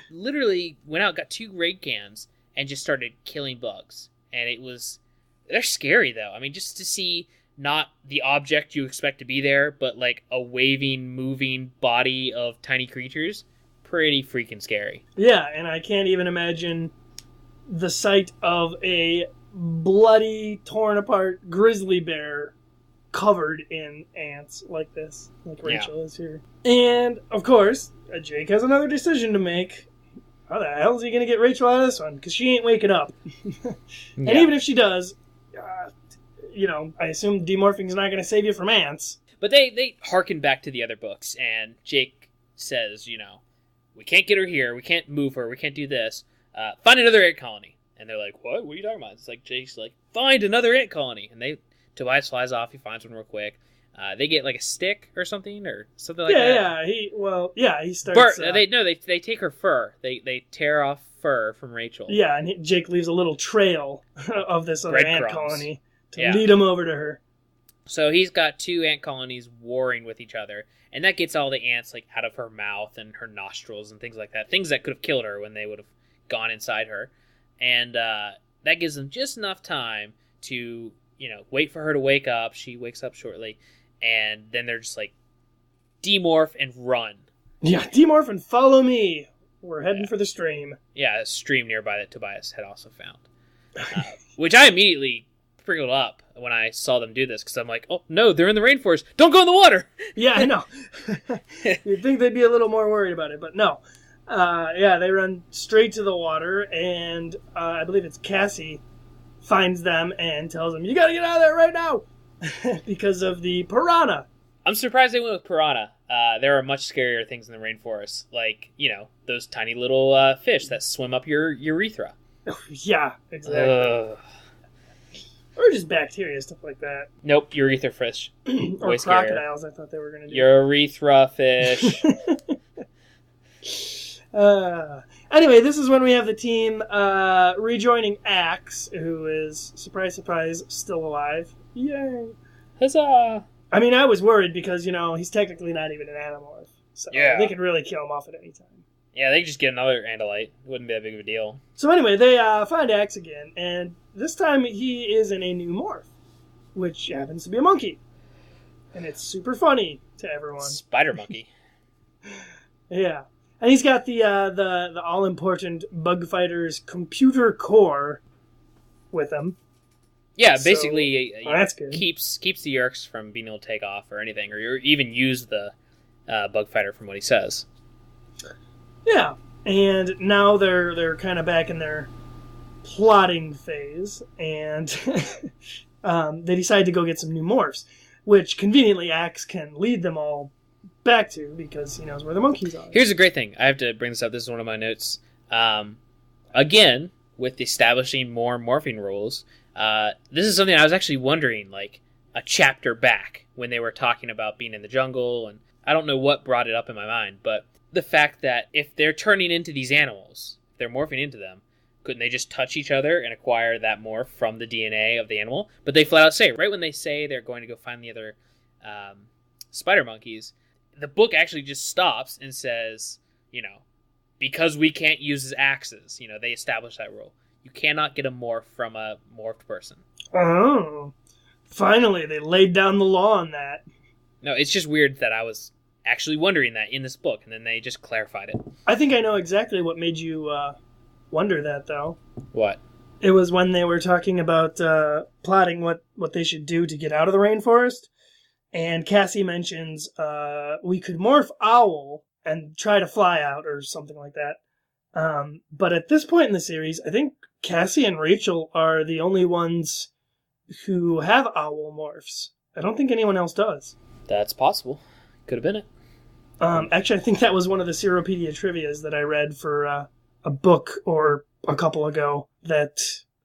Speaker 4: literally went out, got 2 raid cans, and just started killing bugs. And they're scary though. I mean, just to see not the object you expect to be there, but like a waving, moving body of tiny creatures. Pretty freaking scary.
Speaker 5: Yeah, and I can't even imagine the sight of a bloody, torn apart grizzly bear covered in ants like this, like Rachel is here. And, of course, Jake has another decision to make. How the hell is he going to get Rachel out of this one? Because she ain't waking up. And even if she does, I assume demorphing's not going to save you from ants.
Speaker 4: But they harken back to the other books, and Jake says, we can't get her here, we can't move her, we can't do this. Find another ant colony. And they're like, what? What are you talking about? It's like, Jake's like, find another ant colony. And Tobias flies off, he finds one real quick. They get like a stick or something like that.
Speaker 5: He starts...
Speaker 4: They take her fur. They tear off fur from Rachel.
Speaker 5: Yeah, and Jake leaves a little trail of this other ant colony to lead him over to her.
Speaker 4: So he's got 2 ant colonies warring with each other, and that gets all the ants like out of her mouth and her nostrils and things like that. Things that could have killed her when they would have gone inside her. And that gives them just enough time to, wait for her to wake up. She wakes up shortly. And then they're just like, demorph and run.
Speaker 5: Yeah, demorph and follow me. We're heading for the stream.
Speaker 4: Yeah, a stream nearby that Tobias had also found. Which I immediately sprinkled up when I saw them do this, because I'm like, oh, no, they're in the rainforest. Don't go in the water!
Speaker 5: Yeah, I know. You'd think they'd be a little more worried about it, but no. They run straight to the water, and I believe it's Cassie finds them and tells them, you gotta get out of there right now! Because of the piranha.
Speaker 4: I'm surprised they went with piranha. There are much scarier things in the rainforest, like, those tiny little fish that swim up your urethra.
Speaker 5: Yeah, exactly. Or just bacteria, stuff like that.
Speaker 4: Nope, urethra fish.
Speaker 5: Or crocodiles, I thought they were going to do.
Speaker 4: Urethra fish.
Speaker 5: Anyway, this is when we have the team rejoining Axe, who is, surprise, surprise, still alive. Yay.
Speaker 4: Huzzah!
Speaker 5: I mean, I was worried because, he's technically not even an Animorph. So they could really kill him off at any time. Yeah,
Speaker 4: they could just get another Andalite. It wouldn't be that big of a deal.
Speaker 5: So anyway, they find Axe again, and this time he is in a new morph, which happens to be a monkey. And it's super funny to everyone.
Speaker 4: Spider monkey.
Speaker 5: Yeah. And he's got the all-important Bug Fighter's computer core with him.
Speaker 4: Yeah, basically
Speaker 5: that's good.
Speaker 4: keeps the Yeerks from being able to take off or anything, or even use the Bug Fighter from what he says.
Speaker 5: Yeah, and now they're kind of back in their plotting phase, and they decide to go get some new morphs, which conveniently Axe can lead them all back to because he knows where the monkeys are.
Speaker 4: Here's a great thing. I have to bring this up. This is one of my notes. Again, with establishing more morphing rules, this is something I was actually wondering, like, a chapter back when they were talking about being in the jungle, and I don't know what brought it up in my mind, but the fact that if they're turning into these animals, if they're morphing into them, Couldn't they just touch each other and acquire that morph from the DNA of the animal? But they flat out say, right when they say they're going to go find the other spider monkeys, the book actually just stops and says, because we can't use his axes, they establish that rule. You cannot get a morph from a morphed person.
Speaker 5: Oh, finally, they laid down the law on that.
Speaker 4: No, it's just weird that I was actually wondering that in this book, and then they just clarified it.
Speaker 5: I think I know exactly what made you wonder that, though.
Speaker 4: What?
Speaker 5: It was when they were talking about plotting what they should do to get out of the rainforest, and Cassie mentions we could morph Owl and try to fly out or something like that. But at this point in the series, I think Cassie and Rachel are the only ones who have owl morphs. I don't think anyone else does.
Speaker 4: That's possible. Could have been it.
Speaker 5: Actually, I think that was one of the Seropedia trivias that I read for a book or a couple ago, that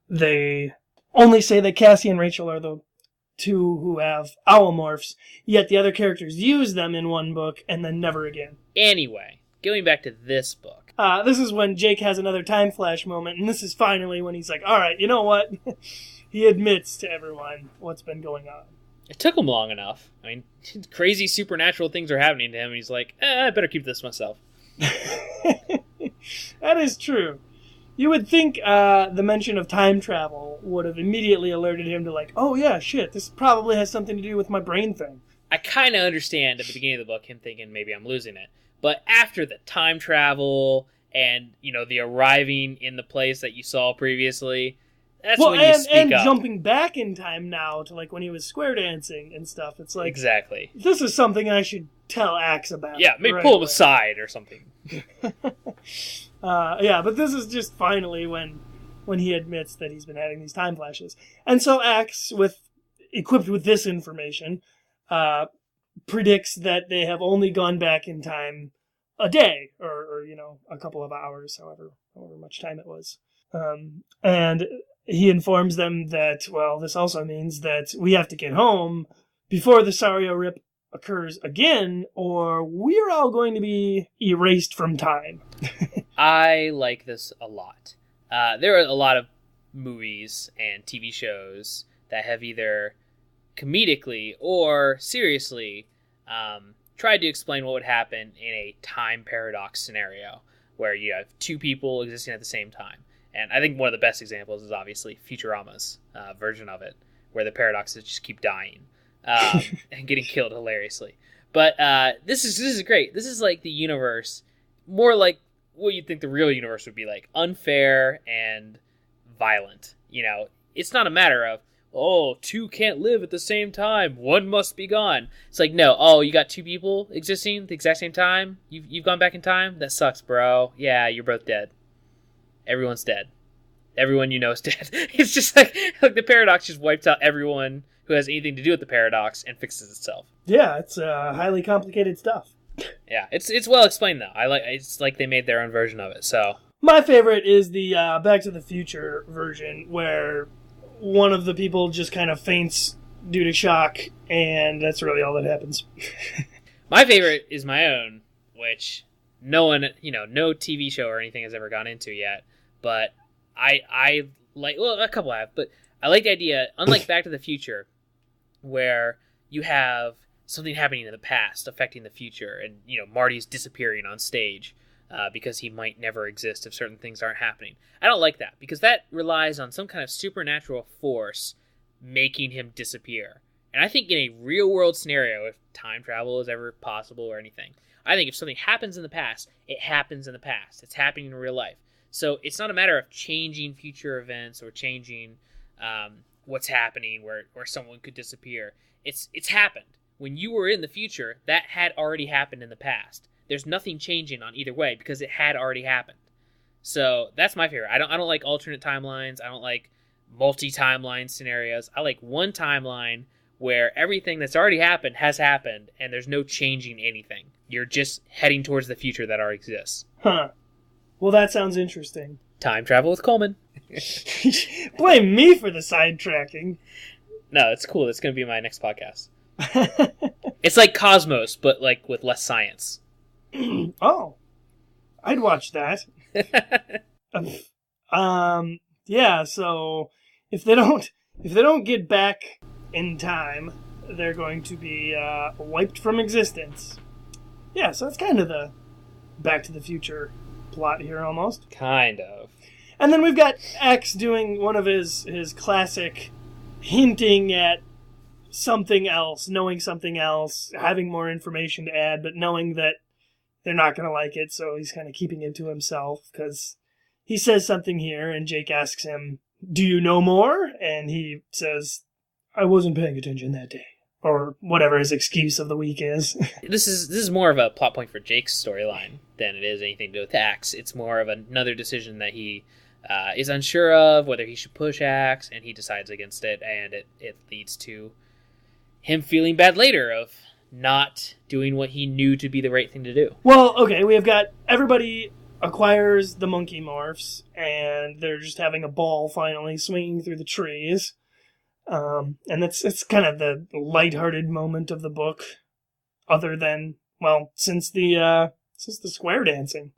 Speaker 5: they only say that Cassie and Rachel are the two who have owl morphs, yet the other characters use them in one book and then never again.
Speaker 4: Anyway, going back to this book.
Speaker 5: This is when Jake has another time flash moment, and this is finally when he's like, all right, you know what? He admits to everyone what's been going on.
Speaker 4: It took him long enough. I mean, crazy supernatural things are happening to him, and he's like, I better keep this myself.
Speaker 5: That is true. You would think the mention of time travel would have immediately alerted him to like, oh yeah, shit, this probably has something to do with my brain thing.
Speaker 4: I kind of understand at the beginning of the book him thinking maybe I'm losing it. But after the time travel and, the arriving in the place that you saw previously, that's when you speak
Speaker 5: and
Speaker 4: up.
Speaker 5: Jumping back in time now to like when he was square dancing and stuff. It's like,
Speaker 4: exactly.
Speaker 5: This is something I should tell Axe about.
Speaker 4: Yeah, maybe pull him aside or something.
Speaker 5: But this is just finally when he admits that he's been having these time flashes. And so Axe, equipped with this information, predicts that they have only gone back in time a day or a couple of hours, however much time it was. And he informs them that, well, this also means that we have to get home before the Sario Rip occurs again, or we're all going to be erased from time.
Speaker 4: I like this a lot. There are a lot of movies and TV shows that have either comedically or seriously tried to explain what would happen in a time paradox scenario where you have two people existing at the same time. And I think one of the best examples is obviously Futurama's version of it, where the paradoxes just keep dying and getting killed hilariously. But this is great. This is like the universe, more like what you'd think the real universe would be like, unfair and violent. It's not a matter of, two can't live at the same time, one must be gone. It's like, no, you got two people existing at the exact same time? You've gone back in time? That sucks, bro. Yeah, you're both dead. Everyone's dead. Everyone you know is dead. It's just like the paradox just wipes out everyone who has anything to do with the paradox and fixes itself.
Speaker 5: Yeah, it's highly complicated stuff.
Speaker 4: Yeah, it's well explained though. It's like they made their own version of it. So
Speaker 5: my favorite is the Back to the Future version, where one of the people just kind of faints due to shock, and that's really all that happens.
Speaker 4: My favorite is my own, which no one, no TV show or anything has ever gone into yet. But I like, well, a couple have, but I like the idea, unlike Back to the Future, where you have something happening in the past affecting the future, and, Marty's disappearing on stage because he might never exist if certain things aren't happening. I don't like that, because that relies on some kind of supernatural force making him disappear. And I think in a real-world scenario, if time travel is ever possible or anything, I think if something happens in the past, it happens in the past. It's happening in real life. So it's not a matter of changing future events or changing what's happening where someone could disappear. It's happened. When you were in the future, that had already happened in the past. There's nothing changing on either way because it had already happened. So that's my favorite. I don't like alternate timelines. I don't like multi-timeline scenarios. I like one timeline where everything that's already happened has happened and there's no changing anything. You're just heading towards the future that already exists.
Speaker 5: Huh. Well, that sounds interesting.
Speaker 4: Time travel with Coleman.
Speaker 5: Blame me for the sidetracking.
Speaker 4: No, it's cool. It's going to be my next podcast. It's like Cosmos, but like with less science.
Speaker 5: Oh, I'd watch that. Yeah, so if they don't get back in time, they're going to be wiped from existence. Yeah, so that's kind of the Back to the Future plot here, almost.
Speaker 4: Kind of.
Speaker 5: And then we've got X doing one of his classic hinting at something else, knowing something else, having more information to add, but knowing that they're not going to like it, so he's kind of keeping it to himself, because he says something here, and Jake asks him, "Do you know more?" And he says, "I wasn't paying attention that day." Or whatever his excuse of the week is.
Speaker 4: This is more of a plot point for Jake's storyline than it is anything to do with Axe. It's more of another decision that he is unsure of, whether he should push Axe, and he decides against it, and it leads to him feeling bad later of not doing what he knew to be the right thing to do.
Speaker 5: Well, okay, we have got everybody acquires the monkey morphs, and they're just having a ball finally, swinging through the trees. And it's kind of the lighthearted moment of the book, other than, well, since the square dancing.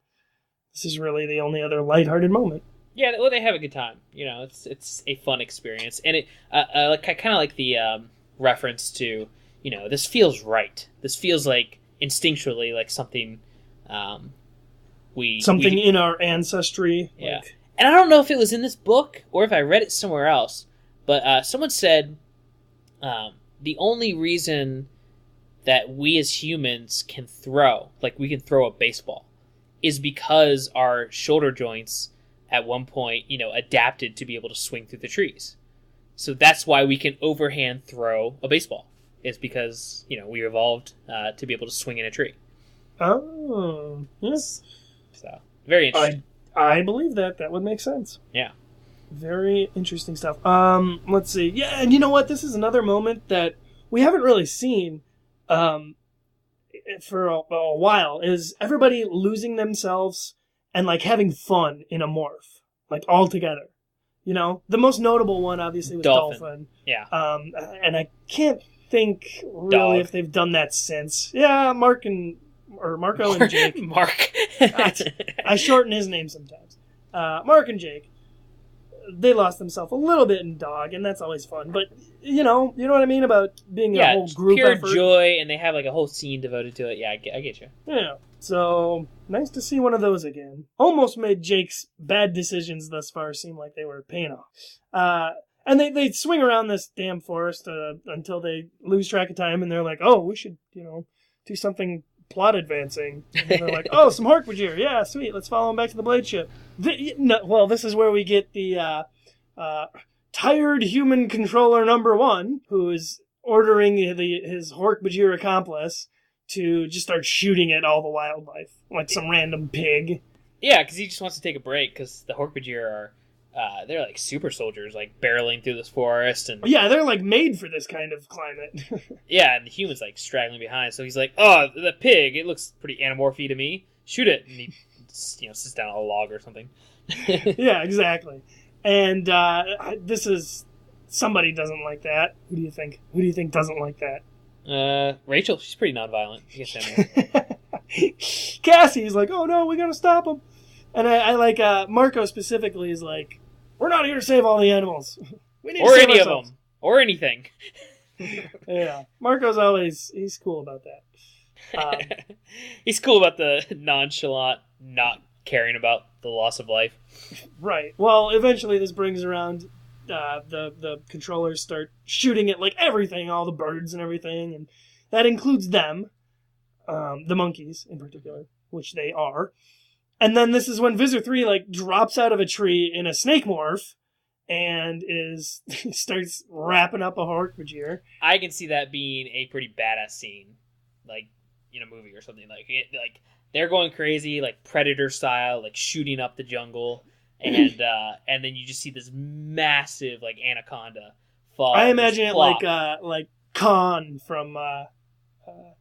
Speaker 5: This is really the only other lighthearted moment.
Speaker 4: Yeah, well, they have a good time. You know, it's a fun experience, and I kind of like the reference to, you know, this feels right. This feels like instinctually like something we
Speaker 5: in our ancestry.
Speaker 4: Yeah,
Speaker 5: like.
Speaker 4: And I don't know if it was in this book or if I read it somewhere else. But someone said the only reason that we as humans can throw, like we can throw a baseball, is because our shoulder joints at one point, you know, adapted to be able to swing through the trees. So that's why we can overhand throw a baseball. It's because, you know, we evolved to be able to swing in a tree.
Speaker 5: Oh, yes.
Speaker 4: So, very interesting.
Speaker 5: I believe that. That would make sense.
Speaker 4: Yeah.
Speaker 5: Very interesting stuff. Let's see. Yeah, and you know what? This is another moment that we haven't really seen for a while, is everybody losing themselves and, like, having fun in a morph. Like, all together. You know? The most notable one, obviously, was Dolphin.
Speaker 4: Yeah.
Speaker 5: And I can't think, really, if they've done that since. Yeah, Marco and Jake.
Speaker 4: Mark.
Speaker 5: I shorten his name sometimes. Mark and Jake. They lost themselves a little bit in Dog, and that's always fun. But, you know what I mean about being a whole group
Speaker 4: pure
Speaker 5: effort?
Speaker 4: joy, and they have like a whole scene devoted to it. Yeah, I get you.
Speaker 5: Yeah. So, nice to see one of those again. Almost made Jake's bad decisions thus far seem like they were paying off. And they swing around this damn forest until they lose track of time, and they're like, oh, we should, do something plot advancing. And they're like, oh, some Hork-Bajir. Yeah, sweet. Let's follow him back to the Blade Ship. This is where we get the tired human controller number 1, who is ordering his Hork-Bajir accomplice to just start shooting at all the wildlife, like some random pig.
Speaker 4: Yeah, because he just wants to take a break, because the Hork-Bajir are... they're like super soldiers, like barreling through this forest, and
Speaker 5: yeah, they're like made for this kind of climate.
Speaker 4: Yeah, and the human's like straggling behind. So he's like, "Oh, the pig! It looks pretty Animorphy to me. Shoot it!" And he, sits down on a log or something.
Speaker 5: Yeah, exactly. And this is somebody doesn't like that. Who do you think? Who do you think doesn't like that?
Speaker 4: Rachel. She's pretty nonviolent. I guess
Speaker 5: Cassie's like, "Oh no, we gotta stop him." And I like Marco specifically is like, we're not here to save all the animals. We need to save
Speaker 4: any
Speaker 5: ourselves.
Speaker 4: of them. Or anything.
Speaker 5: Yeah. Marco's he's cool about that.
Speaker 4: He's cool about the nonchalant not caring about the loss of life.
Speaker 5: Right. Well, eventually this brings around the controllers start shooting at like everything, all the birds and everything, and that includes them, the monkeys in particular, which they are. And then this is when Visor 3 like drops out of a tree in a snake morph and starts wrapping up a Hork-Bajir.
Speaker 4: I can see that being a pretty badass scene, like in a movie or something. Like they're going crazy, like Predator style, like shooting up the jungle, and then you just see this massive like anaconda fall.
Speaker 5: I imagine it like Khan from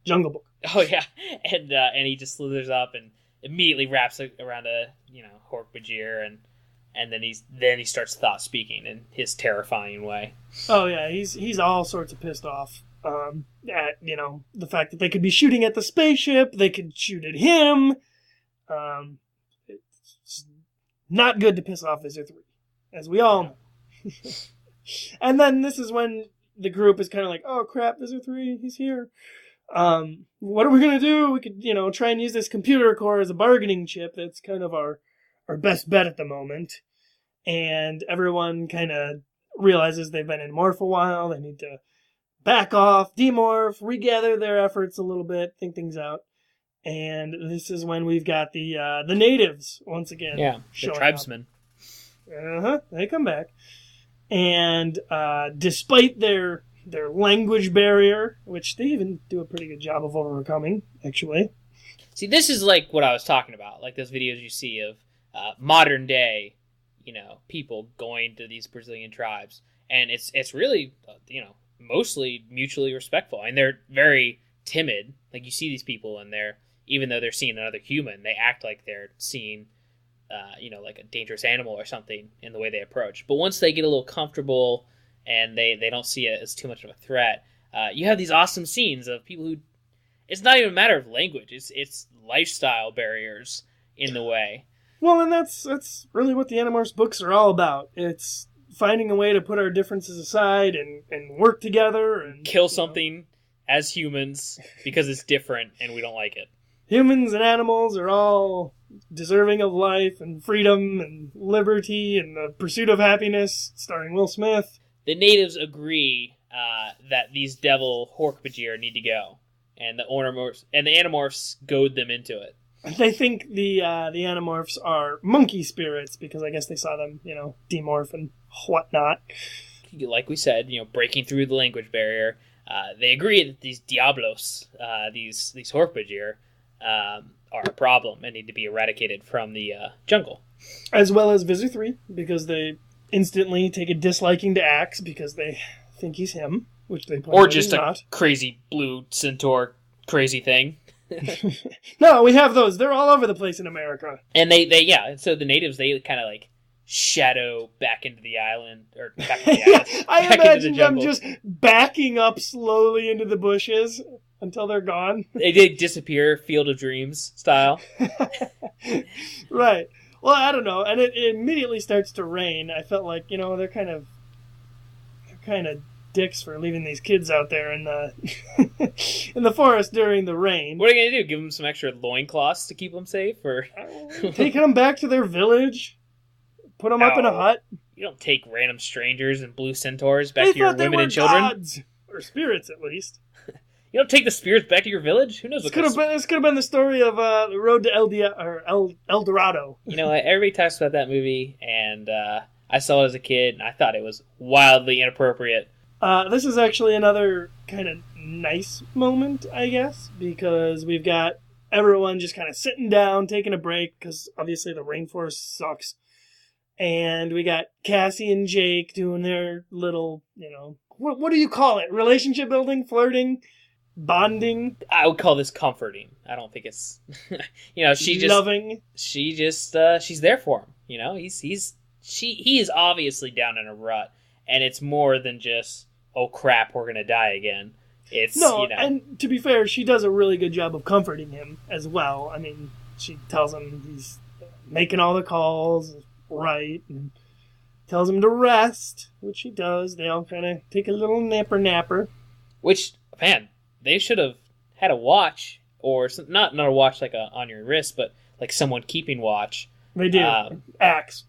Speaker 5: Jungle Book.
Speaker 4: Oh yeah, and he just slithers up and immediately wraps around a Hork-Bajir, and then he starts thought speaking in his terrifying way.
Speaker 5: Oh yeah, he's all sorts of pissed off at the fact that they could be shooting at the spaceship, they could shoot at him. It's Not good to piss off Visser 3, as we all know. And then this is when the group is kind of like, oh crap, Visser 3, he's here. What are we going to do? We could, try and use this computer core as a bargaining chip. That's kind of our best bet at the moment. And everyone kind of realizes they've been in Morph a while. They need to back off, demorph, regather their efforts a little bit, think things out. And this is when we've got the natives once again.
Speaker 4: Yeah, the tribesmen.
Speaker 5: They come back. And despite their language barrier, which they even do a pretty good job of overcoming, actually.
Speaker 4: See, this is like what I was talking about, like those videos you see of modern day, people going to these Brazilian tribes, and it's really, mostly mutually respectful, and they're very timid. Like you see these people, and even though they're seeing another human, they act like they're seeing, like a dangerous animal or something in the way they approach. But once they get a little comfortable and they don't see it as too much of a threat, you have these awesome scenes of people who, it's not even a matter of language, it's lifestyle barriers in the way.
Speaker 5: Well, and that's really what the Animorphs books are all about. It's finding a way to put our differences aside and work together and
Speaker 4: kill something as humans because it's different and we don't like it.
Speaker 5: Humans and animals are all deserving of life and freedom and liberty and the pursuit of happiness, starring Will Smith.
Speaker 4: The natives agree that these devil Hork-Bajir need to go, and the Animorphs goad them into it.
Speaker 5: They think the Animorphs are monkey spirits because I guess they saw them, demorph and whatnot.
Speaker 4: Like we said, breaking through the language barrier. They agree that these Diablos, these Hork-Bajir, are a problem and need to be eradicated from the jungle.
Speaker 5: As well as Visser 3, because they instantly take a disliking to Axe because they think he's him, which they point
Speaker 4: or just
Speaker 5: a
Speaker 4: not. Crazy blue centaur crazy thing.
Speaker 5: No, we have those. They're all over the place in America.
Speaker 4: And so the natives, they kind of like shadow back into the island, or back into the island.
Speaker 5: I imagine them just backing up slowly into the bushes until they're gone.
Speaker 4: They did disappear, Field of Dreams style.
Speaker 5: Right. Well, I don't know. And it immediately starts to rain. I felt like, they're kind of dicks for leaving these kids out there in the in the forest during the rain.
Speaker 4: What are you going to do? Give them some extra loincloths to keep them safe? Or
Speaker 5: taking them back to their village? Put them up in a hut?
Speaker 4: You don't take random strangers and blue centaurs back to your women and children.
Speaker 5: Gods, or spirits, at least.
Speaker 4: You don't take the spirits back to your village? Who knows what
Speaker 5: this could have been the story of the road to El Dorado.
Speaker 4: Everybody talks about that movie, and I saw it as a kid, and I thought it was wildly inappropriate.
Speaker 5: This is actually another kind of nice moment, I guess, because we've got everyone just kind of sitting down, taking a break, because obviously the rainforest sucks. And we got Cassie and Jake doing their little, what do you call it? Relationship building? Flirting? Bonding?
Speaker 4: I would call this comforting. I don't think it's,
Speaker 5: loving.
Speaker 4: She's there for him. He is obviously down in a rut, and it's more than just, oh crap, we're gonna die again. It's
Speaker 5: and to be fair, she does a really good job of comforting him as well. I mean, she tells him he's making all the calls right, and tells him to rest, which he does. They all kind of take a little napper.
Speaker 4: Which, man, they should have had a watch, or not a watch like on your wrist, but like someone keeping watch.
Speaker 5: They do. Axe.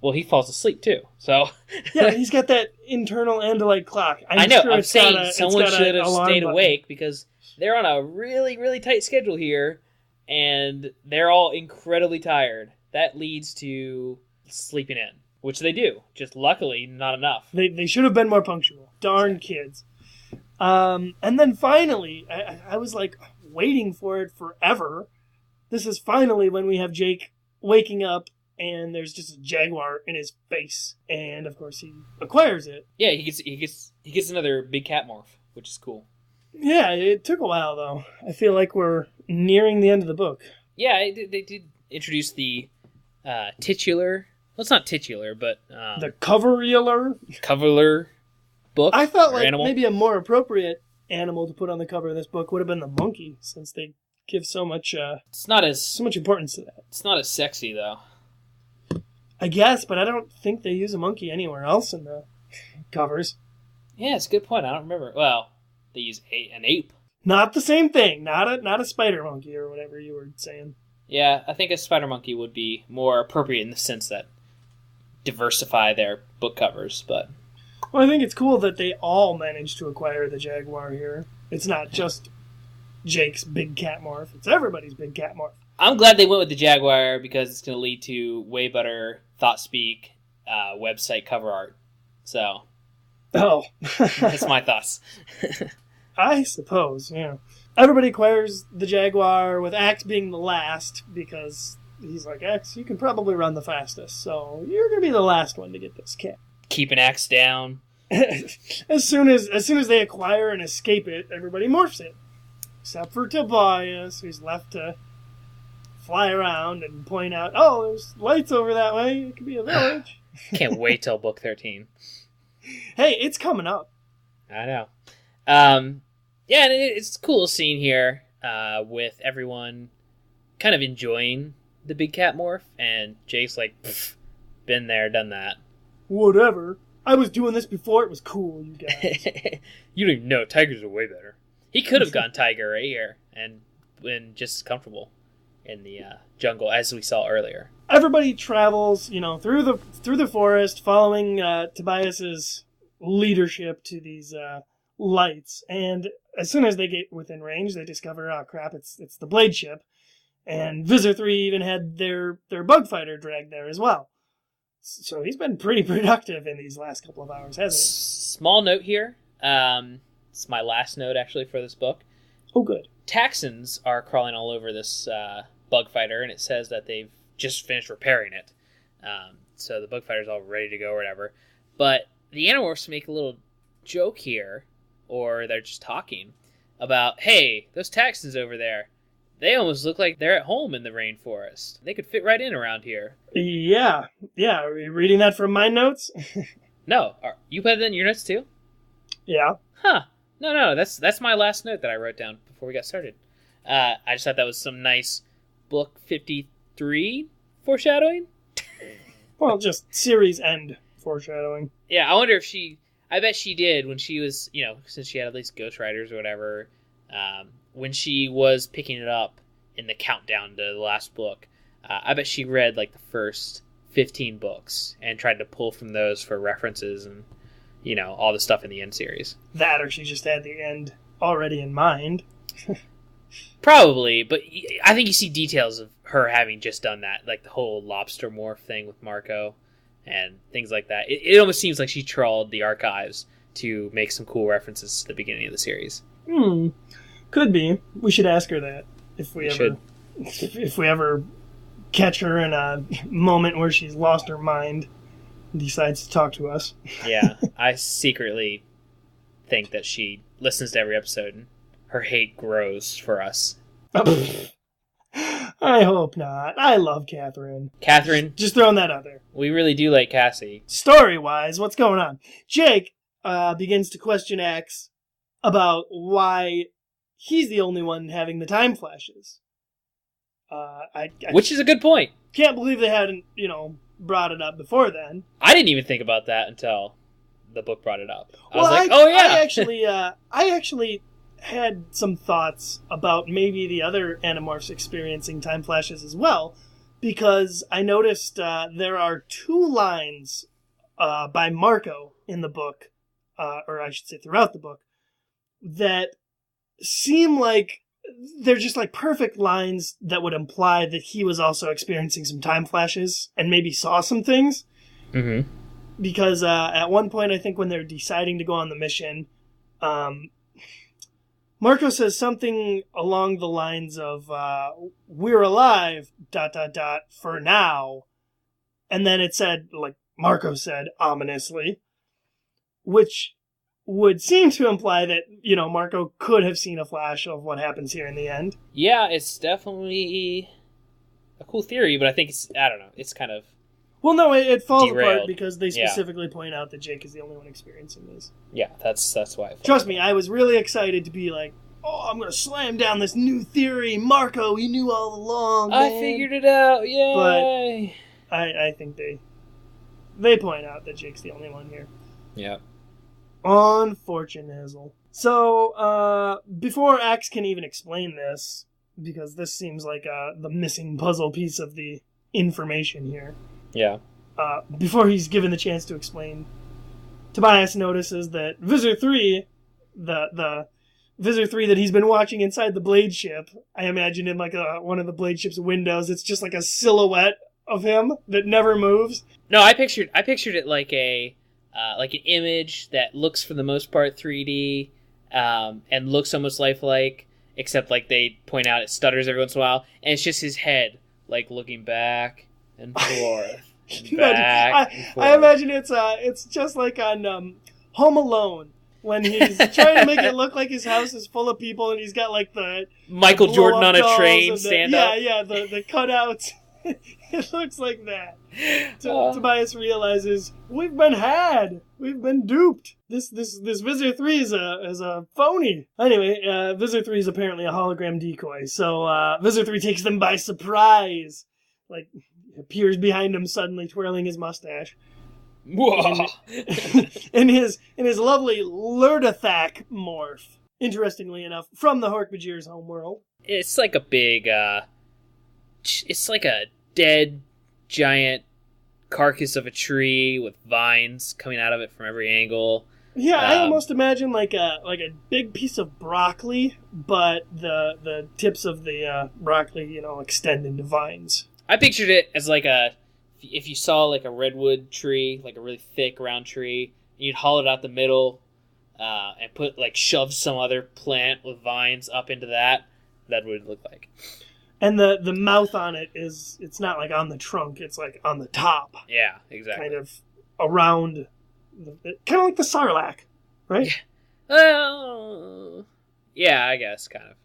Speaker 4: Well, he falls asleep too, so...
Speaker 5: Yeah, he's got that internal Andalite clock.
Speaker 4: I'm saying someone should have stayed awake, because they're on a really, really tight schedule here, and they're all incredibly tired. That leads to sleeping in, which they do. Just luckily, not enough.
Speaker 5: They should have been more punctual. Darn kids. And then finally, I was like waiting for it forever. This is finally when we have Jake waking up, and there's just a jaguar in his face, and of course he acquires it.
Speaker 4: Yeah, he gets another big cat morph, which is cool.
Speaker 5: Yeah, it took a while though. I feel like we're nearing the end of the book.
Speaker 4: Yeah, they did introduce the titular. Well, it's not titular, but
Speaker 5: the cover-ealer
Speaker 4: book.
Speaker 5: I felt like
Speaker 4: animal.
Speaker 5: Maybe a more appropriate animal to put on the cover of this book would have been the monkey, since they give so much.
Speaker 4: It's not as
Speaker 5: so much importance to that.
Speaker 4: It's not as sexy though.
Speaker 5: I guess, but I don't think they use a monkey anywhere else in the covers.
Speaker 4: Yeah, it's a good point. I don't remember. Well, they use an ape.
Speaker 5: Not the same thing. Not a spider monkey or whatever you were saying.
Speaker 4: Yeah, I think a spider monkey would be more appropriate in the sense that diversify their book covers, but...
Speaker 5: Well, I think it's cool that they all managed to acquire the Jaguar here. It's not just Jake's big cat morph. It's everybody's big cat morph.
Speaker 4: I'm glad they went with the Jaguar because it's going to lead to way better Thoughtspeak website cover art. So, that's my thoughts.
Speaker 5: I suppose, yeah. Everybody acquires the Jaguar, with Axe being the last, because he's like, Axe, you can probably run the fastest, so you're going to be the last one to get this cat.
Speaker 4: Keep an Axe down.
Speaker 5: As soon as they acquire and escape it, everybody morphs it. Except for Tobias, who's left to fly around and point out, oh, there's lights over that way, it could be a village.
Speaker 4: Can't wait till book 13.
Speaker 5: Hey, it's coming up.
Speaker 4: I know. Yeah, and it's a cool scene here with everyone kind of enjoying the big cat morph, and Jake's like, been there, done that.
Speaker 5: Whatever. I was doing this before it was cool, you guys.
Speaker 4: You don't even know. Tigers are way better. He could have gone tiger right here and been just as comfortable in the jungle as we saw earlier.
Speaker 5: Everybody travels, through the forest, following Tobias's leadership to these lights, and as soon as they get within range, they discover, oh crap, it's the Blade ship, and Visor 3 even had their bug fighter dragged there as well. So he's been pretty productive in these last couple of hours, hasn't he?
Speaker 4: Small note here. It's my last note, actually, for this book.
Speaker 5: Oh, good.
Speaker 4: Taxons are crawling all over this bug fighter, and it says that they've just finished repairing it. So the bug fighter's all ready to go or whatever. But the Animorphs make a little joke here, or they're just talking, about, hey, those Taxons over there, they almost look like they're at home in the rainforest. They could fit right in around here.
Speaker 5: Yeah. Are you reading that from my notes?
Speaker 4: No. You put that in your notes too?
Speaker 5: Yeah.
Speaker 4: Huh. No. That's my last note that I wrote down before we got started. I just thought that was some nice book 53 foreshadowing.
Speaker 5: Well, just series end foreshadowing.
Speaker 4: Yeah, I wonder if I bet she did when she was, since she had at least ghostwriters or whatever, when she was picking it up in the countdown to the last book, I bet she read like the first 15 books and tried to pull from those for references and, all the stuff in the end series.
Speaker 5: That, or she just had the end already in mind.
Speaker 4: Probably, but I think you see details of her having just done that, like the whole lobster morph thing with Marco and things like that. It almost seems like she trawled the archives to make some cool references to the beginning of the series.
Speaker 5: Could be. We should ask her that if we ever catch her in a moment where she's lost her mind and decides to talk to us.
Speaker 4: Yeah, I secretly think that she listens to every episode and her hate grows for us.
Speaker 5: I hope not. I love Katherine.
Speaker 4: Katherine?
Speaker 5: Just throwing that out there.
Speaker 4: We really do like Cassie.
Speaker 5: Story-wise, what's going on? Jake begins to question Axe about why he's the only one having the time flashes.
Speaker 4: Which is a good point.
Speaker 5: Can't believe they hadn't, brought it up before then.
Speaker 4: I didn't even think about that until the book brought it up. I was
Speaker 5: like,
Speaker 4: oh yeah.
Speaker 5: I actually had some thoughts about maybe the other Animorphs experiencing time flashes as well, because I noticed there are 2 lines by Marco in the book, or I should say throughout the book, that seem like they're just like perfect lines that would imply that he was also experiencing some time flashes and maybe saw some things.
Speaker 4: Mm-hmm.
Speaker 5: Because at one point, I think when they're deciding to go on the mission, Marco says something along the lines of, we're alive, ... for now. And then it said, like Marco said, ominously, which would seem to imply that, Marco could have seen a flash of what happens here in the end.
Speaker 4: Yeah, it's definitely a cool theory, but I think I don't know, it's kind of...
Speaker 5: Well, no, it falls
Speaker 4: derailed.
Speaker 5: apart because they specifically point out that Jake is the only one experiencing this.
Speaker 4: Yeah, that's why.
Speaker 5: Trust me, I was really excited to be like, oh, I'm going to slam down this new theory. Marco, he knew all along, man.
Speaker 4: I figured it out, yay!
Speaker 5: I think they point out that Jake's the only one here.
Speaker 4: Yeah.
Speaker 5: Unfortunate Hazel. So, before Axe can even explain this, because this seems like the missing puzzle piece of the information here.
Speaker 4: Yeah.
Speaker 5: Before he's given the chance to explain, Tobias notices that Visor 3, the Visor 3 that he's been watching inside the Blade ship, I imagine in like one of the Blade ship's windows, it's just like a silhouette of him that never moves.
Speaker 4: No, I pictured it like an image that looks for the most part 3D, and looks almost lifelike, except like they point out it stutters every once in a while, and it's just his head like looking back and forth.
Speaker 5: I imagine it's just like on Home Alone when he's trying to make it look like his house is full of people and he's got like the
Speaker 4: Michael Jordan on a train stand up.
Speaker 5: The cutouts. It looks like that. Tobias realizes we've been had. We've been duped. This Visor 3 is a phony. Anyway, Visor 3 is apparently a hologram decoy. So Visor 3 takes them by surprise. Like appears behind him suddenly, twirling his mustache.
Speaker 4: Whoa.
Speaker 5: in his lovely Lurdathak morph. Interestingly enough, from the Hork-Bajir's homeworld.
Speaker 4: It's like a big. It's like a dead giant carcass of a tree with vines coming out of it from every angle.
Speaker 5: Yeah, I almost imagine like a big piece of broccoli, but the tips of the broccoli, extend into vines.
Speaker 4: I pictured it as like if you saw like a redwood tree, like a really thick round tree, and you'd hollow it out the middle, and shove some other plant with vines up into that. That would look like.
Speaker 5: And the mouth on it it's not like on the trunk, it's like on the top.
Speaker 4: Yeah, exactly.
Speaker 5: Kind of around, kind of like the Sarlacc, right?
Speaker 4: Yeah, I guess, kind of.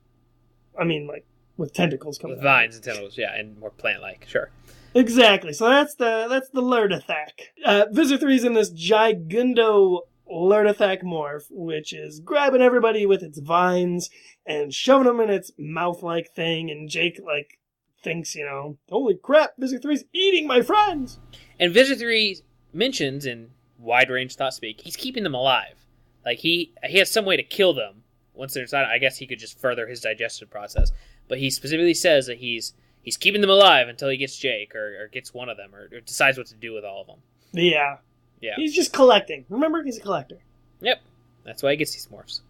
Speaker 5: I mean, like, with tentacles coming
Speaker 4: with vines and tentacles, yeah, and more plant-like, sure.
Speaker 5: Exactly, so that's the Lurdathak. Visor 3's in this Gigundo Lurdathak morph, which is grabbing everybody with its vines and shoving them in its mouth-like thing, and Jake, thinks, holy crap, Visor 3's eating my friends!
Speaker 4: And Visor 3 mentions in wide-range Thoughtspeak, he's keeping them alive. Like, he has some way to kill them once they're inside. I guess he could just further his digestive process. But he specifically says that he's keeping them alive until he gets Jake, or gets one of them, or decides what to do with all of them.
Speaker 5: Yeah.
Speaker 4: Yeah.
Speaker 5: He's just collecting. Remember, he's a collector.
Speaker 4: Yep. That's why he gets these morphs.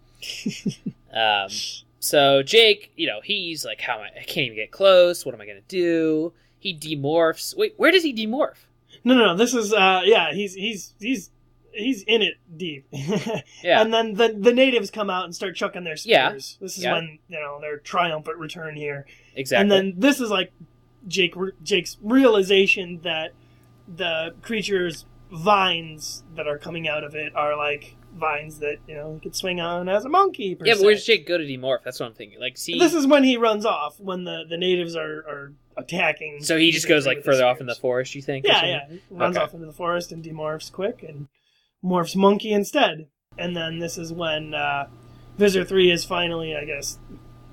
Speaker 4: So Jake, he's like, I can't even get close. What am I going to do? He demorphs. Wait, where does he demorph?
Speaker 5: No. This is, he's in it deep.
Speaker 4: Yeah.
Speaker 5: And then the natives come out and start chucking their spears.
Speaker 4: Yeah.
Speaker 5: This is when, their triumphant return here.
Speaker 4: Exactly.
Speaker 5: And then this is like Jake's realization that the creature's vines that are coming out of it are like vines that, he could swing on as a monkey, per se.
Speaker 4: But where's Jake go to demorph? That's what I'm thinking. This
Speaker 5: is when he runs off, when the natives are attacking.
Speaker 4: So he just goes further off in the forest, you think?
Speaker 5: Yeah. He runs off into the forest and demorphs quick and morphs monkey instead. And then this is when Visor 3 is finally, I guess,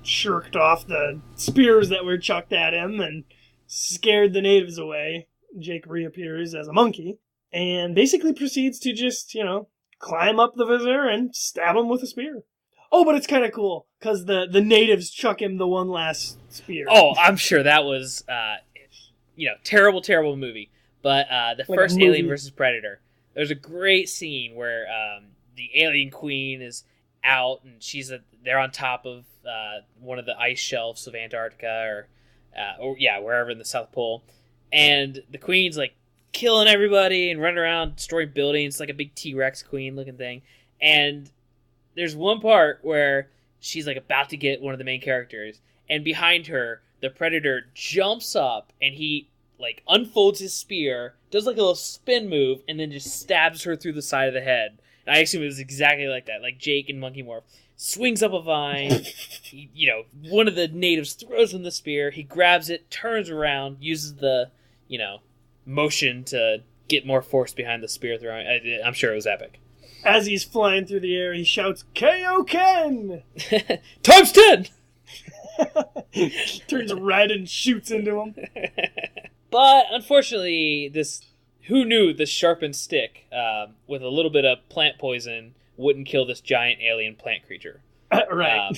Speaker 5: shirked off the spears that were chucked at him and scared the natives away. Jake reappears as a monkey and basically proceeds to just, climb up the Visor and stab him with a spear. Oh, but it's kind of cool because the natives chuck him the one last spear.
Speaker 4: Oh, I'm sure that was, terrible movie. But the first Alien vs. Predator, there's a great scene where the alien queen is out and they're on top of one of the ice shelves of Antarctica or wherever in the South Pole, and the queen's killing everybody and running around destroying buildings like a big T-Rex queen looking thing. And there's one part where she's about to get one of the main characters, and behind her the predator jumps up and he unfolds his spear, does a little spin move, and then just stabs her through the side of the head. And I assume it was exactly like that, like Jake and Monkey Morph swings up a vine. One of the natives throws him the spear. He grabs it, turns around, uses the motion to get more force behind the spear throwing. I'm sure it was epic.
Speaker 5: As he's flying through the air, he shouts, "K.O. Ken!"
Speaker 4: Times 10!
Speaker 5: Turns red and shoots into him.
Speaker 4: But unfortunately, who knew this sharpened stick with a little bit of plant poison wouldn't kill this giant alien plant creature.
Speaker 5: Right.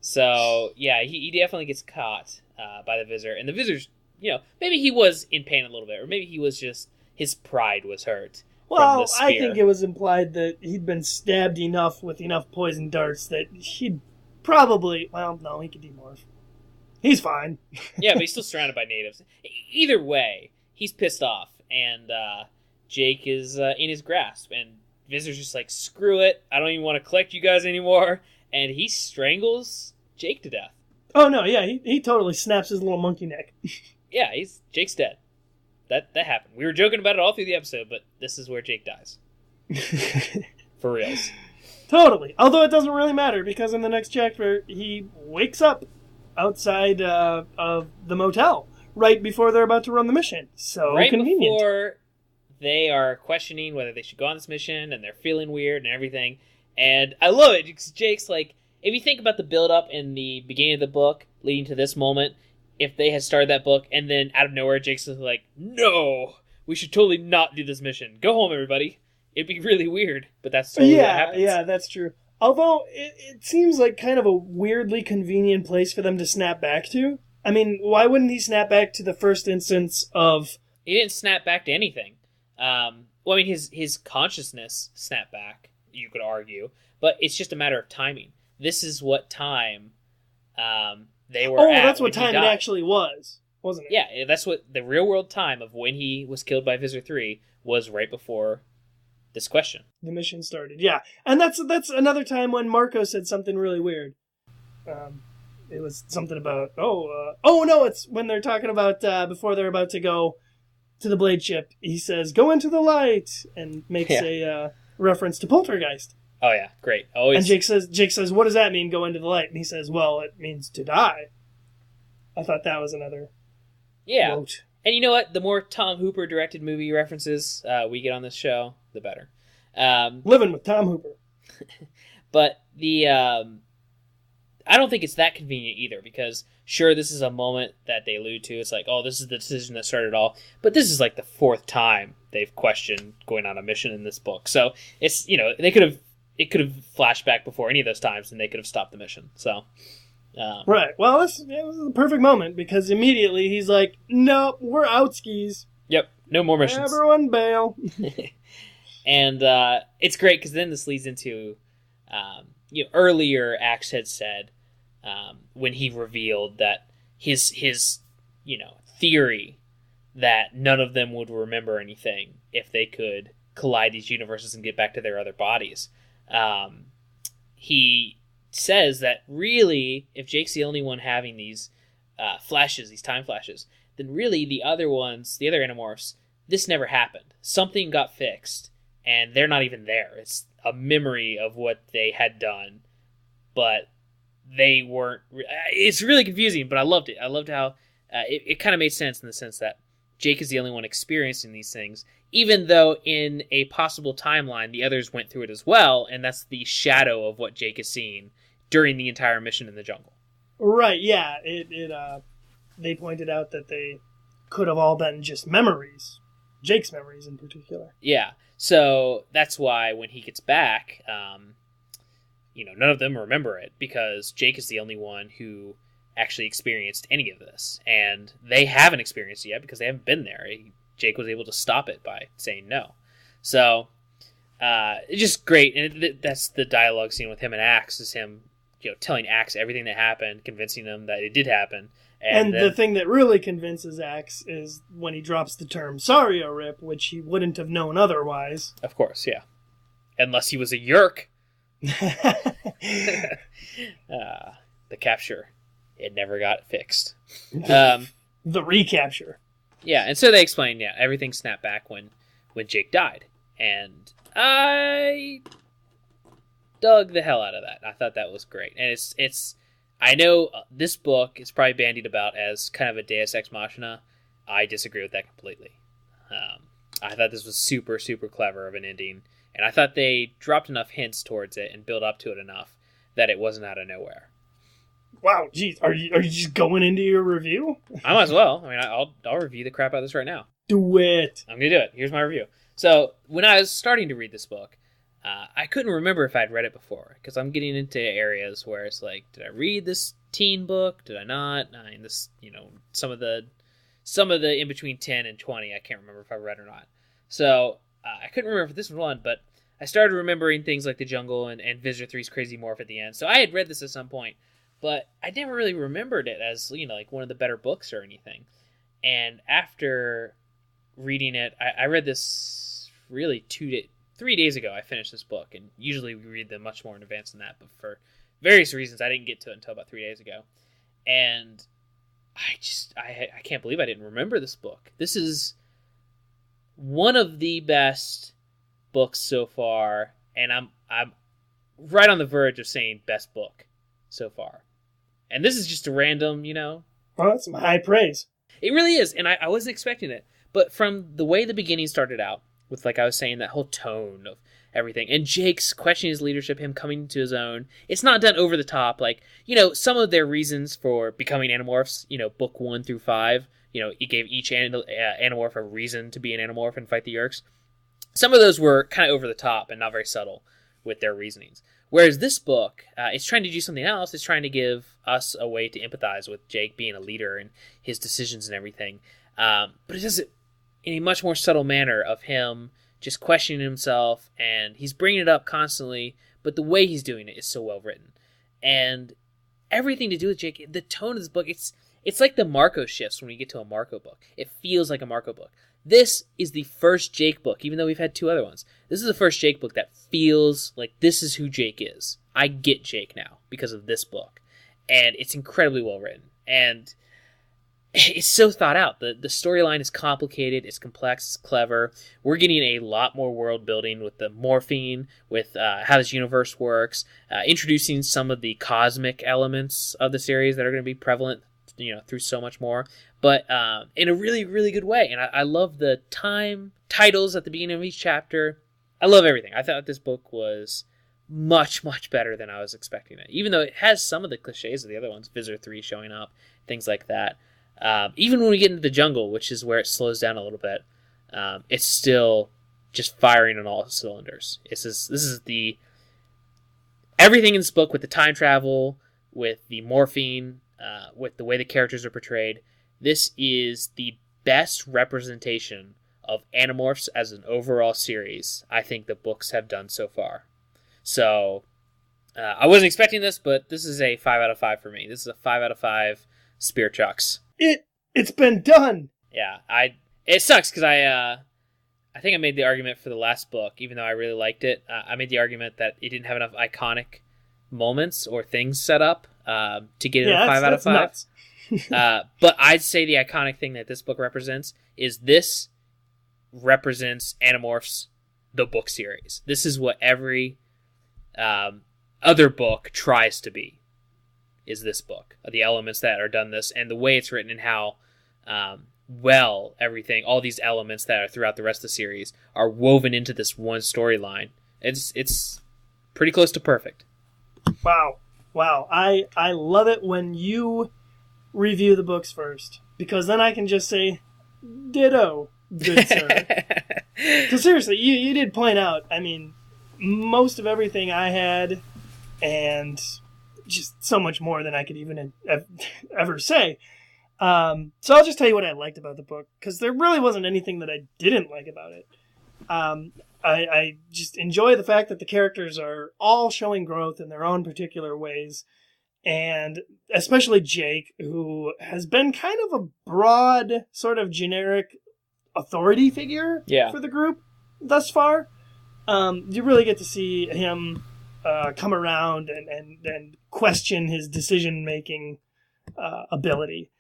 Speaker 4: So, yeah, he definitely gets caught by the visitor. And the visitor's, maybe he was in pain a little bit, or maybe he was just, his pride was hurt.
Speaker 5: Well, I think it was implied that he'd been stabbed enough with enough poison darts that he'd probably, well, no, he could demorph. He's fine.
Speaker 4: Yeah, but he's still surrounded by natives. Either way, he's pissed off, and Jake is in his grasp, and Visitor's just like, screw it, I don't even want to collect you guys anymore, and he strangles Jake to death.
Speaker 5: Oh, no, yeah, he totally snaps his little monkey neck.
Speaker 4: Yeah, Jake's dead. That happened. We were joking about it all through the episode, but this is where Jake dies. For reals.
Speaker 5: Totally. Although it doesn't really matter, because in the next chapter, he wakes up outside of the motel right before they're about to run the mission. So
Speaker 4: right
Speaker 5: convenient.
Speaker 4: Before they are questioning whether they should go on this mission, and they're feeling weird and everything. And I love it, because Jake's like, if you think about the build-up in the beginning of the book leading to this moment, if they had started that book, and then out of nowhere, Jake's like, no, we should totally not do this mission. Go home, everybody. It'd be really weird, but that's totally what happens.
Speaker 5: Yeah, that's true. Although, it seems like kind of a weirdly convenient place for them to snap back to. I mean, why wouldn't he snap back to the first instance of...
Speaker 4: He didn't snap back to anything. Well, I mean, his consciousness snapped back, you could argue, but it's just a matter of timing. This is what time they were at. Oh,
Speaker 5: that's what time it actually was, wasn't it?
Speaker 4: Yeah, that's what the real-world time of when he was killed by Visitor 3 was right before this question.
Speaker 5: The mission started, yeah. And that's another time when Marco said something really weird. It was something about, no, it's when they're talking about, before they're about to go to the Blade ship, he says, go into the light, and makes a reference to Poltergeist.
Speaker 4: Oh, yeah, great. Always.
Speaker 5: And Jake says, what does that mean, go into the light? And he says, well, it means to die. I thought that was another quote.
Speaker 4: And you know what? The more Tom Hooper directed movie references we get on this show, the better.
Speaker 5: Living with Tom Hooper.
Speaker 4: But I don't think it's that convenient either, because sure, this is a moment that they allude to. It's like, oh, this is the decision that started it all. But this is like the fourth time they've questioned going on a mission in this book. So it's, it could have flashed back before any of those times, and they could have stopped the mission. So,
Speaker 5: right. Well, it was the perfect moment, because immediately he's like, "Nope, we're out skis.
Speaker 4: Yep, no more missions.
Speaker 5: Everyone bail."
Speaker 4: And it's great, because then this leads into, earlier Axe had said when he revealed that his theory that none of them would remember anything if they could collide these universes and get back to their other bodies. He says that really, if Jake's the only one having these flashes, these time flashes, then really the other Animorphs, this never happened. Something got fixed, and they're not even there. It's a memory of what they had done, but they weren't... It's really confusing, but I loved it. I loved how it kind of made sense in the sense that Jake is the only one experiencing these things, even though in a possible timeline, the others went through it as well, and that's the shadow of what Jake is seeing during the entire mission in the jungle. Right,
Speaker 5: yeah. They pointed out that they could have all been just memories. Jake's memories in particular.
Speaker 4: Yeah, so that's why when he gets back, none of them remember it, because Jake is the only one who actually experienced any of this, and they haven't experienced it yet because they haven't been there. Jake was able to stop it by saying no. So it's just great, and that's the dialogue scene with him and Axe, is him telling Axe everything that happened, convincing him that it did happen.
Speaker 5: And then, the thing that really convinces Axe is when he drops the term "sorry, Rip," which he wouldn't have known otherwise.
Speaker 4: Of course, yeah, unless he was a Yeerk. The capture. It never got fixed.
Speaker 5: The recapture.
Speaker 4: Yeah, and so they explained, everything snapped back when Jake died. And I dug the hell out of that. I thought that was great. And it's I know this book is probably bandied about as kind of a Deus Ex Machina. I disagree with that completely. I thought this was super, super clever of an ending. And I thought they dropped enough hints towards it and built up to it enough that it wasn't out of nowhere.
Speaker 5: Wow, geez, are you just going into your review?
Speaker 4: I might as well. I mean, I'll review the crap out of this right now.
Speaker 5: Do it.
Speaker 4: I'm gonna do it. Here's my review. So when I was starting to read this book, I couldn't remember if I'd read it before because I'm getting into areas where it's like, did I read this teen book? Did I not? I mean, this, some of the in between 10 and 20, I can't remember if I read or not. So I couldn't remember if this was one, but I started remembering things like The Jungle and Visitor 3's Crazy Morph at the end. So I had read this at some point, but I never really remembered it as, like one of the better books or anything. And after reading it, I read this really 3 days ago. I finished this book, and usually we read them much more in advance than that, but for various reasons, I didn't get to it until about 3 days ago. And I can't believe I didn't remember this book. This is one of the best books so far, and I'm right on the verge of saying best book so far. And this is just a random,
Speaker 5: Well, that's some high praise.
Speaker 4: It really is, and I wasn't expecting it. But from the way the beginning started out, with, like I was saying, that whole tone of everything, and Jake's questioning his leadership, him coming to his own, it's not done over the top. Like, some of their reasons for becoming Animorphs, book 1 through 5, it gave each Animorph a reason to be an Animorph and fight the Yeerks. Some of those were kind of over the top and not very subtle with their reasonings. Whereas this book, it's trying to do something else. It's trying to give us a way to empathize with Jake being a leader and his decisions and everything. But it does it in a much more subtle manner of him just questioning himself, and he's bringing it up constantly, but the way he's doing it is so well written. And everything to do with Jake, the tone of this book, it's like the Marco shifts when we get to a Marco book. It feels like a Marco book. This is the first Jake book, even though we've had 2 other ones. This is the first Jake book that feels like this is who Jake is. I get Jake now because of this book. And it's incredibly well written. And it's so thought out. The storyline is complicated, it's complex, it's clever. We're getting a lot more world building with the morphine, with how this universe works, introducing some of the cosmic elements of the series that are going to be prevalent, through so much more. But in a really, really good way. And I love the time titles at the beginning of each chapter. I love everything. I thought this book was much, much better than I was expecting it. Even though it has some of the cliches of the other ones, Visitor 3 showing up, things like that. Even when we get into The Jungle, which is where it slows down a little bit, it's still just firing on all cylinders. This is the everything in this book with the time travel, with the morphine, with the way the characters are portrayed. This is the best representation of Animorphs as an overall series I think the books have done so far. So I wasn't expecting this, but this is a 5 out of 5 for me. This is a 5 out of 5 spear chucks.
Speaker 5: It's been done.
Speaker 4: Yeah, it sucks because I think I made the argument for the last book, even though I really liked it. I made the argument that it didn't have enough iconic moments or things set up to get it a 5 out of 5. But I'd say the iconic thing that this book represents is this represents Animorphs, the book series. This is what every other book tries to be, is this book. The elements that are done this, and the way it's written, and how well everything, all these elements that are throughout the rest of the series are woven into this one storyline. It's pretty close to perfect.
Speaker 5: Wow. I love it when you review the books first, because then I can just say, ditto, good sir. Because seriously, you did point out, I mean, most of everything I had, and just so much more than I could even ever say. So I'll just tell you what I liked about the book, because there really wasn't anything that I didn't like about it. I just enjoy the fact that the characters are all showing growth in their own particular ways, and especially Jake, who has been kind of a broad, sort of generic authority figure for the group thus far. You really get to see him come around and question his decision-making ability.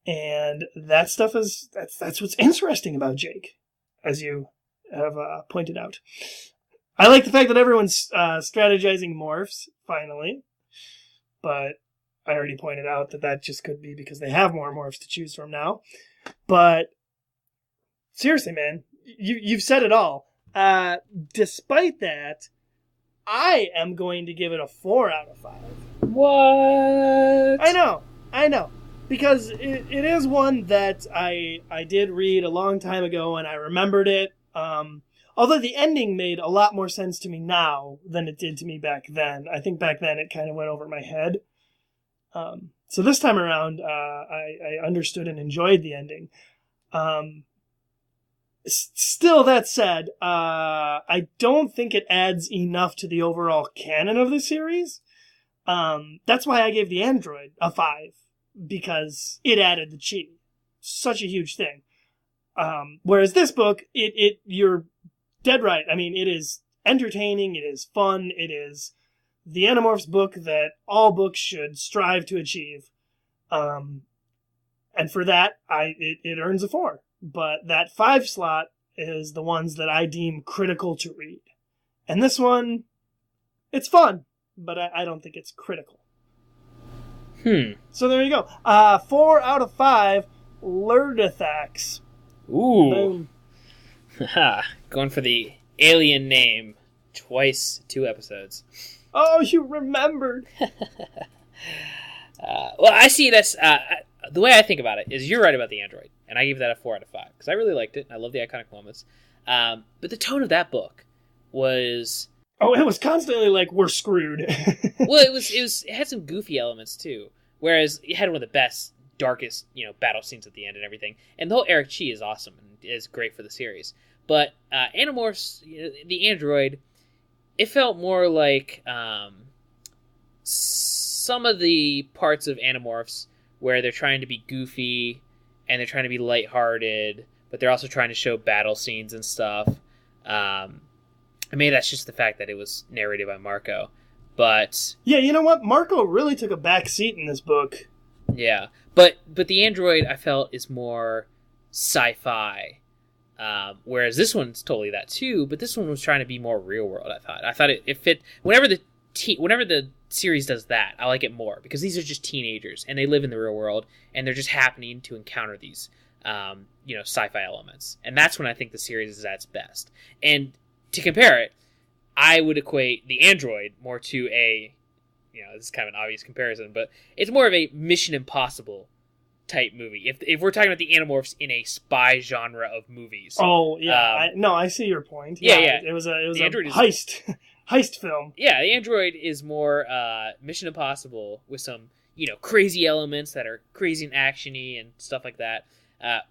Speaker 5: And that stuff that's what's interesting about Jake, as you have pointed out. I like the fact that everyone's strategizing morphs, finally. But I already pointed out that just could be because they have more morphs to choose from now. But seriously, man, you've said it all. Despite that, I am going to give it a 4 out of 5.
Speaker 4: What?
Speaker 5: I know. Because it is one that I did read a long time ago, and I remembered it. Although the ending made a lot more sense to me now than it did to me back then. I think back then it kind of went over my head. So this time around, I understood and enjoyed the ending. Still, that said, I don't think it adds enough to the overall canon of the series. That's why I gave The Android a 5, because it added the chi. Such a huge thing. Whereas this book, you're dead right. I mean, it is entertaining, it is fun, it is the Animorphs book that all books should strive to achieve. And for that, it earns a 4. But that 5 slot is the ones that I deem critical to read. And this one, it's fun, but I don't think it's critical. So there you go. 4 out of 5, Lurdithax.
Speaker 4: Ooh.
Speaker 5: Boom.
Speaker 4: Going for the alien name twice, 2 episodes.
Speaker 5: Oh, you remembered.
Speaker 4: Well, I see this. The way I think about it is you're right about the Android, and I give that a 4 out of 5 because I really liked it. And I love the iconic moments. But the tone of that book was...
Speaker 5: Oh, it was constantly like, we're screwed.
Speaker 4: Well, it had some goofy elements too. Whereas it had one of the best, darkest, battle scenes at the end and everything. And the whole Eric Chi is awesome and is great for the series. But Animorphs, the Android, it felt more like some of the parts of Animorphs where they're trying to be goofy and they're trying to be lighthearted, but they're also trying to show battle scenes and stuff. Maybe that's just the fact that it was narrated by Marco. But
Speaker 5: yeah, you know what? Marco really took a back seat in this book.
Speaker 4: Yeah, but the Android, I felt, is more sci-fi. Whereas this one's totally that too, but this one was trying to be more real world, I thought it fit. Whenever the series does that, I like it more, because these are just teenagers, and they live in the real world, and they're just happening to encounter these, sci-fi elements. And that's when I think the series is at its best. And to compare it, I would equate the Android more to a, this is kind of an obvious comparison, but it's more of a Mission Impossible type movie. If we're talking about the Animorphs in a spy genre of movies.
Speaker 5: Oh yeah, I see your point.
Speaker 4: Yeah.
Speaker 5: It was a heist film.
Speaker 4: Yeah, the Android is more Mission Impossible with some crazy elements that are crazy and actiony and stuff like that.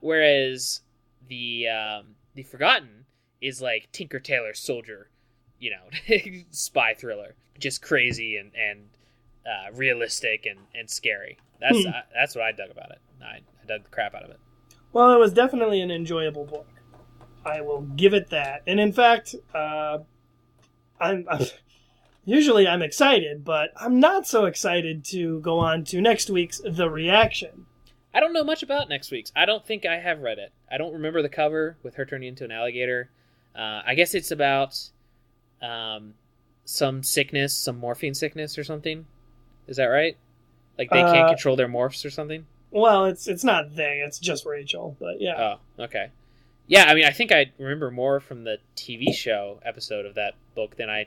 Speaker 4: Whereas the Forgotten is like Tinker Tailor Soldier, spy thriller, just crazy and realistic and scary. That's what I dug about it. I dug the crap out of it.
Speaker 5: Well, it was definitely an enjoyable book. I will give it that. And in fact, I'm usually I'm excited, but I'm not so excited to go on to next week's The Reaction.
Speaker 4: I don't know much about next week's. I don't think I have read it. I don't remember the cover with her turning into an alligator. I guess it's about some sickness, some morphine sickness or something. Is that right? Like they can't control their morphs or something?
Speaker 5: Well, it's not they. It's just Rachel, but yeah.
Speaker 4: Oh, okay. Yeah, I mean, I think I remember more from the TV show episode of that book than I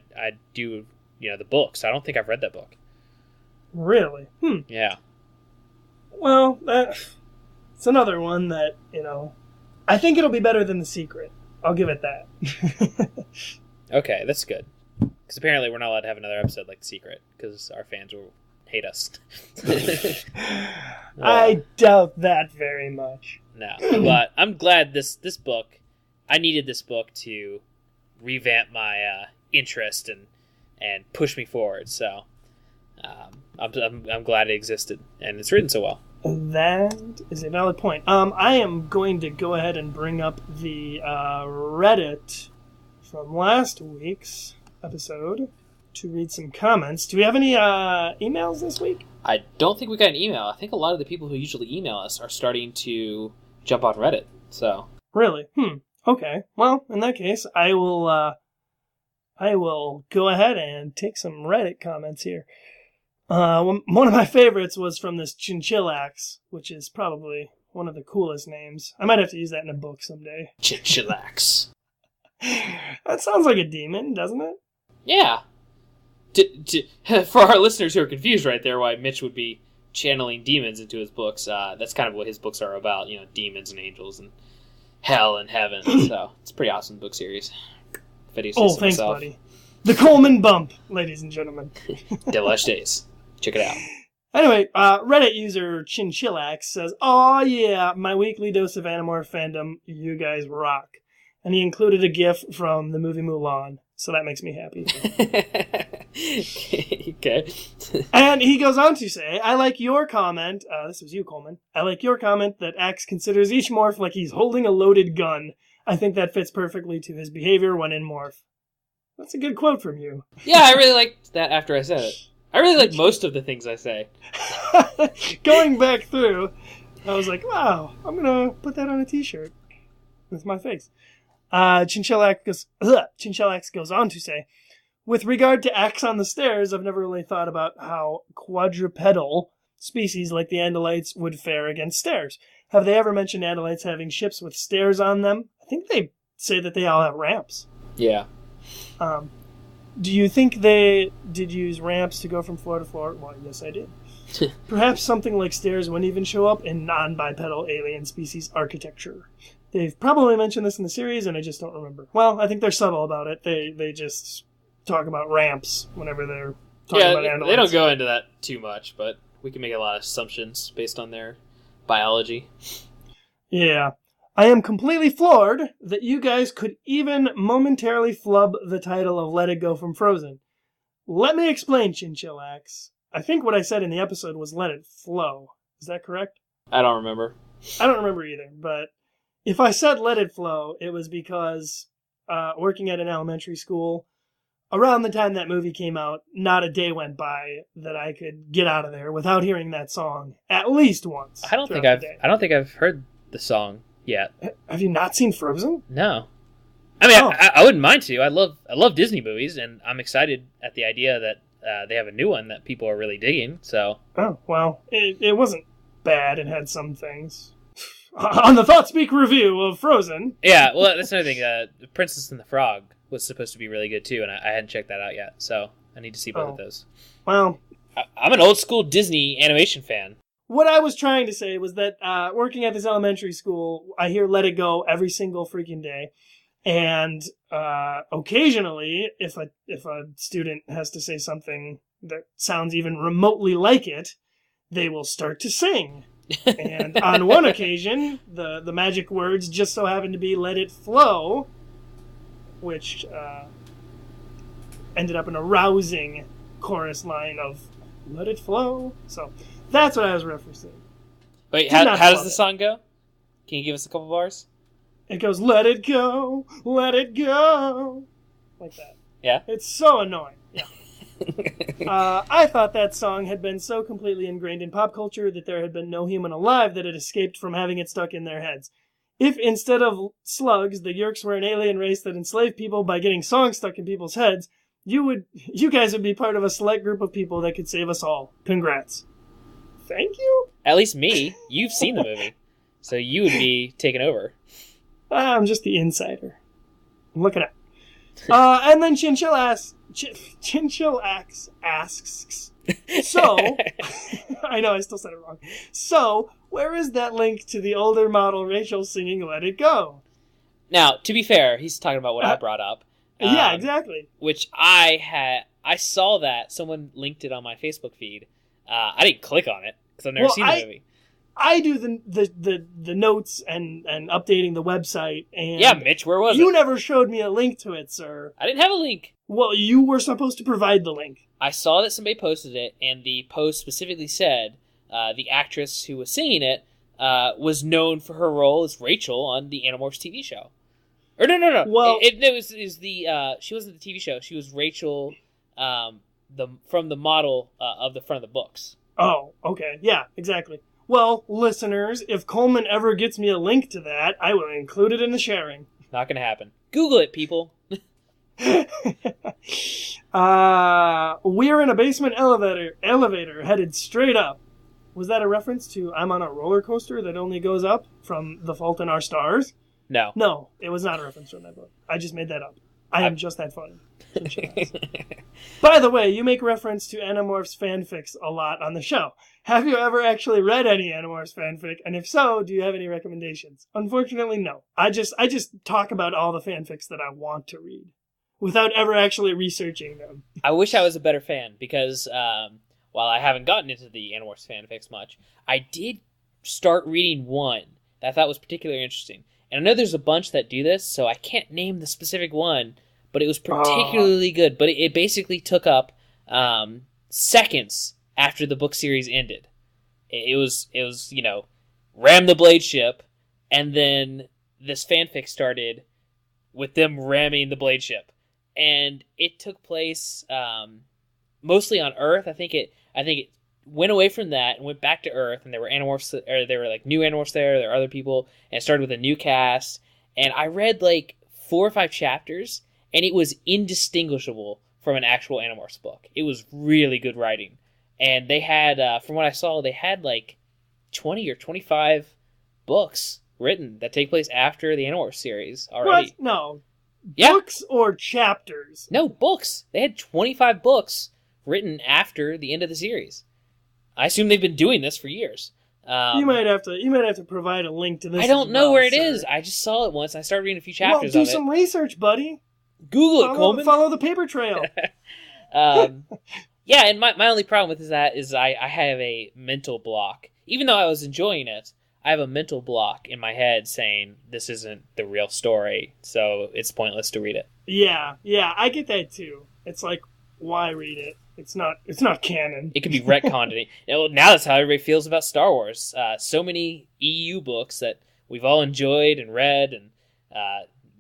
Speaker 4: do, the book. So I don't think I've read that book.
Speaker 5: Really?
Speaker 4: Yeah.
Speaker 5: Well, it's another one that, I think it'll be better than The Secret. I'll give it that.
Speaker 4: Okay, that's good. Because apparently we're not allowed to have another episode like The Secret, because our fans will hate us.
Speaker 5: I doubt that very much.
Speaker 4: No, but I'm glad this book, I needed this book to revamp my interest and push me forward, so I'm glad it existed, and it's written so well.
Speaker 5: That is a valid point. I am going to go ahead and bring up the Reddit from last week's episode to read some comments. Do we have any emails this week?
Speaker 4: I don't think we got an email. I think a lot of the people who usually email us are starting to jump on Reddit. So
Speaker 5: really? Okay. Well, in that case, I will go ahead and take some Reddit comments here. One of my favorites was from this Chinchillax, which is probably one of the coolest names. I might have to use that in a book someday.
Speaker 4: Chinchillax.
Speaker 5: That sounds like a demon, doesn't it?
Speaker 4: Yeah. For our listeners who are confused right there, why Mitch would be channeling demons into his books, that's kind of what his books are about, demons and angels and hell and heaven. So it's a pretty awesome book series. If I do say so
Speaker 5: thanks,
Speaker 4: myself.
Speaker 5: buddy. The Coleman Bump, ladies and gentlemen.
Speaker 4: Devilish Days. Check it out.
Speaker 5: Anyway, Reddit user Chinchillax says, "Oh yeah, my weekly dose of Animorph fandom. You guys rock." And he included a GIF from the movie Mulan, so that makes me happy.
Speaker 4: Okay.
Speaker 5: And he goes on to say, "I like your comment." This was you, Coleman. "I like your comment that Axe considers each morph like he's holding a loaded gun. I think that fits perfectly to his behavior when in morph." That's a good quote from you.
Speaker 4: Yeah, I really liked that after I said it. I really like most of the things I say.
Speaker 5: Going back through, I was like, wow, I'm going to put that on a t-shirt with my face. Chinchillax goes on to say, "With regard to Axe on the stairs, I've never really thought about how quadrupedal species like the Andalites would fare against stairs. Have they ever mentioned Andalites having ships with stairs on them? I think they say that they all have ramps."
Speaker 4: Yeah.
Speaker 5: Do you think they did use ramps to go from floor to floor? Well, yes, I did. Perhaps something like stairs wouldn't even show up in non-bipedal alien species architecture. They've probably mentioned this in the series, and I just don't remember. Well, I think they're subtle about it. They just talk about ramps whenever they're talking about Andalites.
Speaker 4: They don't go into that too much, but we can make a lot of assumptions based on their biology.
Speaker 5: Yeah. "I am completely floored that you guys could even momentarily flub the title of Let It Go from Frozen. Let me explain, Chinchillax. I think what I said in the episode was Let It Flow. Is that correct?"
Speaker 4: I don't remember.
Speaker 5: I don't remember either, but if I said Let It Flow, it was because working at an elementary school, around the time that movie came out, not a day went by that I could get out of there without hearing that song at least once.
Speaker 4: I don't think I've heard the song yet.
Speaker 5: Have you not seen Frozen?
Speaker 4: No. I mean, I wouldn't mind to. I love Disney movies, and I'm excited at the idea that they have a new one that people are really digging. So.
Speaker 5: Oh, well, it wasn't bad. It had some things. On the Thoughtspeak review of Frozen.
Speaker 4: Yeah, well, that's another thing. The Princess and the Frog was supposed to be really good too, and I hadn't checked that out yet. So I need to see both of those.
Speaker 5: Well,
Speaker 4: I'm an old school Disney animation fan.
Speaker 5: What I was trying to say was that working at this elementary school, I hear Let It Go every single freaking day. And occasionally, if a student has to say something that sounds even remotely like it, they will start to sing. And on one occasion, the magic words just so happened to be "Let It Flow," which ended up in a rousing chorus line of "Let It Flow." So that's what I was referencing.
Speaker 4: Wait, how does the song go? Can you give us a couple bars?
Speaker 5: It goes, "Let it go, let it go," like that.
Speaker 4: Yeah?
Speaker 5: It's so annoying. Yeah. I thought that song had been so completely ingrained in pop culture that there had been no human alive that had escaped from having it stuck in their heads. If instead of slugs, the Yeerks were an alien race that enslaved people by getting songs stuck in people's heads, you guys would be part of a select group of people that could save us all. Congrats. Thank you?
Speaker 4: At least me. You've seen the movie. So you would be taken over.
Speaker 5: I'm just the insider. I'm looking at. And then Chinchillax asks, so, I know I still said it wrong. So, where is that link to the older model Rachel singing "Let It Go"?
Speaker 4: Now, to be fair, he's talking about what I brought up.
Speaker 5: Yeah, exactly.
Speaker 4: Which I saw that someone linked it on my Facebook feed. I didn't click on it because I've never seen the movie.
Speaker 5: I do the notes and updating the website. And
Speaker 4: yeah, Mitch, where was it?
Speaker 5: You never showed me a link to it, sir.
Speaker 4: I didn't have a link.
Speaker 5: Well, you were supposed to provide the link.
Speaker 4: I saw that somebody posted it, and the post specifically said the actress who was singing it was known for her role as Rachel on the Animorphs TV show. Or no.
Speaker 5: Well,
Speaker 4: it was the she wasn't the TV show. She was Rachel, from the model of the front of the books.
Speaker 5: Oh, okay, yeah, exactly. Well, listeners, if Coleman ever gets me a link to that, I will include it in the sharing.
Speaker 4: Not going to happen. Google it, people.
Speaker 5: We're in a basement elevator headed straight up. Was that a reference to "I'm on a roller coaster that only goes up" from The Fault in Our Stars?
Speaker 4: No.
Speaker 5: No, it was not a reference from that book. I just made that up. I am just that funny. By the way, you make reference to Animorphs fanfics a lot on the show. Have you ever actually read any Animorphs fanfic? And if so, do you have any recommendations? Unfortunately, no. I just talk about all the fanfics that I want to read without ever actually researching them.
Speaker 4: I wish I was a better fan because while I haven't gotten into the Animorphs fanfics much, I did start reading one that I thought was particularly interesting. And I know there's a bunch that do this, so I can't name the specific one, but it was particularly good. But it basically took up seconds after the book series ended. It was ram the blade ship, and then this fanfic started with them ramming the blade ship, and it took place mostly on Earth. I think it went away from that and went back to Earth, and there were Animorphs, or there were like new Animorphs there. There were other people, and it started with a new cast. And I read like 4 or 5 chapters, and it was indistinguishable from an actual Animorphs book. It was really good writing. And they had, from what I saw, they had like 20 or 25 books written that take place after the Animorphs series already.
Speaker 5: What? No.
Speaker 4: Yeah.
Speaker 5: Books or chapters?
Speaker 4: No, books. They had 25 books written after the end of the series. I assume they've been doing this for years.
Speaker 5: You might have to provide a link to this.
Speaker 4: I don't know where it is. I just saw it once. And I started reading a few chapters of it.
Speaker 5: Well, do some research, buddy.
Speaker 4: Google it, Coleman.
Speaker 5: Follow the paper trail.
Speaker 4: Yeah, and my only problem with that is I have a mental block. Even though I was enjoying it, I have a mental block in my head saying this isn't the real story, so it's pointless to read it.
Speaker 5: Yeah, I get that too. It's like, why read it? It's not canon.
Speaker 4: It could be retconned. Now that's how everybody feels about Star Wars. So many EU books that we've all enjoyed and read, and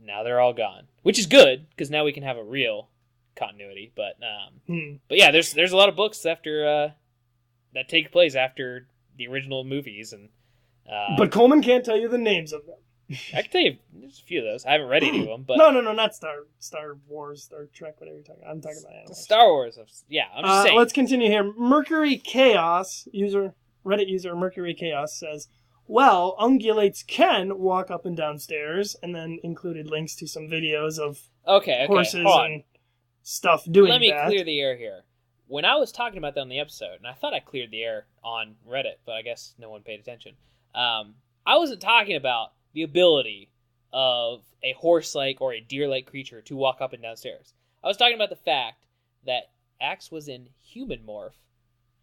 Speaker 4: now they're all gone. Which is good, because now we can have a real continuity. But yeah, there's a lot of books after that take place after the original movies, and
Speaker 5: but Coleman can't tell you the names of them.
Speaker 4: I can tell you there's a few of those. I haven't read any of them, but
Speaker 5: no, not Star Wars, Star Trek, whatever you're talking. I'm talking about Animorphs.
Speaker 4: Star Wars. Yeah, I'm just saying.
Speaker 5: Let's continue here. Mercury Chaos Reddit user Mercury Chaos says, "Well, ungulates can walk up and down stairs," and then included links to some videos of horses and stuff doing that.
Speaker 4: Let me clear the air here. When I was talking about that on the episode, and I thought I cleared the air on Reddit, but I guess no one paid attention. I wasn't talking about the ability of a horse-like or a deer-like creature to walk up and down stairs. I was talking about the fact that Axe was in human morph,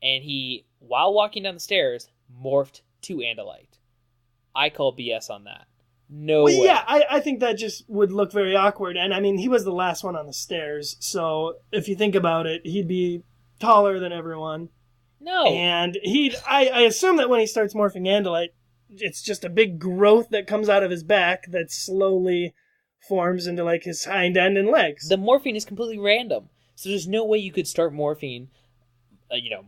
Speaker 4: and he, while walking down the stairs, morphed to Andalite. I call BS on that. No way.
Speaker 5: Yeah, I think that just would look very awkward. And I mean, he was the last one on the stairs, so if you think about it, he'd be taller than everyone.
Speaker 4: No.
Speaker 5: And I assume that when he starts morphing Andalite, it's just a big growth that comes out of his back that slowly forms into like his hind end and legs.
Speaker 4: The morphing is completely random, so there's no way you could start morphing,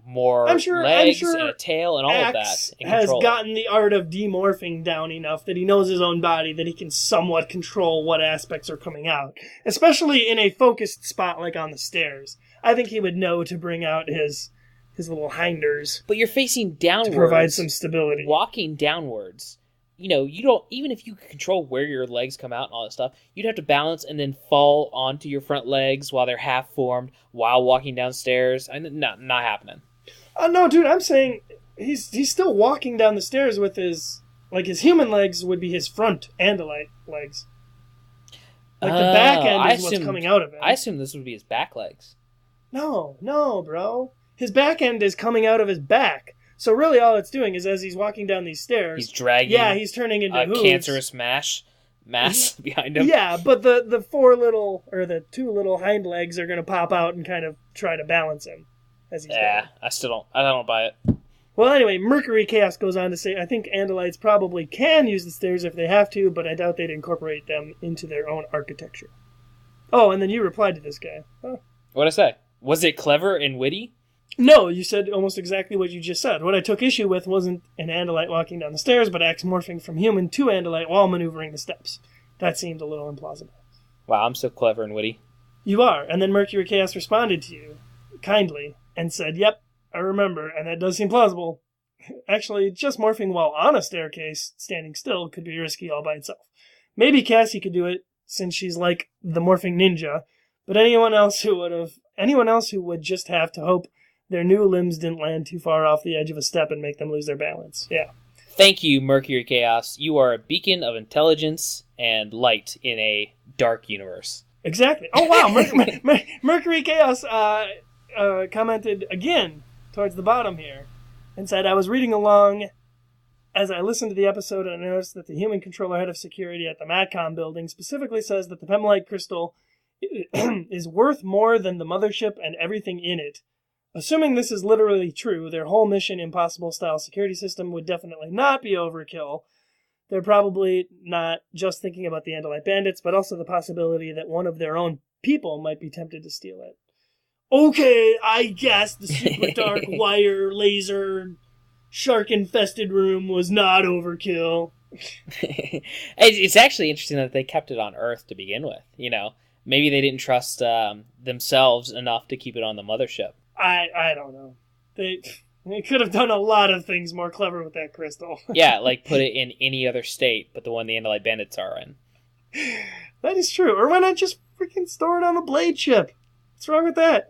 Speaker 4: more legs and a tail and all of that. And
Speaker 5: has gotten the art of demorphing down enough that he knows his own body, that he can somewhat control what aspects are coming out, especially in a focused spot like on the stairs. I think he would know to bring out his little hinders.
Speaker 4: But you're facing downwards
Speaker 5: to provide some stability.
Speaker 4: Walking downwards, you don't, even if you could control where your legs come out and all that stuff, you'd have to balance and then fall onto your front legs while they're half formed while walking downstairs. Not happening.
Speaker 5: No, dude, I'm saying he's still walking down the stairs with his human legs would be his front Andalite legs. Like the back end is what's coming out of it.
Speaker 4: I assume this would be his back legs.
Speaker 5: No, bro. His back end is coming out of his back. So really all it's doing is as he's walking down these stairs...
Speaker 4: He's dragging...
Speaker 5: Yeah, he's turning into hooves.
Speaker 4: Cancerous mass behind him.
Speaker 5: Yeah, but the 2 little hind legs are going to pop out and kind of try to balance him as he's going.
Speaker 4: I don't buy it.
Speaker 5: Well, anyway, Mercury Chaos goes on to say, I think Andalites probably can use the stairs if they have to, but I doubt they'd incorporate them into their own architecture. Oh, and then you replied to this guy. Huh?
Speaker 4: What'd I say? Was it clever and witty?
Speaker 5: No, you said almost exactly what you just said. What I took issue with wasn't an Andalite walking down the stairs, but Axe morphing from human to Andalite while maneuvering the steps. That seemed a little implausible.
Speaker 4: Wow, I'm so clever and witty.
Speaker 5: You are. And then Mercury Chaos responded to you kindly and said, yep, I remember, and that does seem plausible. Actually, just morphing while on a staircase, standing still, could be risky all by itself. Maybe Cassie could do it, since she's like the morphing ninja, but anyone else who would just have to hope their new limbs didn't land too far off the edge of a step and make them lose their balance. Yeah.
Speaker 4: Thank you, Mercury Chaos. You are a beacon of intelligence and light in a dark universe.
Speaker 5: Exactly. Oh, wow. Mercury Chaos commented again towards the bottom here and said, I was reading along as I listened to the episode and I noticed that the human controller head of security at the Madcom building specifically says that the Pemalite crystal is worth more than the mothership and everything in it. Assuming this is literally true, their whole Mission Impossible style security system would definitely not be overkill. They're probably not just thinking about the Andalite bandits, but also the possibility that one of their own people might be tempted to steal it. Okay, I guess the super dark wire laser shark-infested room was not overkill.
Speaker 4: It's actually interesting that they kept it on Earth to begin with. You know, maybe they didn't trust themselves enough to keep it on the mothership.
Speaker 5: I don't know. They could have done a lot of things more clever with that crystal.
Speaker 4: Yeah, like put it in any other state but the one the Andalite bandits are in.
Speaker 5: That is true. Or why not just freaking store it on a blade ship? What's wrong with that?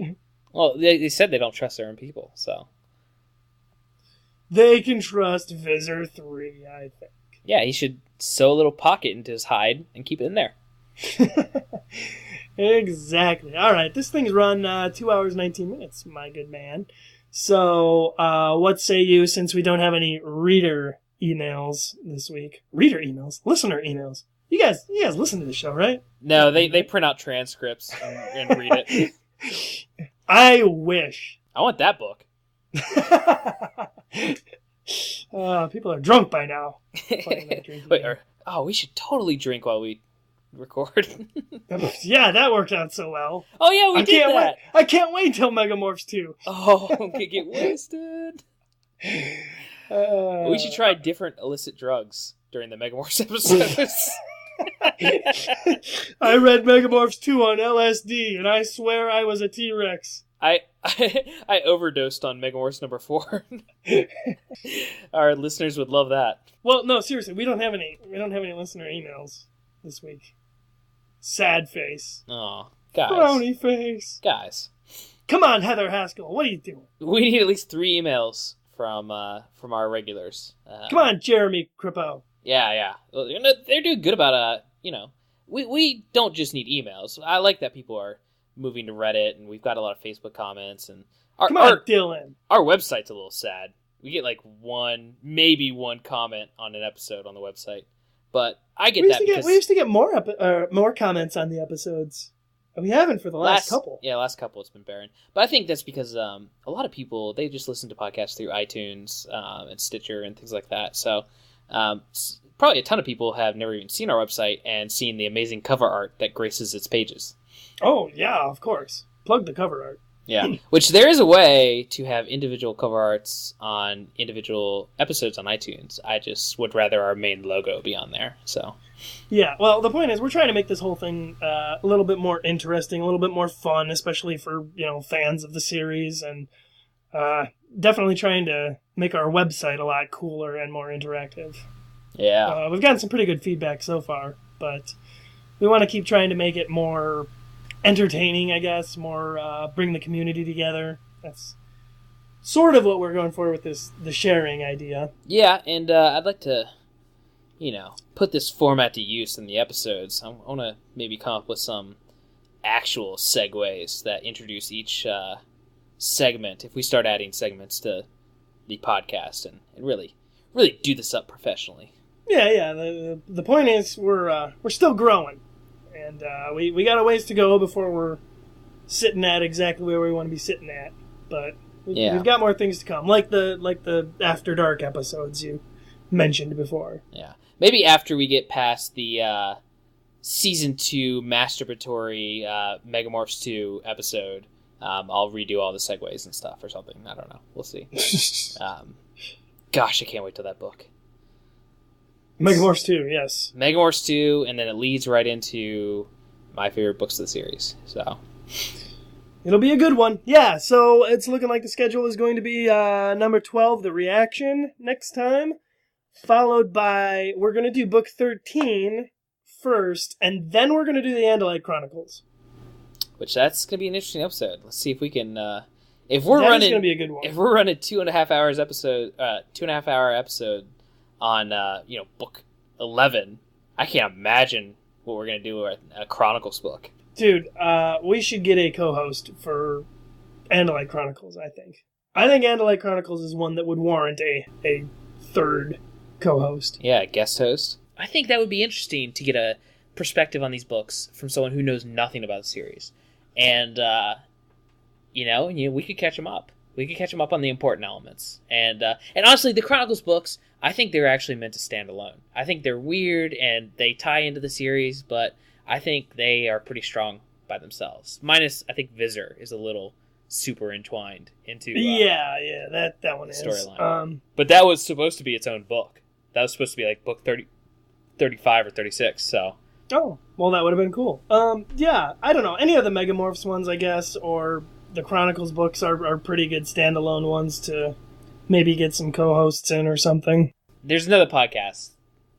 Speaker 4: Well, they said they don't trust their own people, so.
Speaker 5: They can trust Visor 3, I think.
Speaker 4: Yeah, he should sew a little pocket into his hide and keep it in there.
Speaker 5: Exactly. All right, this thing's run 2 hours, 19 minutes, my good man. So, what say you, since we don't have any reader emails this week? Reader emails? Listener emails? You guys listen to the show, right?
Speaker 4: No, they print out transcripts and read it.
Speaker 5: I wish.
Speaker 4: I want that book.
Speaker 5: People are drunk by now.
Speaker 4: Wait, we should totally drink while we record.
Speaker 5: Yeah, that worked out so well.
Speaker 4: Oh yeah, we did that.
Speaker 5: I can't wait till Megamorphs 2.
Speaker 4: Oh, we could get wasted. We should try different illicit drugs during the Megamorphs episodes.
Speaker 5: I read Megamorphs 2 on LSD, and I swear I was a T-Rex.
Speaker 4: I overdosed on Megamorphs number 4. Our listeners would love that.
Speaker 5: Well, no, seriously, we don't have any listener emails this week. Sad face.
Speaker 4: Oh, guys.
Speaker 5: Brownie face.
Speaker 4: Guys.
Speaker 5: Come on, Heather Haskell, what are you doing? We
Speaker 4: need at least 3 emails from our regulars.
Speaker 5: Come on, Jeremy Kripo.
Speaker 4: Yeah. They're doing good about we don't just need emails. I like that people are moving to Reddit, and we've got a lot of Facebook comments, and
Speaker 5: come on, Dylan.
Speaker 4: Our website's a little sad. We get like maybe one comment on an episode on the website, but I get that because
Speaker 5: we used to get more comments on the episodes. We haven't for the last couple.
Speaker 4: Yeah, last couple it's been barren. But I think that's because a lot of people, they just listen to podcasts through iTunes and Stitcher and things like that. So probably a ton of people have never even seen our website and seen the amazing cover art that graces its pages.
Speaker 5: Oh, yeah, of course. Plug the cover art.
Speaker 4: Yeah, which there is a way to have individual cover arts on individual episodes on iTunes. I just would rather our main logo be on there. So,
Speaker 5: yeah, well, the point is we're trying to make this whole thing a little bit more interesting, a little bit more fun, especially for fans of the series, and definitely trying to make our website a lot cooler and more interactive.
Speaker 4: Yeah,
Speaker 5: we've gotten some pretty good feedback so far, but we want to keep trying to make it more entertaining, I guess, more bring the community together. That's sort of what we're going for with the sharing idea.
Speaker 4: Yeah, and I'd like to, put this format to use in the episodes. I want to maybe come up with some actual segues that introduce each segment, if we start adding segments to the podcast, and really do this up professionally.
Speaker 5: Yeah. The point is we're still growing. And we got a ways to go before we're sitting at exactly where we want to be sitting at. But we've got more things to come, like the After Dark episodes you mentioned before.
Speaker 4: Yeah, maybe after we get past the Season 2 masturbatory Megamorphs 2 episode, I'll redo all the segues and stuff or something. I don't know. We'll see. Gosh, I can't wait till that book.
Speaker 5: Megamorphs 2, yes.
Speaker 4: Megamorphs 2, and then it leads right into my favorite books of the series. So
Speaker 5: it'll be a good one. Yeah, so it's looking like the schedule is going to be number 12, The Reaction, next time. Followed by, we're going to do book 13, first, and then we're going to do the Andalite Chronicles.
Speaker 4: Which that's going to be an interesting episode. Let's see if we can... If
Speaker 5: That is going to be a good one.
Speaker 4: If we're running 2.5 hour episode on book 11, I can't imagine what we're going to do with a Chronicles book.
Speaker 5: Dude, we should get a co-host for Andalite Chronicles, I think. I think Andalite Chronicles is one that would warrant a third co-host.
Speaker 4: Yeah, guest host. I think that would be interesting to get a perspective on these books from someone who knows nothing about the series. And, we could catch them up. We could catch them up on the important elements. And honestly, the Chronicles books, I think they're actually meant to stand alone. I think they're weird and they tie into the series, but I think they are pretty strong by themselves. Minus, I think Visor is a little super entwined into
Speaker 5: that one is
Speaker 4: storyline. But that was supposed to be its own book. That was supposed to be like book 35 or 36. So.
Speaker 5: Oh, well, that would have been cool. I don't know. Any of the Megamorphs ones, I guess, or the Chronicles books are pretty good standalone ones to maybe get some co-hosts in or something.
Speaker 4: There's another podcast,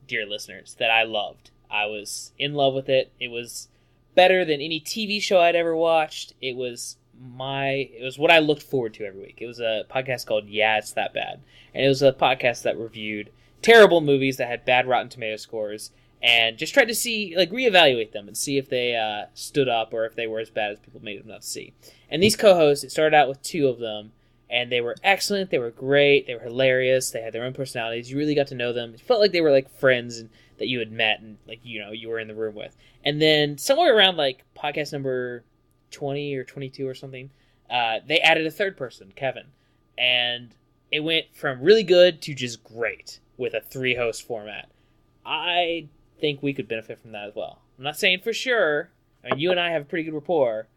Speaker 4: dear listeners, that I loved. I was in love with it. It was better than any TV show I'd ever watched. It was what I looked forward to every week. It was a podcast called Yeah, It's That Bad. And it was a podcast that reviewed terrible movies that had bad Rotten Tomato scores and just tried to see, reevaluate them and see if they stood up or if they were as bad as people made them out to see. And these co-hosts, it started out with 2 of them, and they were excellent, they were great, they were hilarious, they had their own personalities, you really got to know them. It felt like they were like friends and that you had met and you were in the room with. And then somewhere around podcast number 20 or 22 or something, they added a third person, Kevin. And it went from really good to just great with a 3-host format. I think we could benefit from that as well. I'm not saying for sure. I mean, you and I have a pretty good rapport,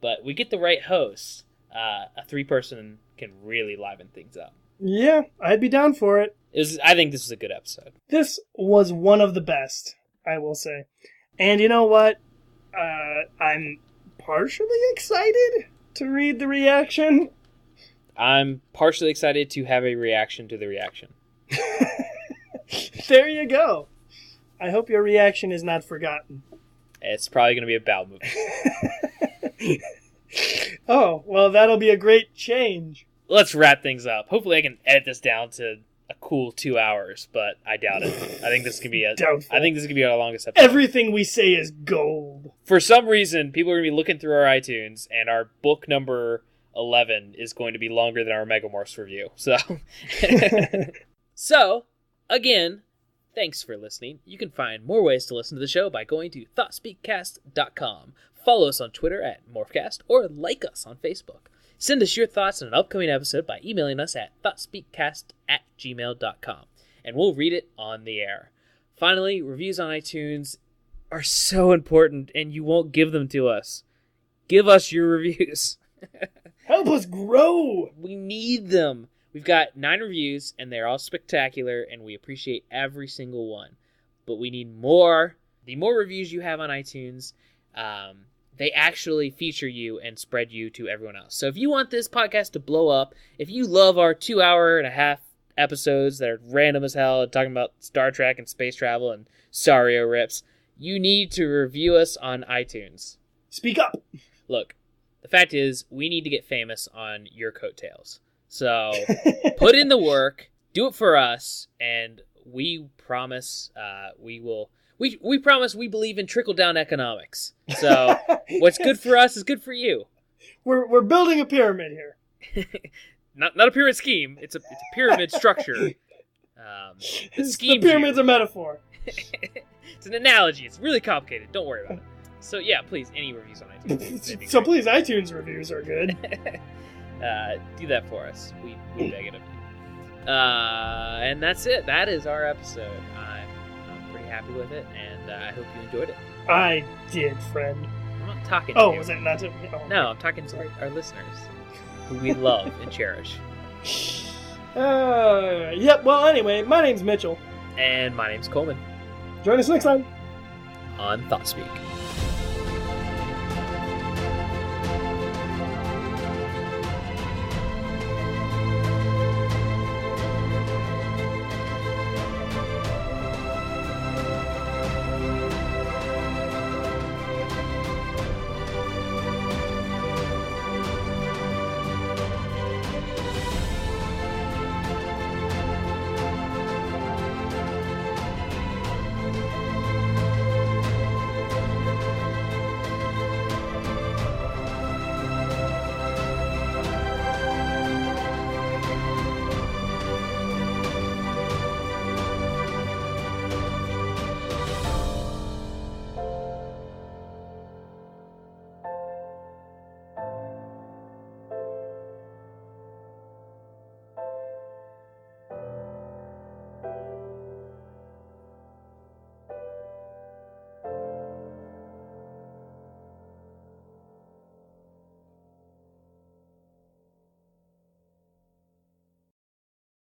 Speaker 4: but we get the right host. A 3-person can really liven things up.
Speaker 5: Yeah, I'd be down for it.
Speaker 4: I think this was a good episode.
Speaker 5: This was one of the best, I will say. And you know what? I'm partially excited to read the reaction.
Speaker 4: I'm partially excited to have a reaction to the reaction.
Speaker 5: There you go. I hope your reaction is not forgotten.
Speaker 4: It's probably going to be a bowel movement.
Speaker 5: Oh, well, that'll be a great change.
Speaker 4: Let's wrap things up. Hopefully I can edit this down to a cool 2 hours, but I doubt it. I think this could be our longest episode.
Speaker 5: Everything we say is gold.
Speaker 4: For some reason, people are going to be looking through our iTunes, and our book number 11 is going to be longer than our Megamorphs review. So, again, thanks for listening. You can find more ways to listen to the show by going to Thoughtspeakcast.com. Follow us on Twitter at Morphcast or like us on Facebook. Send us your thoughts on an upcoming episode by emailing us at thoughtspeakcast@gmail.com, and we'll read it on the air. Finally, reviews on iTunes are so important, and you won't give them to us. Give us your reviews.
Speaker 5: Help us grow.
Speaker 4: We need them. We've got 9 reviews, and they're all spectacular, and we appreciate every single one. But we need more. The more reviews you have on iTunes, they actually feature you and spread you to everyone else. So if you want this podcast to blow up, if you love our 2.5-hour episodes that are random as hell and talking about Star Trek and space travel and Sario rips, you need to review us on iTunes.
Speaker 5: Speak up.
Speaker 4: Look, the fact is, we need to get famous on your coattails. So put in the work, do it for us, and we promise we will. We promise we believe in trickle-down economics. So what's good for us is good for you.
Speaker 5: We're building a pyramid here.
Speaker 4: Not a pyramid scheme. It's a pyramid structure.
Speaker 5: The pyramid's a metaphor.
Speaker 4: It's an analogy. It's really complicated. Don't worry about it. So yeah, please, any reviews on iTunes.
Speaker 5: So please, iTunes reviews are good.
Speaker 4: Do that for us. We beg it of you. And that's it. That is our episode. I'm pretty happy with it, and I hope you enjoyed it.
Speaker 5: I did, friend.
Speaker 4: I'm not talking to you.
Speaker 5: Oh, was that not to me? Oh,
Speaker 4: no, I'm talking to our listeners, who we love and cherish.
Speaker 5: Yep, well, anyway, my name's Mitchell.
Speaker 4: And my name's Coleman.
Speaker 5: Join us next time
Speaker 4: on Thoughtspeak.